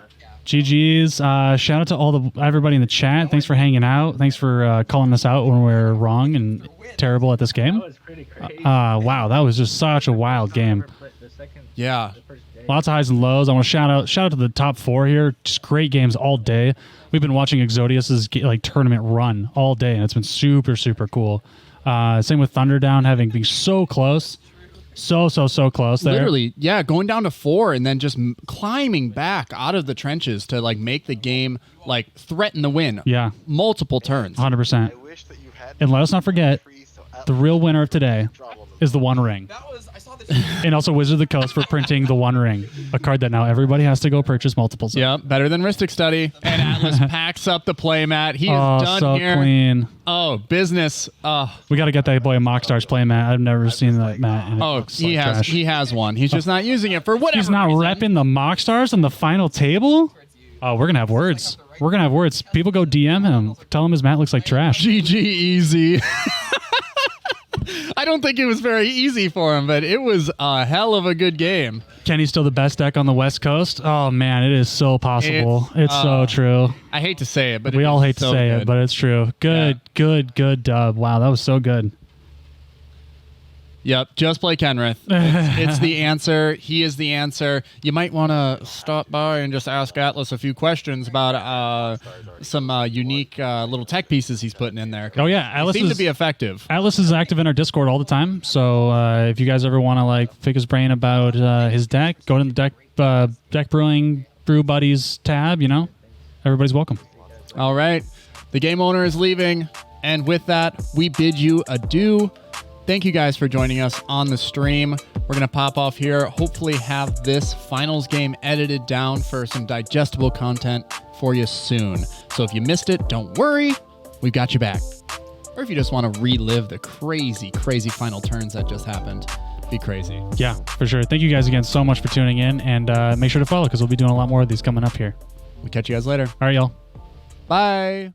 GG's. Shout out to everybody in the chat. Thanks for hanging out. Thanks for calling us out when we're wrong and terrible at this game. That was pretty crazy. Wow, that was just such a wild game. The second, Yeah. the first day. Lots of highs and lows. I want to shout out to the top 4 here. Just great games all day. We've been watching Exodius's tournament run all day, and it's been super, super cool. Same with Thunderdown being so close. So close there. Literally, yeah, going down to 4 and then just climbing back out of the trenches to make the game threaten the win. Yeah, Multiple turns. 100%. I wish that you had And let us not forget, the real winner of today is the One Ring. That was I saw this. And also Wizard of the Coast for printing the One Ring, a card that now everybody has to go purchase multiples of. Yeah, better than Ristic Study. And Atlas packs up the playmat. He is done so here. clean. Oh, business. We got to get that boy a MoxStars play mat. I've never seen that mat. And it Oh, looks he like has trash. he has one. He's just not using it for whatever He's not reason. repping the MoxStars on the final table? Oh, we're going to have words. We're going to have words. People go DM him. Tell him his mat looks like trash. GG easy. I don't think it was very easy for him, but it was a hell of a good game. Kenny's still the best deck on the West Coast. Oh, man, it is so possible. It's so true. I hate to say it, but We it all is hate to so say good. it, but it's true. Good dub. Wow, that was so good. Yep, just play Kenrith. It's the answer. He is the answer. You might want to stop by and just ask Atlas a few questions about some unique little tech pieces he's putting in there. Oh, yeah. They Atlas seem is, to be effective. Atlas is active in our Discord all the time. So if you guys ever want to pick his brain about his deck, go to the deck brewing brew buddies tab. Everybody's welcome. All right. The game owner is leaving. And with that, we bid you adieu. Thank you guys for joining us on the stream. We're going to pop off here, hopefully have this finals game edited down for some digestible content for you soon. So if you missed it, don't worry. We've got you back. Or if you just want to relive the crazy, crazy final turns that just happened, be crazy. Yeah, for sure. Thank you guys again so much for tuning in. And make sure to follow because we'll be doing a lot more of these coming up here. We'll catch you guys later. All right, y'all. Bye.